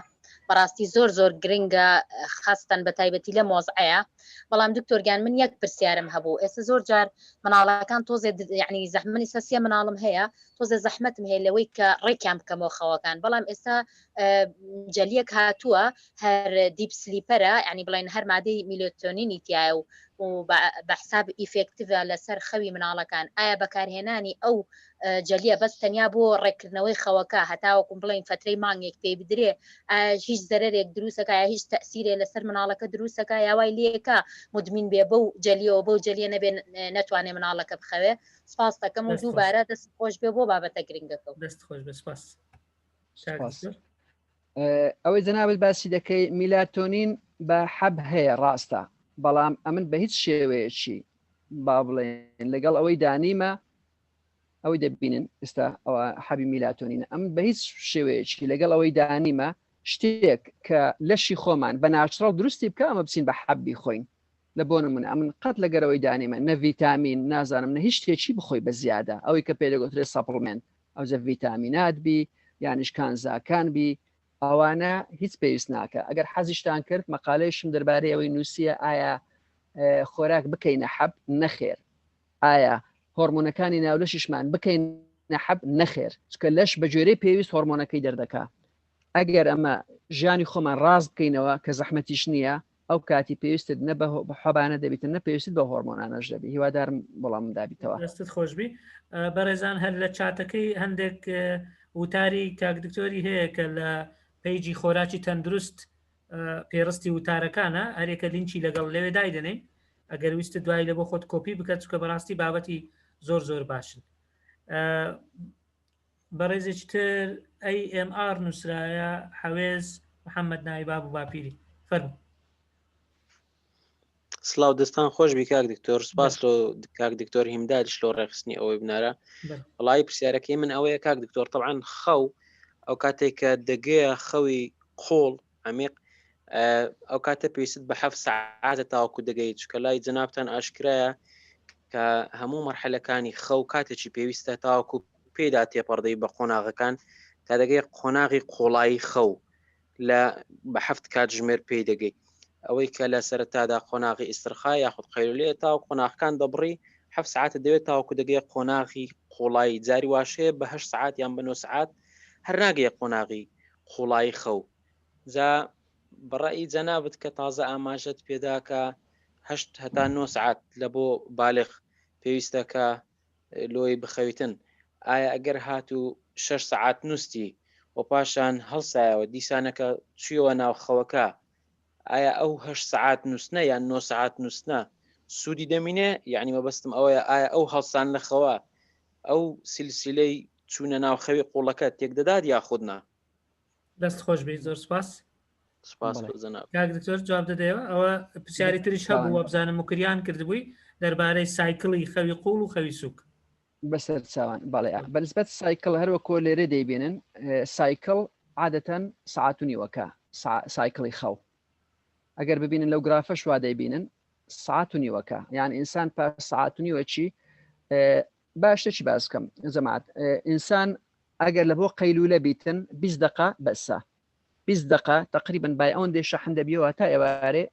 بەڕاستی زۆر گرنگە خاستن بە تایبەتی لە مۆزعەیە. بەڵام دکتۆرگیان من یەک پرسیارم هەبوو. ئێستا زۆر جار مناڵەکان تۆزێ یعنی زەحمەتی سەسیە مناڵم هەیە، تۆزێ زەحمەتم هەیە لەوەی کە ڕێکیان بکەمەوە خەوەکان. بەڵام ئێستا جەلیەک هاتووە هەر دیپ سلیپەرە، یعنی بڵێن هەر مادەی میلۆتۆنینی تایە و بە حساب ئیفێکتیڤە لەسەر خەوی مناڵەکان. ئایا بەکارهێنانی ئەو جەلیە بەس تەنیا بۆ ڕێکردنەوەی خەوەکە هەتاوەکو بڵێن فترەی مانگێک پێی بدرێ، هیچ زەرێک دروستەکە یا هیچ تەسیرێ لەسەر مناڵەکە دروستەکە یاوای لێکە مدمین بێ بەو جەلیەوە بەو جەلیە نەبێ نەتوانێ مناڵەکە بخەوێ. سپاس دەکەم و دووبارە دەست خۆش بێ بۆ بابەتە گرنگەکە. دەست خۆش بێ. سپاس. ئەوەی جەنابەت باسی دەکەی میلاتۆنین بە حەب هەیە ڕاستە، بەڵام ئەمن بە هیچ شێوەیەکی با بڵێن لەگەڵ ئەوەی دانیمە ئەوەی دەبینن ئێستا ئەوە حەبی میلاتۆنینە، ئەم بە هیچ شێوەیەکی لەگەڵ ئەوەی دانیمە شتێک کە لەشی خۆمان بە ناچڕەڵ دروستی بکە ئەمە بچین بە حەبی خۆین. لە بۆ نمونە ئەمن قەت لەگەرەوەی دانیمە نە ڤیتامین نازانم نە هیچ شتێکی بخۆی بە زیادە، ئەوەی کە پێدەگوترێت سەپڵمنت ئەوجە ڤیتامینات بی یانیش کانزاکان بی ئەوانە هیچ پێویست ناکە. ئەگەر حەزیشتان کرد مەقالەیەشم دەربارەی ئەوەی نووسیە ئایا خۆراک بکەینە حەب نەخێر، ئایا هۆرمۆنەکانی ناولەشیشمان بکەینە حەب نەخێر، چکە لەش بە جۆرەی پێویست هۆرمۆنەکەی دەردەکا. ئەگەر ئەمە ژیانی خۆمان ڕاست بکەینەوە کە زەحمەتیش نییە ئەو کاتی پێویستت نە بە حەبانە دەبیتن نەپێویست بە هۆرمۆنانەش دەبی. هیوادارم بەڵام دابیتەوە. دەستت خۆشبی. بەڕێزان هەر لە چاتەکەی هەندێک وتاری کاک دکتۆری هەیە کە لە پەیجی خۆراکی تەندروست پێڕستی وتارەکانە، هەرێکە لینکی لەگەڵ لەوێ دایدنێ ئەگەر ویستە دوای لە بۆ خۆت کۆپی بکات چکە بەڕاستی بابەتی زۆر باشن. بەڕێزێکی تر AMR نووسرایە حەوێز محەممەد ناوی باب و باپیری فەرموو. سلااو دەستان خۆش بی کاک دکتۆر، سپاس لۆ کاک دکتۆر هیمدادش لۆ ڕێخستنی ئەوەی بنارە. وڵی پرسیارەکەی من ئەوەیە کاک دکتۆر طبعاً خەو ئەو کاتێک کە دەگەیە خەوی قۆڵ عمیق ئەو کاتە پێویست بە 7 ساعاتە تاوەکو دەگەیت، چکە لای جەنابتان ئاشکرایە کە هەموو مەرحەلەکانی خەو کاتێکی پێویستە تاوەکو پێدا تێپەڕدەی بە قۆناغەکان تا دەگەی قۆناغی قۆڵایی خەو لە بە 7 کات ژمێر پێی دەگەی. ئەوەی کە لە سەرەتادا قۆناغی ئیسترخا یاخود قەیلولێ تا قۆناغەکان دەبڕی 7 ساعتە دەوێت تاوەکو دەگەی قۆناغی قۆڵایی. جاری واشەیە بە 8 ساعت یان بە 9 ساعت هەر ناگەیە قۆناغی قوڵایی خەو. جا بەڕای جەنابەت کە تازە ئاماژەت پێداکە 8 هەتا 9 ساعت لە بۆ بالغ پێویستەکە لۆی بخەویتن. ئایا ئەگەر هاتوو 6 ساعت نووستی و پاشان هەڵسایەوە دیسانەکە چیەوە ناو خەوەکە، ئایا ئەو 8 ساعت نووسنە یان 9 ساعت نووسنە سوودی دەمینێ؟ یعنی مەبەستم ئەوەیە ئایا ئەو هەڵسان لە خەوە ئەو سیلسیلەی چوونە ناو خەوی قوڵەکە تێک دەدات یا خودنا؟ دەست خۆش بێ. زۆر سپاس. سپاس جەناب. کاک دکتۆر جواب دەدەیەوە. ئەوە پرسیاری تریش هەبوو وەبزانم مکریان کردبووی دەربارەی سایکڵی خەوی قوڵ و خەوی سووک. بەسەر چاوان بەڵێ بەنسبەت سایکڵ هەروە کۆ لێرە دەیبینن سایکڵ عادەتەن ساعت و نیوەکە سایکڵی خەو. ئەگەر ببینن لەو گرافە شوا دەیبینن ساعت و نیوەکە، یان ئینسان پاش ساعت و نیوەچی باشتێکی باس بکەم جەماعەت. ئینسان ئەگەر لە بۆ قەیلولە بیتن 20 دقە بەسە 20 دقە تقریبا بای ئەوەندێ شەحن دەبیەوە تا ئێوارێ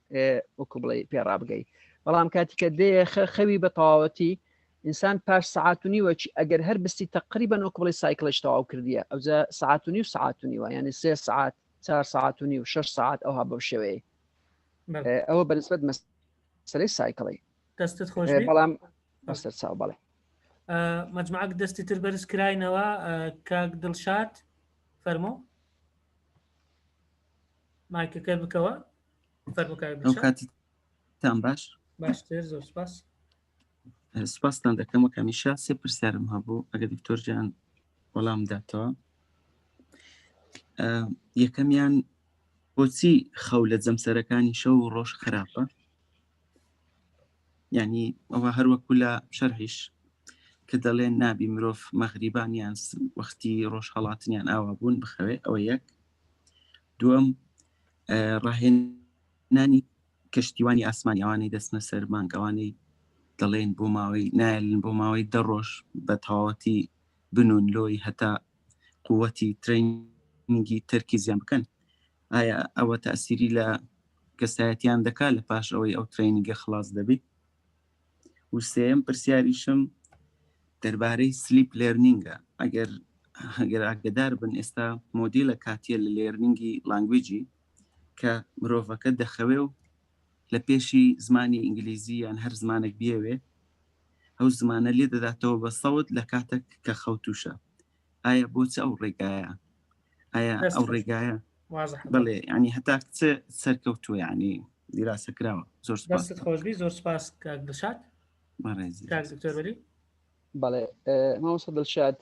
وەکو بڵێ پێڕابگەی. بەڵام کاتیکە دێ خەوی بە تەواوەتی ئینسان پاش ساعت و نیوەچی ئەگەر هەر بستی تقریبا وەکو بڵێ سایکڵش تەواو کردیە ئەوجا ساعت و نیو ساعت و نیوە، یعنی 3 ساعت 4 ساعات و نیو 6 ساعات ئەوها بەو شێوەیە ئەوە بەنسبەت مەسەلەی سایکڵی دەستت خۆش بەڵام بەستر چاو بەڵێ مجموعەك دەستی تر بەرز کراینەوە کاک دڵشاد فەرمۆ مایکەکە بکەوە فەرمۆ کاک دڵشاد. کاتتان باشتر زۆر سپاس. سپاستان دەکەم وەک هەمیشە سێ پرسیارم هەبوو ئەگەر دکتۆر جیان وەڵام داتەوە. یەکەمیان بۆچی خەو لە جەمسەرەکانی شەو و ڕۆژ خراپە؟ یعنی ئەوە هەروەکو لە شەرحیش کە دەڵێن نابی مرۆڤ مەغریبانیان وەختی ڕۆژ هەڵاتنیان ئاوا بوون بخەوێ. ئەوە یەک. دووەم ڕاهێنانی کەشتیوانی ئاسمانی ئەوانەی دەستنە سەر مانگ ئەوانەی دەڵێن بۆ ماوەی نایلن بۆ ماوەی 10 ڕۆژ بە تەواوەتی بنون لۆی هەتا قووەتی ترینینگی تەرکیزیان بکەن. ئایا ئەوە تەئسیری لە کەسایەتیان دەکات لە پاش ئەوەی ئەو ترینینگە خلاص دەبێت؟ و سێم پرسیاریشم دەربارەی سلیپ لێرنینگە. ئەگەر ئاگدار بن ئێستا مۆدیلە کاتیە لە لێرنینگی لانگویجی کە مرۆڤەکە دەخەوێ و لە پێشی زمانی ئینگلیزی یان هەر زمانێک بێوێ ئەو زمانە لێ دەداتەوە بە سەوت لە کاتێک کە خەوتوشە. ئایا بۆچە ئەو ڕێگایە؟ ئایا ئەو ڕێگایە بڵێ ینی هەتا کچە سەرکەوتووە ینی دیراسە کراوە. زۆر سپاس. خۆشبی زۆر سپاس کاک دڵشاد. کاک دکتۆر وەلی. بەڵێ مامۆستا دڵشاد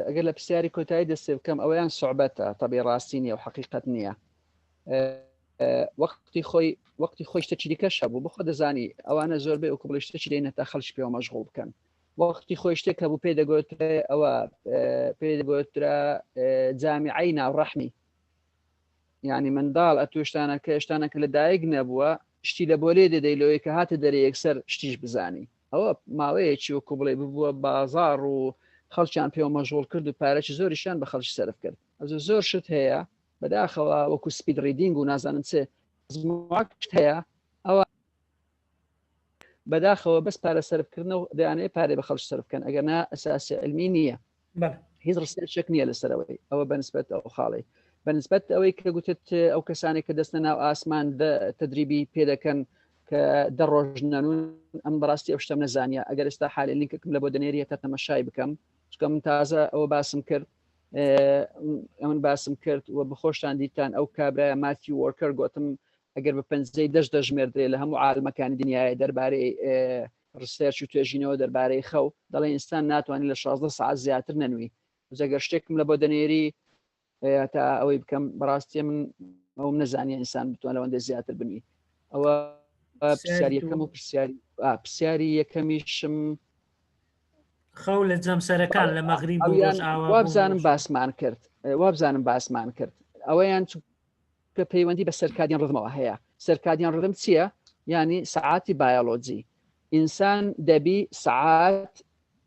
ئەگەر لە پرسیاری کۆتایی دەستێ بکەم ئەوەیان سوعبەتە تەبێ ڕاستی نیە و حەقیقەت نییە. وەختی خۆی شتێکی دیکەش هەبوو بخۆ دەزانی ئەوانە زۆربەی وەکو بڵێ شتێکی دێنە تا خەڵکی پێوە مەشغوڵ بکەن. وەختی خۆی شتێک هەبوو پێ دەگوترێ ئەوە پێ دەگوترا جامیعەی ناوڕەحمی، یعنی منداڵ ئەتوشتانەکە شتانەکە لە دایک نەبووە شتی لە بۆ لێ دەدەی لەوەی کە هاتە دەرە یەکسەر شتیش بزانی. ئەوە ماوەیەکی وەکو بڵێ ببووە بازاڕ و خەڵکیان پێوە مەشغوڵ کرد و پارەکی زۆریشان بە خەڵکی سەرف کرد. زۆر شت هەیە بەداخەوە وەکو سپید ریدینگ و نازانن چێ زموعکت هەیە ئەوە بەداخەوە بەس پارە سەرفکردنەوە دەیانەیە پارێ بە خەڵکی سەرفکەن ئەگەر نا ئەساسی علمی نییە هیچ ڕسێرچێک نییە لەسەرەوەی ئەوە بەنسبەت ئەو خاڵی بەنسبەت ئەوەی کە گوتت ئەو کەسانی کە دەستە ناو ئاسمان تدریبی پێ دەکەن کە 10 ڕۆژ نەنوون ئەم بەڕاستی ئەو شتەم نەزانیە. ئەگەر ئێستا حالێ لینکەکەم لە بۆ دەنێریە تا تەمەشای بکەم چکە من تازە ئەوە باسم کرد ئەمن باسم کرد و بخۆشتان دیتان ئەو کابرایە ماتی وۆرکەر گوتم ئەگەر بە 5 دەژمێردرێ لە هەموو عالمەکانی دنیای دەربارەی ڕستێرچ و توێژینەوە دەربارەی خەو دەڵێ ئینسان ناتوانانی لە 16 ساعت زیاتر نەنووی. ئەگەر شتێکم لە بۆ دەنێری تا ئەوەی بکەم بەڕاستی من ئەوم نەزانیە ئینسان بتوان لەوەندە زیاتر بنووی. ئەوە پرسیاری یەکەم و پرسیاری یەکەمیشم خەو لە جەمسەرەکان لە مەغریب وابزانم باسمان کرد ئەوەیان کە پەیوەندی بە سەرکادیان ڕدمەوە هەیە. سەرکادیان ڕدم چییە؟ ینی سعاتی بایۆلۆجی ئینسان دەبی سعات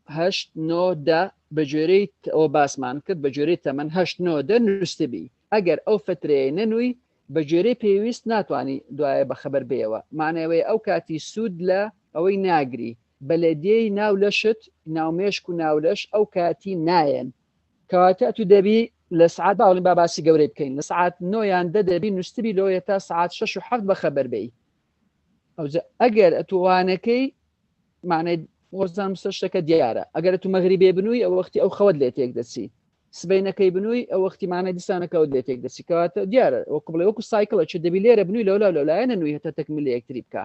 8-9 بەجێرەی ئەوە باسمان کرد بەجێرەی تەمەەن 8-9 نووسبی. ئەگەر ئەو فترەیە نەنووی بەجێرەی پێویست ناتوانانی دوایە بەخەبەر بێەوە. مانەوەی ئەو کاتی سوود لە ئەوەی ناگری بەلێدەی ناو لەشت ناومێشک و ناولەش ئەو کاتی نایەن کەواتە تو دەبی لە سعات باڵین باباسی گەورەی بکەین لە سعات 9 دەبی نووسبی لۆیە تا سعات 6 و 7 بەخەبەر بی. ئەگەر ئەتوانەکەی مانای وەزان شتەکە دیارە. ئەگەر تو مەغریبێ بنووی ئەو وەختی ئەو خەوت لێ تێک دەچی سبەینەکەی بنووی ئەو وەختی مانای دیسانەکەوت لێ تێک دەچی کەواتە دیارە وەکو بڵێ وەکو سایکڵە چ دەبی لێرە بنووی لەولایەنە نووی هەتا تەکمیل لە یەکتری بکە.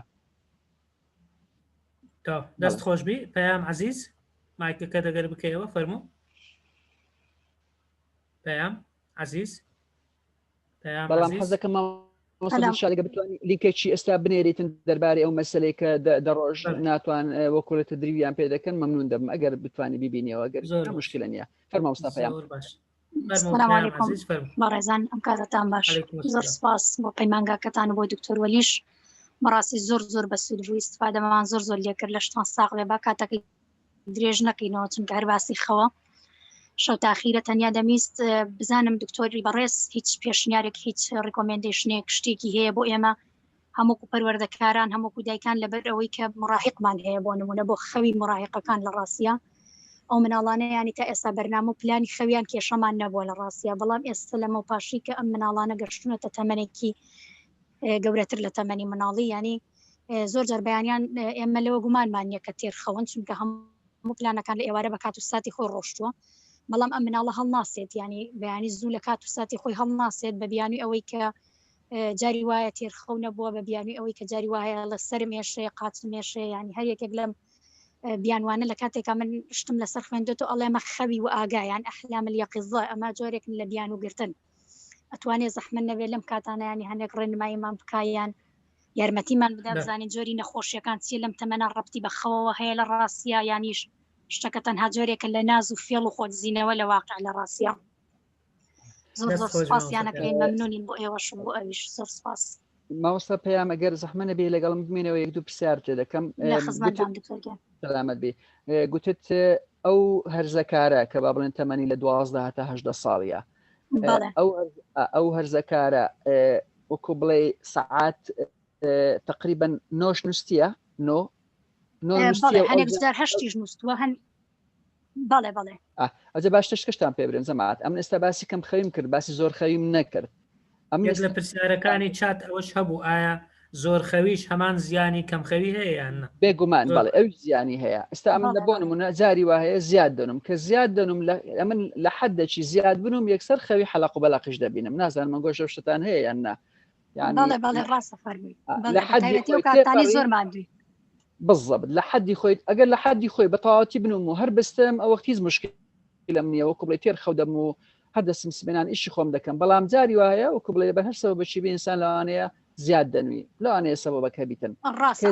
دەست خۆشبی پەیام عەزیز مایکەکە دەگەر بکەیەوە فەرموو. پەیام عەزیز بەڵام حەزەکەم شارێکە بتوانانی لینکێکی ئێستا بنێریتن دەربارەی ئەو مەسلەی کە دەڕۆژ ناتوان وەکو لە تدریبیان پێ دەکەن مەمنون دەبم ئەگەر بتوانی ببینیەوە ئەگەر زۆر مشکلە نییە. فەرمە ئەستا پەیام. سلام علیکم بەڕێزان ئەم کاتتان باش زۆر سپاس بۆ پەیمانگاکەتان بۆ دکتۆر وەلیش بەڕاستی زۆر بە سوود بوو ئیستفادەمان زۆر لێکرد لە شتان ساغڵێ با کاتەکەی درێژ نەکەینەوە چونکە هەر باسی خەوە شەو تاخیرە تەنیا دەمیست بزانم دکتۆری بەڕێز هیچ پێشنیارێک هیچ ڕیکۆمێندیشنێک شتێکی هەیە بۆ ئێمە هەموو پەروەردەکاران هەموو دایکان لەبەر ئەوەی کە مڕاهقمان هەیە بۆ نمونە بۆ خەوی مڕاهقەکان لە ڕاستیە ئەو مناڵانە ینی تا ئێستا بەرنامە و پلانی خەویان کێشەمان نەبووە لە ڕاستیە بەڵام ئێستا لەمە پاشی کە ئەم مناڵانە گەشتونەتە تەمەنێکی گەورەتر لە تەمەنی مناڵی ینی زۆر جار بەیانیان ئێمە لەوە گومانمان نیە کە تێرخەون چونکە هەموو پلانەکان لە ئێوارە بە کات و ساتی خۆی ڕۆشتووە بەڵام ئەم مناڵە هەڵناسێت ینی بەیانی زوو لە کات و ساتی خۆی هەڵناسێت بە بیانی ئەوەی کە جاری وایە تێرخەو نەبووە بە بیانی ئەوەی کە جاری وایە لە سەر مێشەیە قاچ مێشەیە ینی هەر یەکێک لەم بیانوانە لە کاتێکا من شتم لەسەر خوێندێتەوە ئەڵێمە خەوی و ئاگایان ئەحلام اليقظة ئەمە جۆرێکن لە بیان و گرتن ئەتوانێت زەحمە نەبێت لەم کاتانەیانی هەندێک ڕێنماییمان بکایان یارمەتیمان بدا بزانین جۆری نەخۆشیەکان چیە لەم تەمەنە ڕەبتی بە خەوەوە هەیە لە ڕاستیە یانیش شتەکە تەنها جۆرێکە لە ناز و فێڵ و خۆتزیینەوە لە واقع لە ڕاستیە زۆر زۆر سپاسیانەکەین مەمنونین بۆ ئێوەشم بۆ ئەویش زۆر سپاس ماوەستا پێیان ئەگەر زەحمە نەبێ لەگەڵم بمێنەوە یەک دوو پرسیار تێ دەکەم سەلامەت بێ گوتت ئەو هەرزەکارە کە با بڵێن تەمەنی لە 12 تا 18 ساڵیە ئەو هەرزەکارە وەکو بڵێ سەعات تقریبا نۆش نووسە هەنێک جار هەشتیش نووسوە هەن بەڵێ بەڵێ ئەجە باش تشتان پێ برن زەمات ئەم ئێستا باسی کەم خەویم کرد باسی زۆر خەویم نەکرد ئەم لە پرسیارەکانی چات ئەوەش هەبوو ئایا زۆر خەویش هەمان زیانی کەم خەوی هەیە یان بێگومان بەڵێ ئەو زیانی هەیە ئێستا ئەمن لە بۆ نمونە جاری وا هەیە زیاد دەنم کە زیاد دەنم ئەمن لە حدێکی زیاد بنوم یەکسەر خەوی حەلق و بەلاقیش دەبینم نازانم من گۆشە شتان هەیە یان نا بالضبط لە حدی خۆیت ئەگەر لە حدی خۆی بە تەواوەتی بنوم و هەر بستم ئەوە هیچ مشکلم نییە وەکو بڵێ تێر خەو دەم و هەر دەستم سبێنان ئیشی خۆم دەکەم بەڵام جاری وایە وەکو بڵێ بە هەر سەوە بەچی بێ ئینسان لەوانەیە زیاد دەنوی لەوانەیە سەبەبەکە بیتن ڕاست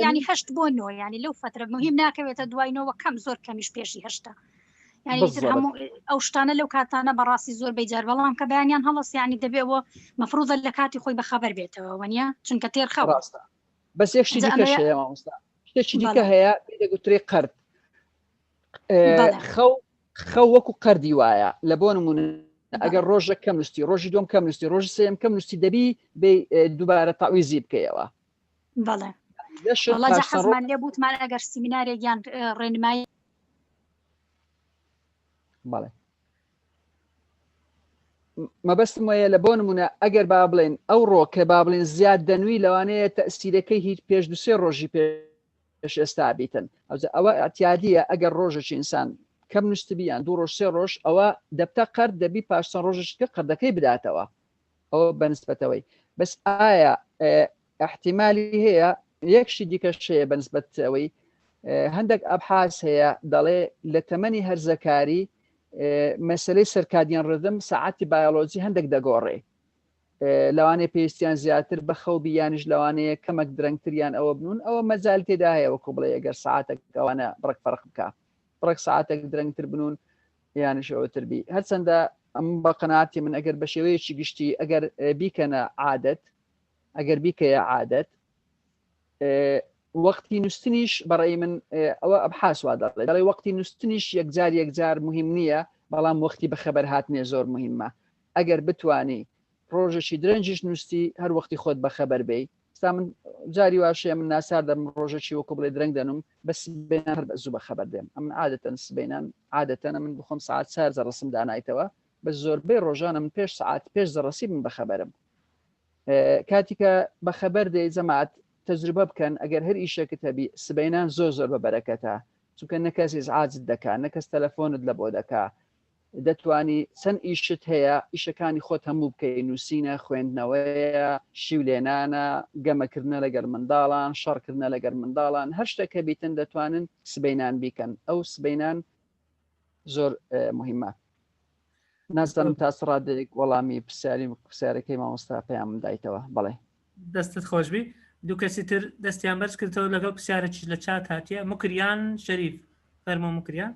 ینی هەشت بۆ نۆ ینی لەو فترە مهم ناکەوێتە دوایەوە کەم زۆر کەمیش پێشی هەشتا ینی هەموو ئەو شتانە لەو کاتانە بەڕاستی زۆر بەیجار بەڵام کە بەیانیان هەڵەس ینی دەبێەوە مەفروضە لە کاتی خۆی بەخەبەر بێتەوە وەنیە چونکە تێر خەو بەس یەکشتی دیکەش هەیە مامۆستا شتێکی دیکە هەیە دەگوترێ قەرد خەو وەکو قەردی وایە لە بۆ نمونە ئەگەر ڕۆژە کەم نووستی ڕۆژی دوم کەم نووستی ڕۆژی سێم کەم نووستی دەبی بێ دووبارە تاویزی بکەیەوە بەڵێ حەزمان لێ بوتمان ئەگەر سیمینارێکیان ڕێنمایی بەڵێ مەبەستم وایە لە بۆ نمونە ئەگەر با بڵێن ئەو ڕۆکە با بڵێن زیاد دەنوی لەوانەیە تەسیرەکەی هیچ پێش دوسێ ڕۆژی پێش ئێستا بیتن ئەوە ئەتیادیە ئەگەر ڕۆژێکی ئینسان کەم نووسبییان دوو ڕۆژ سێ ڕۆژ ئەوە دەبتە قەرد دەبی پاشتان ڕۆژشکە قەردەکەی بداتەوە ئەوە بەنسبەتەوەی بەس ئایا احتیمالی هەیە یەکشی دیکەش هەیە بەنسبەتەوەی هەندێک ئەبحاس هەیە دەڵێ لە تەمەنی هەرزەکاری مەسلەی سەرکادیان ڕدم سەعاتی بایۆلۆجی هەندێک دەگۆڕێ لەوانەیە پێویستیان زیاتر بە خەوبی یانیش لەوانەیە کەمەک درەنگتریان ئەوە بنون ئەوە مەجال تێدا هەیە وەکو بڵێ ئەگەر ساعاتێک ئەوانە بڕک فەرق بکە بڕک ساعاتێک درەنگتر بنون یانیش ئەوەتر بی هەرچەندە ئەم بە قەناعەتی من ئەگەر بە شێوەیەکی گشتی ئەگەر بیکەنە عادەت ئەگەر بیکەیە عادەت وەختی نووسنیش بەڕێی من ئەوە ئەبحاس وا دەڵێ وەختی نووسنیش یەکجار مهم نییە بەڵام وەختی بەخەبەر هاتنێ زۆر مهمە ئەگەر بتوانی ڕۆژێکی درەنجش نووستی هەر وەختی خۆت بەخەبەر بێ ستا من جاری واشەیە من ناسار دەم ڕۆژێکی وەکو بڵێ درەنگ دەنم بەس بێنان هەر زوو بەخەبەر دێم ئەم عادەتەن سبێنان عادەتەنە من بخۆم ساعت 4 زەڕسم دانایتەوە بە زۆربەی ڕۆژانە من پێش ساعت پێش زەڕسی من بەخەبەرم کاتیکە بەخەبەر دەی جەماعەت تەجروبە بکەن ئەگەر هەر ئیشێکت هەبی سبەینان زۆر بە بەرەکەتە چونکە نەکەسی ئازت دەکا نەکەس تەلەفۆنت لە بۆ دەکا دەتوانی چەند ئیشت هەیە ئیشەکانی خۆت هەموو بکەی نووسینە خوێندنەوەیە شیولێنانە گەمەکردنە لەگەر منداڵان شەڕکردنە لەگەر منداڵان هەر شتێکە بیتن دەتوانن سبەینان بیکەن ئەو سبەینان زۆر مهمە نازانم تا سڕادێک وەڵامی پرسیارەکەی مامۆستا پێیان دایتەوە بەڵێ دەستت خۆشبی دوو کەسی تر دەستیان بەرز کردەوە لەگەڵ پرسیارێکی لە چات هاتیە مکریان شەریف فەرمۆ مکریان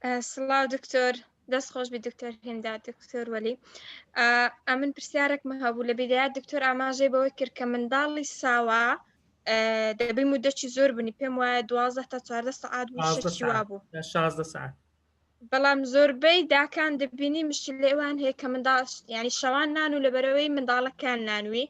سڵاو دکتۆر دەست خۆشبی دکتۆر هێندا دکتۆر وەلی ئەمن پرسیارێکمە هەبوو لە بیدایات دکتۆر ئاماژەی بەوەی کرد کە منداڵی ساوا دەبی مودەی زۆر بنی پێم وایە 12 تا 14 سەعات شەکی وا بوو 16 ساعت بەڵام زۆربەی داکان دەبینی مشکل لێوان هەیە کە منداڵ ینی شەوان نان و لەبەرەوەی منداڵەکان نانوی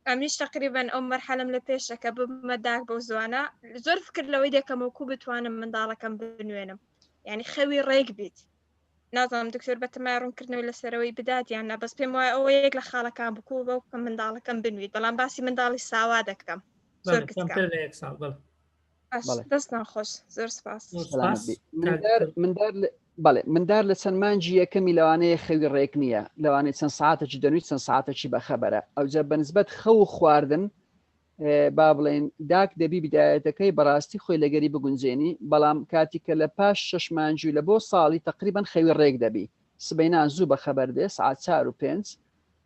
ئەمیش تقریبان ئەو مەرحەلەم لە پێشەکە بمەداک بەو زوانە زۆر فکر لەوەی دەکەم وەکو بتوانم منداڵەکەم بنوێنم یعنی خەوی ڕێک بیت نازانم دکتۆر بەتەمای ڕوونکردنەوەی لەسەرەوەی بدات یان نە بەس پێم وایە ئەوە یەک لە خاڵەکان بکوو بەوکە منداڵەکەم بنویت بەڵام باسی منداڵی ساوا دەکەم زۆر دەستان خۆش زۆر سپاس مندار لە چەند مانجی یەکەمی لەوانەیە خەوی ڕێک نییە لەوانەیە چەند ساعتێکی دەنویت چەند ساعتێکی بەخەبەرە ئەوجا بەنسبەت خەو خواردن با بڵێن داک دەبی بدایەتەکەی بەڕاستی خۆی لەگەری بگونجێنی بەڵام کاتی کە لە پاش 6 مانجی لە بۆ ساڵی تقریبان خەوی ڕێک دەبی سبەینان زوو بەخەبەر دێ ساعت 4 و 5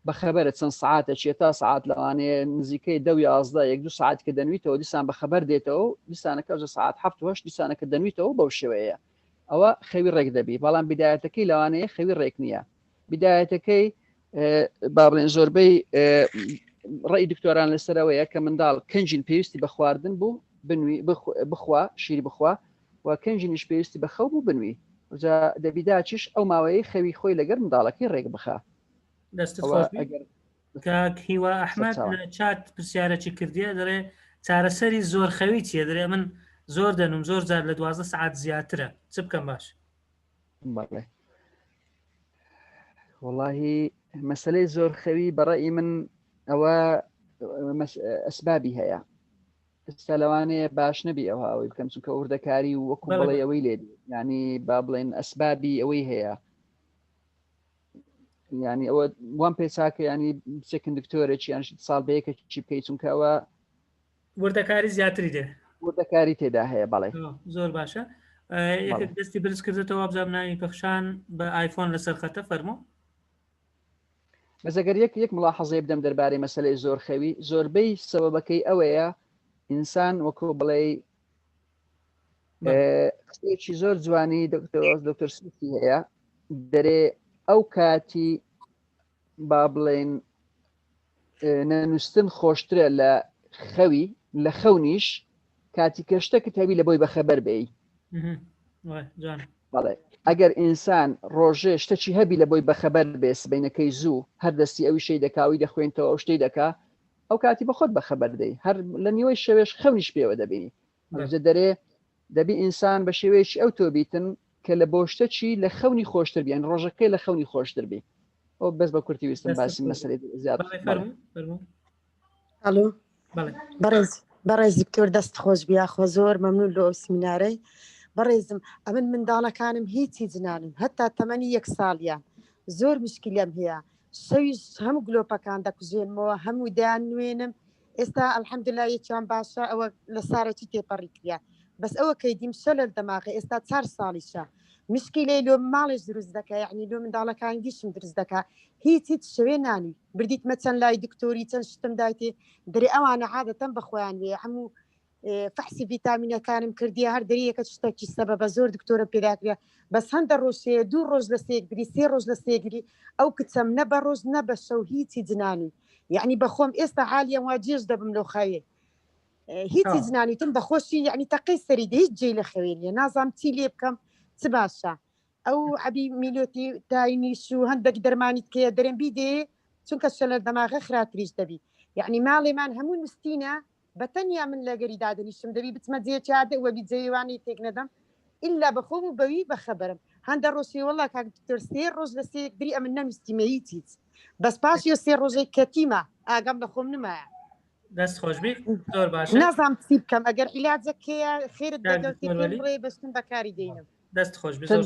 بەخەبەرە چەند ساعتێکی تا ساعت لەوانەیە نزیکەی 10 1 ساعت کە دەنویتەوە دیسان بەخەبەر دێتەوە دیسانەکە ساعت 7 دیسانەکە دەنویتەوە بەو شێوەیە ئەوە خەوی ڕێک دەبی بەڵام بدایەتەکەی لەوانەیە خەوی ڕێک نییە بدایەتەکەی با بڵێن زۆربەی ڕێی دکتۆران لەسەرەوەیە کە منداڵ کەنجین پێویستی بە خواردن بوو بنوی بخوا شیری بخوا و کەنجینیش پێویستی بە خەو بوو بنوی جا دەبیدا چیش ئەو ماوەیە خەوی خۆی لەگەر منداڵەکەی ڕێک بخە هیوا ئەحمەد لە چات پرسیارەی کردیە دەڵێ چارەسەری زۆر خەوی چیە دەڵێ من زۆر دەنوم زۆر جار لە 12 ساعت زیاترە چ بکەم باش بەڵێ وڵاهی مەسلەی زۆر خەوی بەڕێی من ئەوە ئەسبابی هەیە ئێستا لەوانەیە باش نەبی ئەوە ئەوەی بکەم چونکە وردەکاری و وەکو بڵێ ئەوەی لێ ینی با بڵێن ئەسبابی ئەوەی هەیە ینی ئەوە وان پێچاکە ینی بچێکن دکتۆرێکی یان ساڵ بەیەکە چی بکەیت چونکە ئەوە وردەکاری زیاتری دێ وردەکاری تێدا هەیە بەڵێ زۆر باشە یەکێک دەستی برز کردێتەوە بزانام ناوی پەخشان بە ئایفۆن لەسەر خەتە فەرموو بەزەگەر یەک ملاحەزەی بدەم دەربارەی مەسەلەی زۆر خەوی زۆربەی سەبەبەکەی ئەوەیە ئینسان وەکو بڵێ قسەیەکی زۆر جوانی دکتۆر سوتی هەیە دەرێ ئەو کاتی با بڵێن نەنووسن خۆشترە لە خەوی لە خەونیش کاتی کەشتەکە هەوی لە بۆی بەخەبەر بێی بەڵێ ئەگەر ئینسان ڕۆژێ شتێکی هەبی لە بۆی بەخەبەر بێت بینەکەی زوو هەر دەستی ئەوی شەی دەکاوی دەخوێنتەوە ئەو شتەی دەکا ئەو کاتی بەخۆت بەخەبەر دەی هەر لە نیوەی شەوێش خەونیش پێوە دەبینی دەرێ دەبی ئینسان بە شێوەیەکی ئەو تۆ بیتن کە لە بۆ شتێکی لە خەونی خۆشتر بیان ڕۆژەکەی لە خەونی خۆشتر بی ئەو بەس بە کورتی ویستم باسی مەسەلەی زیاد ئەلۆ بەڕێز دکتۆر دەست خۆش بیا خۆ زۆر مەمنون لە سمینارەی بەڕێزم ئەمن منداڵەکانم هیچی جنانم هەتا تەمەنی 1 ساڵیان زۆر مشکلم هەیە شەویش هەموو گلۆپەکان دەکوژێنمەوە هەموو دایان نوێنم ئێستا ئەلحەمدوللا یەکیان باشە ئەوە لە سارەتی تێپەڕی کریا بەس ئەوە کەیدیم شە لە دەماغی ئێستا 4 ساڵیشە مشکلەی لۆ ماڵێش دروست دەکە یعنی لۆ منداڵەکان گیشم دروست دەکە هیچ شوێ نانی بردیتمە چەند لای دکتۆری چەند شتم دایتێ دەرێ ئەوانە عادەتەن بەخۆیان وێ هەموو فحسی ڤیتامینەکانم کردی هەر دەریەکە شتێکی سەبەبە زۆر دکتۆرە پێداکرێ بەس هەندە ڕۆژێ 2 ڕۆژ لە سێگری 3 ڕۆژ لە سێگری ئەو کچەم نە بە ڕۆژ نە بە شەو هیچی جنانی یعنی بەخۆم ئێستا حالیان وا جێش دەبم لەو خەوێ هیچی جنانیتم بەخۆشی یعنی تەقی سەری هیچ جێ لە خوێنیە نازام چی لێ بکەم چ باشە ئەو عەبی میلۆتی داینیش و هەندێک دەرمانیت کێ دەرێن بیدێ چونکە شە لە دەماغە خراتریش دەبی یعنی ماڵێمان هەموو نووسینە بەتەنیا من لەگەری دادنیشم دەبی بچمە جێچادە وەبی جێوانی تێک نەدەم ئللا بەخۆم و بەوی بەخەبەرم هەندە ڕۆژی وەڵا کاک دکتۆر 3 ڕۆژ لە سێگری ئەمن نەنووسیمە هیچ بەس پاشی 3 ڕۆژەی کەتیمە ئاگام لە خۆم نمایە دەست خۆشبی زۆر باشە نازام چی بکەم ئەگەر عیلاجەکەیە خێرت دەگەڵێ بەستم بەکاری دێنم دەست خۆشبی چەند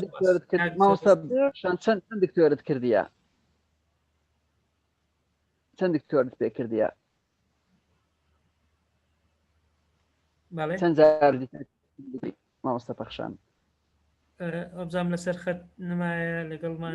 دکتۆرت کردیە چەند دکتۆرت پێ کردیە چەند جار مامۆستا پەخشان ئەبزام لەسەر خەت نمایە لەگەڵمان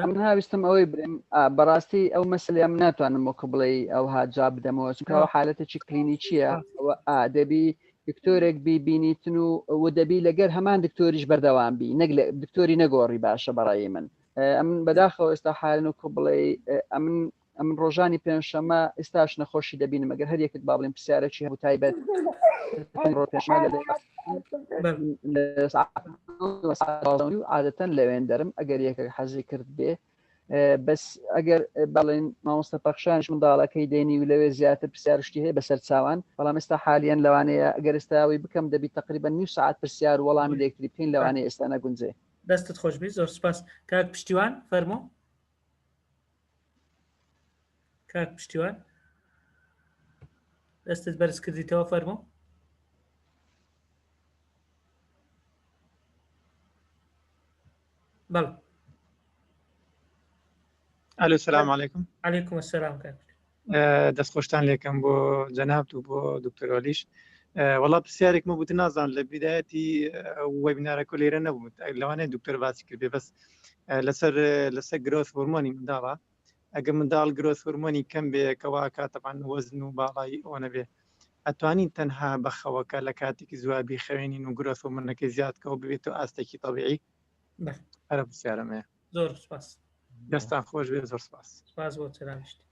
من هاویستم ئەوەی برێم بەڕاستی ئەو مەسلەیەم ناتوانم وەکو بڵێ ئەو هاجا بدەمەوە چونکە ئەو حالەتێکی کلینیکیە ئەوە دەبی دکتۆرێک بیبینیتن و دەبی لەگەر هەمان دکتۆریش بەردەوام بی نەک دکتۆری نەگۆڕی باشە بەڕای من ئەمن بەداخەوە ئێستا حالن وەکو بڵێ ئەمن ڕۆژانی پێنجشەمە ئێستاش نەخۆشی دەبینم ئەگەر هەر یەکت با بڵێن پرسیارێکی هەبوو تایبەت عادەتەن لەوێن دەرم ئەگەر یەکە حەزی کرد بێ بەس ئەگەر بەڵێن مامۆستا پەخشانش منداڵەکەی دێنی و لەوێ زیاتر پرسیارشتی هەیە بەسەر چاوان بەڵام ئێستا حالیان لەوانەیە ئەگەر ئێستاوی بکەم دەبی تقریبا نیو ساعت پرسیار و وەڵامی لێکتری بکەین لەوانەیە ئێستا نەگونجێ. دەستت خۆشبی زۆر سپاس. کاک پشتیوان فەرموو. کاک پشتیوان دەستت بەرز کردیتەوە فەرموو. بەڵێ. الو السلام عليكم. عليكم السلام كاك. دەست خۆشتان لێکەم بۆ جەنابت و بۆ دکتۆر وەلیش. وەڵا پرسیارێک مە بوو نازانم لە بیدایەتی وەبینارەکە لێرە نەبوو لەوانەیە دکتۆر باسی کردێ بەس لەسەر گرۆث هۆرمۆنی منداڵە ئەگەر منداڵ گرۆث هۆرمۆنی کەم بێ کەوا کاتەبان وەزن و باڵایی ئەوە نەبێ ئەتوانین تەنها بەخەوەکە لە کاتێکی زوابی خەوێنین و گرۆث هۆرمۆنەکەی زیادکەوە ببێتەوە ئاستێکی تەبیعی. هەرە پرسیارەمەیە. زۆر سپاس. دەستان خۆش بێ زۆر سپاس. سپاس بۆ چرانشتی.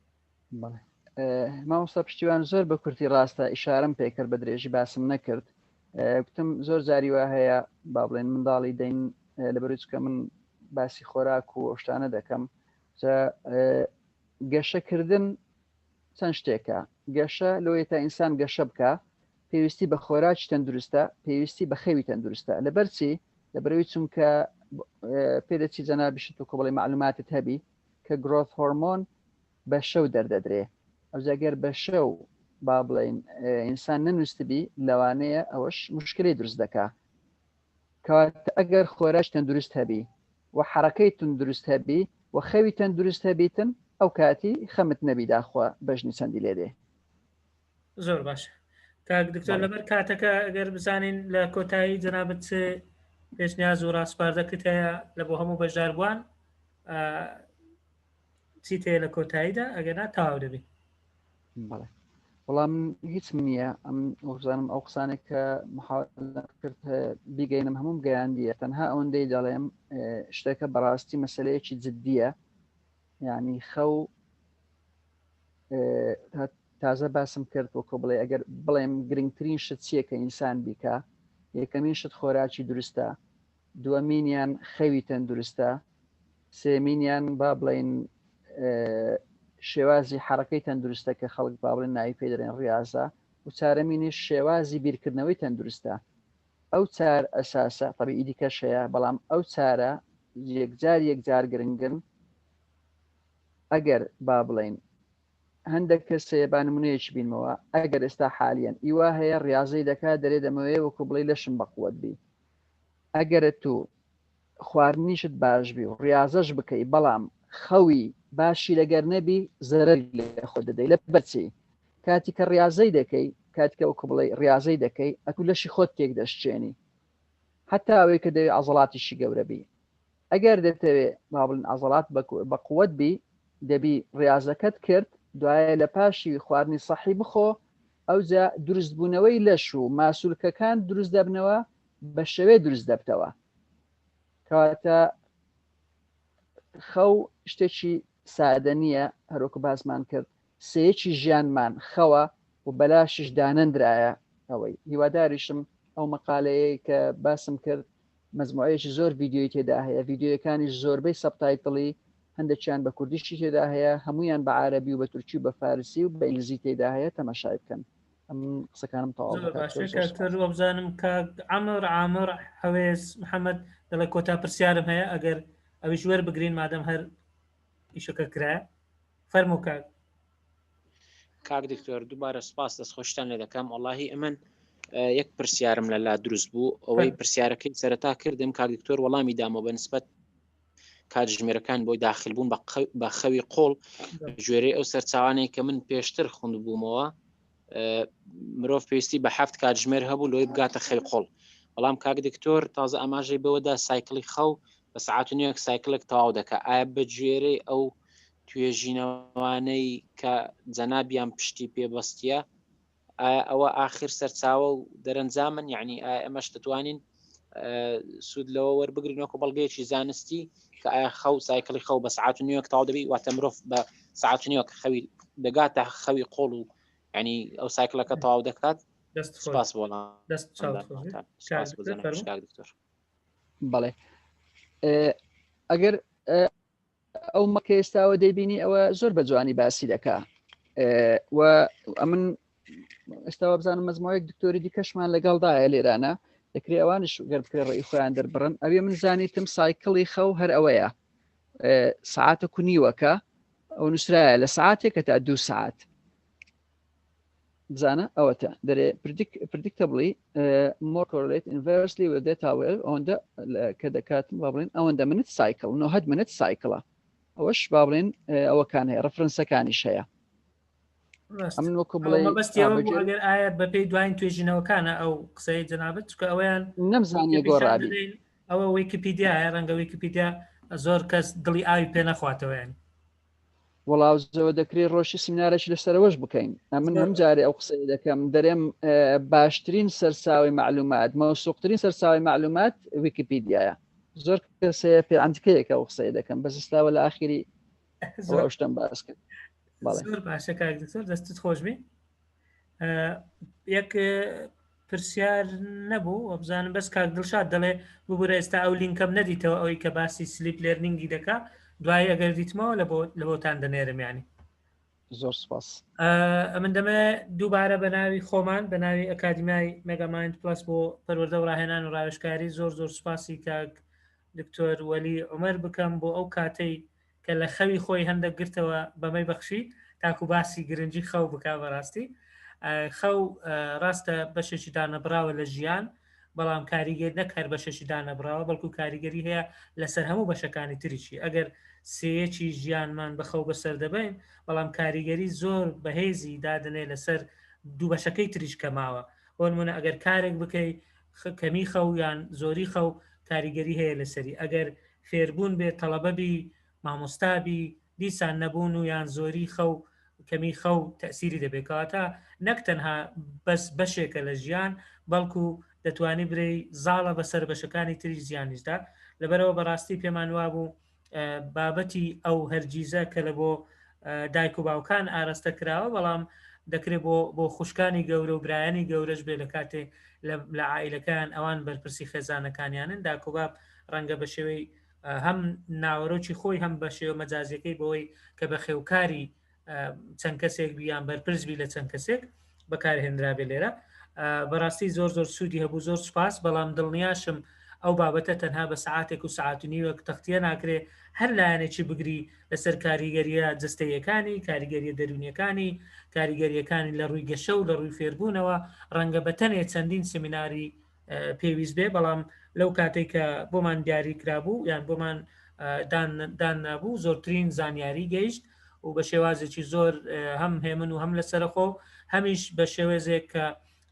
مامۆستا پشتیوان زۆر بە کورتی ڕاستە ئیشارەم پێکرد بە درێژی باسم نەکرد. گوتم زۆر جاری وا هەیە با بڵێن منداڵی دەین لەبەر چکە من باسی خۆراک و شتانە دەکەم گەشەکردن چەند شتێکە گەشە لەوەیە تا ئینسان گەشە بکە پێویستی بە خۆراکی تەندروستە پێویستی بە خەوی تەندروستە لەبەرچی لەبەرەوەی چونکە پێدەچی جەنابیشت و کۆبڵی معلوماتت هەبی کە گرۆث هۆرمۆن بە شەو دەردەدرێ ئەوجاگەر بە شەو با بڵێن ئینسان نەنووسبی لەوانەیە ئەوەش مشکلی دروست دەکا کەواتە ئەگەر خۆراک تەندروست هەبی و حرەکەی تەندروست هەبی و خەوی تەندروست هەبیتن ئەو کاتی خەمت نەبی داخوا بەژنی چەندی لێدێ. زۆر باشە کاک دکتۆر لەبەر کاتەکە ئەگەر بزانین لە کۆتایی جەنابەت پێشنیاز و ڕاستپاردەکەت هەیە لە بۆ هەموو بەشداربووان چیت هەیە لە کۆتاییدا ئەگەنا تەواو دەبێت. بەڵێ وەڵام هیچ نییە ئەم وەزانم ئەو قسانێک کە کرد بیگەینم هەموم گەیاندیە تەنها ئەوەندەی دەڵێم شتێکە بەڕاستی مەسلەیەکی جددیە یعنی خەو تازە باسم کرد وەکو بڵێ ئەگەر بڵێم گرنگترین شت چییە کە ئینسان بیکە یەکەمین شت خۆراکی دروستە دووەمینیان خەوی تەندروستە سێمینیان با بڵێن شێوازی حرەکەی تەندروستە کە خەڵک با بڵێن ناوی پێ دەڵێن ڕاضە و چارەمینی شێوازی بیرکردنەوەی تەندروستە ئەو چار ئەساسە تەبیعی دیکەش هەیە بەڵام ئەو چارە یەکجار گرنگن ئەگەر با بڵێن هەندێک کەسەیە با نمونەیەکی بینمەوە ئەگەر ئێستا حالیان ئیوا هەیە ڕاضەی دەکات دەرێ دەمەوێ وەکو بڵێ لەشم بەقوت بی ئەگەرە تو خواردنیشت باش بی و ڕاضەش بکەی بەڵام خەوی باشی لەگەر نەبی زەرەر لە خۆ دەدەی لە بەرچی کاتی کە ڕاضەی دەکەی کاتکە وەکو بڵێ ڕاضەی دەکەی ئەتو لەشی خۆت تێک دەشتێنی حتا ئەوەی کە دەوێت عەزەڵاتیشی گەورە بی ئەگەر دەتەوێت با بڵێن عەزەڵات بەقوت بی دەبی ڕاضەکەت کرد دوایە لە پاشی خواردنی سەحی بخۆ ئەوجا دروست بوونەوەی لەش و ماسوولکەکان دروست دەبنەوە بە شێوەیە دروست دەبتەوە کەواتە خەو شتێکی سادە نییە هەروەکو باسمان کرد سەیەکی ژیانمان خەوە و بەلاشش دانەندرایە ئەوەی هیواداریشم ئەو مەقالەیە کە باسم کرد مەزموعەیەکی زۆر ڤیدیۆی تێدا هەیە ڤیدیۆیەکانی زۆربەی سەبتایتڵی هەندێکیان بە کوردیشی تێدا هەیە هەمویان بە عەرەبی و بە تورکی و بە فارسی و بە ئینگلیزی تێدا هەیە تەماشای بکەن ئەم قسەکانم تەواو بزانم کە عامر هەوێز محەممەد دەڵێ کۆتا پرسیارم هەیە ئەگەر ئەویش وەربگرین مادەم هەر ئیشەکە کرایە فەرموو کاک دکتۆر دووبارە سپاس دەستخۆشتان لێ دەکەم وەڵاهی ئەمن یەک پرسیارم لەلا دروست بوو ئەوەی پرسیارەکەی سەرەتا کردم کاک دکتۆر وەڵامی دامەوە بە نسبەت کاتژمێرەکان بۆی داخلبوون بە خەوی قۆڵ ژێرەی ئەو سەرچاوانەی کە من پێشتر خوند بوومەوە مرۆڤ پێویستی بە 7 کاتژمێر هەبوو لۆی بگاتە خەوی قۆڵ بەڵام کاک دکتۆر تازە ئاماژەی بەوەدا سایکلی خەو بە سەعات و نیوەک سایکلێک تەواو دەکە ئایا بە گوێرەی ئەو توێژینەوانەی کە جەنابیان پشتی پێبەستیە ئایا ئەوە ئاخر سەرچاوە و دەرەنجامن یعنی ئایا ئەمەش دەتوانین سوود لەوە وەربگرینەوە بەڵگەیەکی زانستی کە ئایا خەو سایکلی خەو بە سەعات و نیوەک تەواو دەبی واتە مرۆڤ بە سەعات و نیوەک خەوی دەگاتە خەوی قۆڵ و ینی ئەو سایکلەکە تەواو دەکات سپاس بۆڵام بەڵێ ئەگەر ئەو مەکە ئێستاوە دەیبینی ئەوە زۆر بە جوانی باسی دەکا و ئەمن ئێستاوە بزانم مەزمەوەیەک دکتۆری دیکەشمان لەگەڵدایە لێرانە دەکرێت ئەوانش گەر بکرێ ڕێی خۆیان دەربڕن ئەوێ من زانیتم سایکڵی خەو هەر ئەوەیە ساعتە کونیوەکە ئەو نووسرایە لە ساعتێکە تا 2 ساعت بزانە ئەوەتە دەرێ predictably more correlate inversely with data wave ئەوەندە کە دەکاتم با بڵێن ئەوەندە منت سایکڵ 90 منت سایکڵە ئەوەش با بڵێن ئەوەکان هەیە ڕفرەنسەکانی هەیە ئەمن وەکو بڵێ ئایا بەپێی دوایین توێژینەوەکانە ئەو قسەی جەنابەت چکە ئەویان نەمزانیە گۆڕابی ئەوە ویکیپیدیایە ڕەنگە ویکیپیدیا زۆر کەس دڵی ئاوی پێ نەخواتەوەیان وەڵاوزەوە دەکرێت ڕۆژی سیمینارێکی لەسەرەوەش بکەین ئەمن هەم جارێ ئەو قسەی دەکەم دەرێم باشترین سەرساوی معلومات مەوسوقترین سەرساوی معلومات ویکیپیدیایە زۆر کەسەیە پێ ئەو قسەی دەکەم بەس ئێستاوە لە ئاخری شتم باس کرد زۆر باشە کاک دکتۆر دەستت خۆش بێ یەک پرسیار نەبوو و بزانم بەس کاک دڵشاد دەڵێ ببوورە ئێستا ئەو لینکەم نەدیتەوە ئەوەی کە باسی سلیپ لێرنینگی دەکا دوای ئەگەر دیتمەوە لە بۆتان دەنێرم ینی زۆر سپاس ئەمن دەمە دووبارە بە ناوی خۆمان بە ناوی ئەکادیمای مێگامایند پلاس بۆ پەروەردە و ڕاهێنان و ڕاوێژکاری زۆر سوپاسی کاک دکتۆر وەلی عومەر بکەم بۆ ئەو کاتەی کە لە خەوی خۆی هەندێک گرتەوە بەمەی بەخشی تاکو باسی گرنگی خەو بکا بەڕاستی خەو ڕاستە بەشێکی دانەبراوە لە ژیان بەڵام کاریگەری نەکار بەشێکی دانەبراوە بەڵکو کاریگەری هەیە لەسەر هەموو بەشەکانی تریشی ئەگەر سەیەکی ژیانمان بەخەو بەسەر دەبین بەڵام کاریگەری زۆر بەهێزی دادنێ لەسەر دوو بەشەکەی تریش کەماوە بۆ نمونە ئەگەر کارێک بکەی کەمی خەو یان زۆری خەو کاریگەری هەیە لەسەری ئەگەر فێربوون بێت تەڵەبەبی مامۆستابی دیسان نەبوون و یان زۆری خەو کەمی خەو تەسیری دەبێتەوەتا نەک تەنها بەس بەشێکە لە ژیان بەڵکو دەتوانی برەی زاڵە بەسەر بەشەکانی تری زیانیشدا لەبەرەوە بەڕاستی پێمان وابوو بابەتی ئەو هەرگیزە کە لە بۆ دایک و باوکان ئاراستە کراوە بەڵام دەکرێت بۆ خوشکانی گەورە و برایانی گەورەش بێ لە کاتێ لە عائیلەکان ئەوان بەرپرسی خێزانەکانیانن داکوباب ڕەنگە بە شێوەی هەم ناوەڕۆکی خۆی هەم بە شێوە مەجازیەکەی بەوەی کە بە خێوکاری چەند کەسێک بیان بەرپرسبی لە چەند کەسێک بەکارهێنرا بێ لێرە بەڕاستی زۆر سوودی هەبوو زۆر سپاس بەڵام دڵنیاشم ئەو بابەتە تەنها بە سعاتێک و سعاتنی وەک تەختیە ناکرێ هەر لایەنێکی بگری لەسەر کاریگەریە جستەیەکانی کاریگەریە دەرونیەکانی کاریگەریەکانی لە ڕووی گەشە و لە ڕووی فێربوونەوە ڕەنگە بەتەنێ چەندین سمیناری پێویست بێ بەڵام لەو کاتێک کە بۆمان دیاری کرابوو یان بۆمان دان نبوو زۆرترین زانیاری گەیشت و بە شێوازێکی زۆر هەم هێمن و هەم لەسەرخۆ هەمیش بە شێوێزێک کە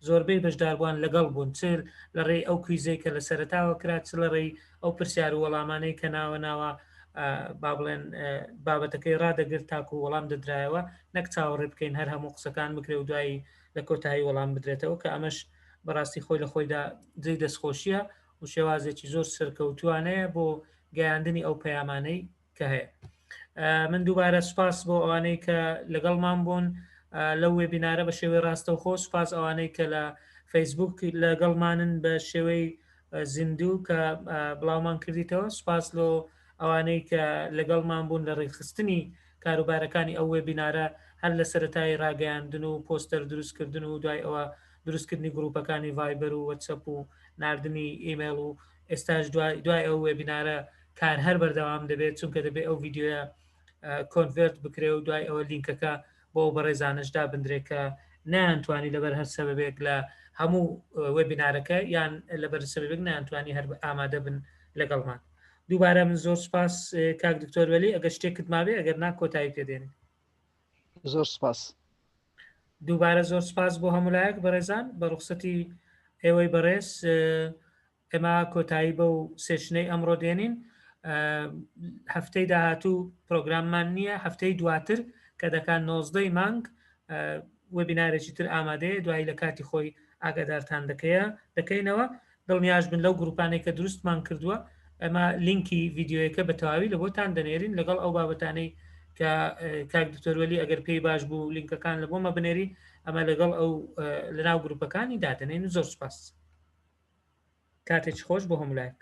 زۆربەی بەشداربووان لەگەڵ بوون چل لە ڕێی ئەو کویزەی کە لە سەرتاوە کرات چ لە ڕێی ئەو پرسیار و وەڵامانەی کە ناوە با بڵێن بابەتەکەی ڕدەگرت تاکو و وەڵام دەدرایەوە نەک چاوەڕێ بکەین هەر هەموو قسەکان بکرێ و دوایی لە کۆتایی وەڵام بدرێتەوە کە ئەمەش بەڕاستی خۆی لە خۆیدا جێی دەستخۆشیە و شێوازێکی زۆر سەرکەوتوانەیە بۆ گەیاندنی ئەو پەیامانەی کە هەیە من دووبارە سوپاس بۆ ئەوانەی کە لەگەڵمان بوون لەو وێبینارە بە شێوەی ڕاستە و خۆ سوپاس ئەوانەی کە لە فەیسبوک لەگەڵمانن بە شێوەی زیندوو کە بڵاومان کردیتەوە سوپاس لۆ ئەوانەی کە لەگەڵمان بوون لە ڕێکخستنی کاروبارەکانی ئەو وێبینارە هەر لە سەرەتای ڕاگەیاندن و پۆستەر دروستکردن و دوای ئەوە دروستکردنی گروپەکانی ڤایبەر و وەتسەپ و ناردنی ئیمێل و ئێستاش دوای ئەو وێبینارە کار هەر بەردەوام دەبێت چونکە دەبێت ئەو ڤیددیۆە کۆنڤرت بکرێ و دوای ئەوە لینکەکە بۆ بەڕێزانشدا بندرێت کە نەیانتوانی لەبەر هەر سەبەبێک لە هەموو وێبینارەکە یان لەبەر سەبەبێک نەیانتوانی هەر ئامادە بن لەگەڵمان دووبارە من زۆر سپاس کاک دکتۆر وەلی ئەگەر شتێکت مابێ ئەگەر نا کۆتایی پێدێنێ زۆر سپاس دووبارە زۆر سپاس بۆ هەمولایەک بەڕێزان بە ڕوخسەتی ئێوەی بەڕێز ئێمە کۆتایی بە و سێشنەی ئەمڕۆ دێنین هەفتەی داهاتوو پرۆگراممان نییە هەفتەی دواتر کە دەکات 19 مانگ وەبینارێکی تر ئامادەیە دوای لە کاتی خۆی ئاگادارتان دەکەینەوە دڵنیاش بن لەو گروپانێک کە دروستمان کردووە ئەمە لینکی ڤیددیۆیەکە بە تەواوی لە بۆتان دەنێرین لەگەڵ ئەو بابەتانەی کە کاک دکتۆروەلی ئەگەر پێی باش بوو لینکەکان لە بۆمە بنێری ئەمە لەگەڵ ئەو لەناو گروپەکانی دادنێن و زۆر سپاس کاتێک خۆش بۆ هەمولایەک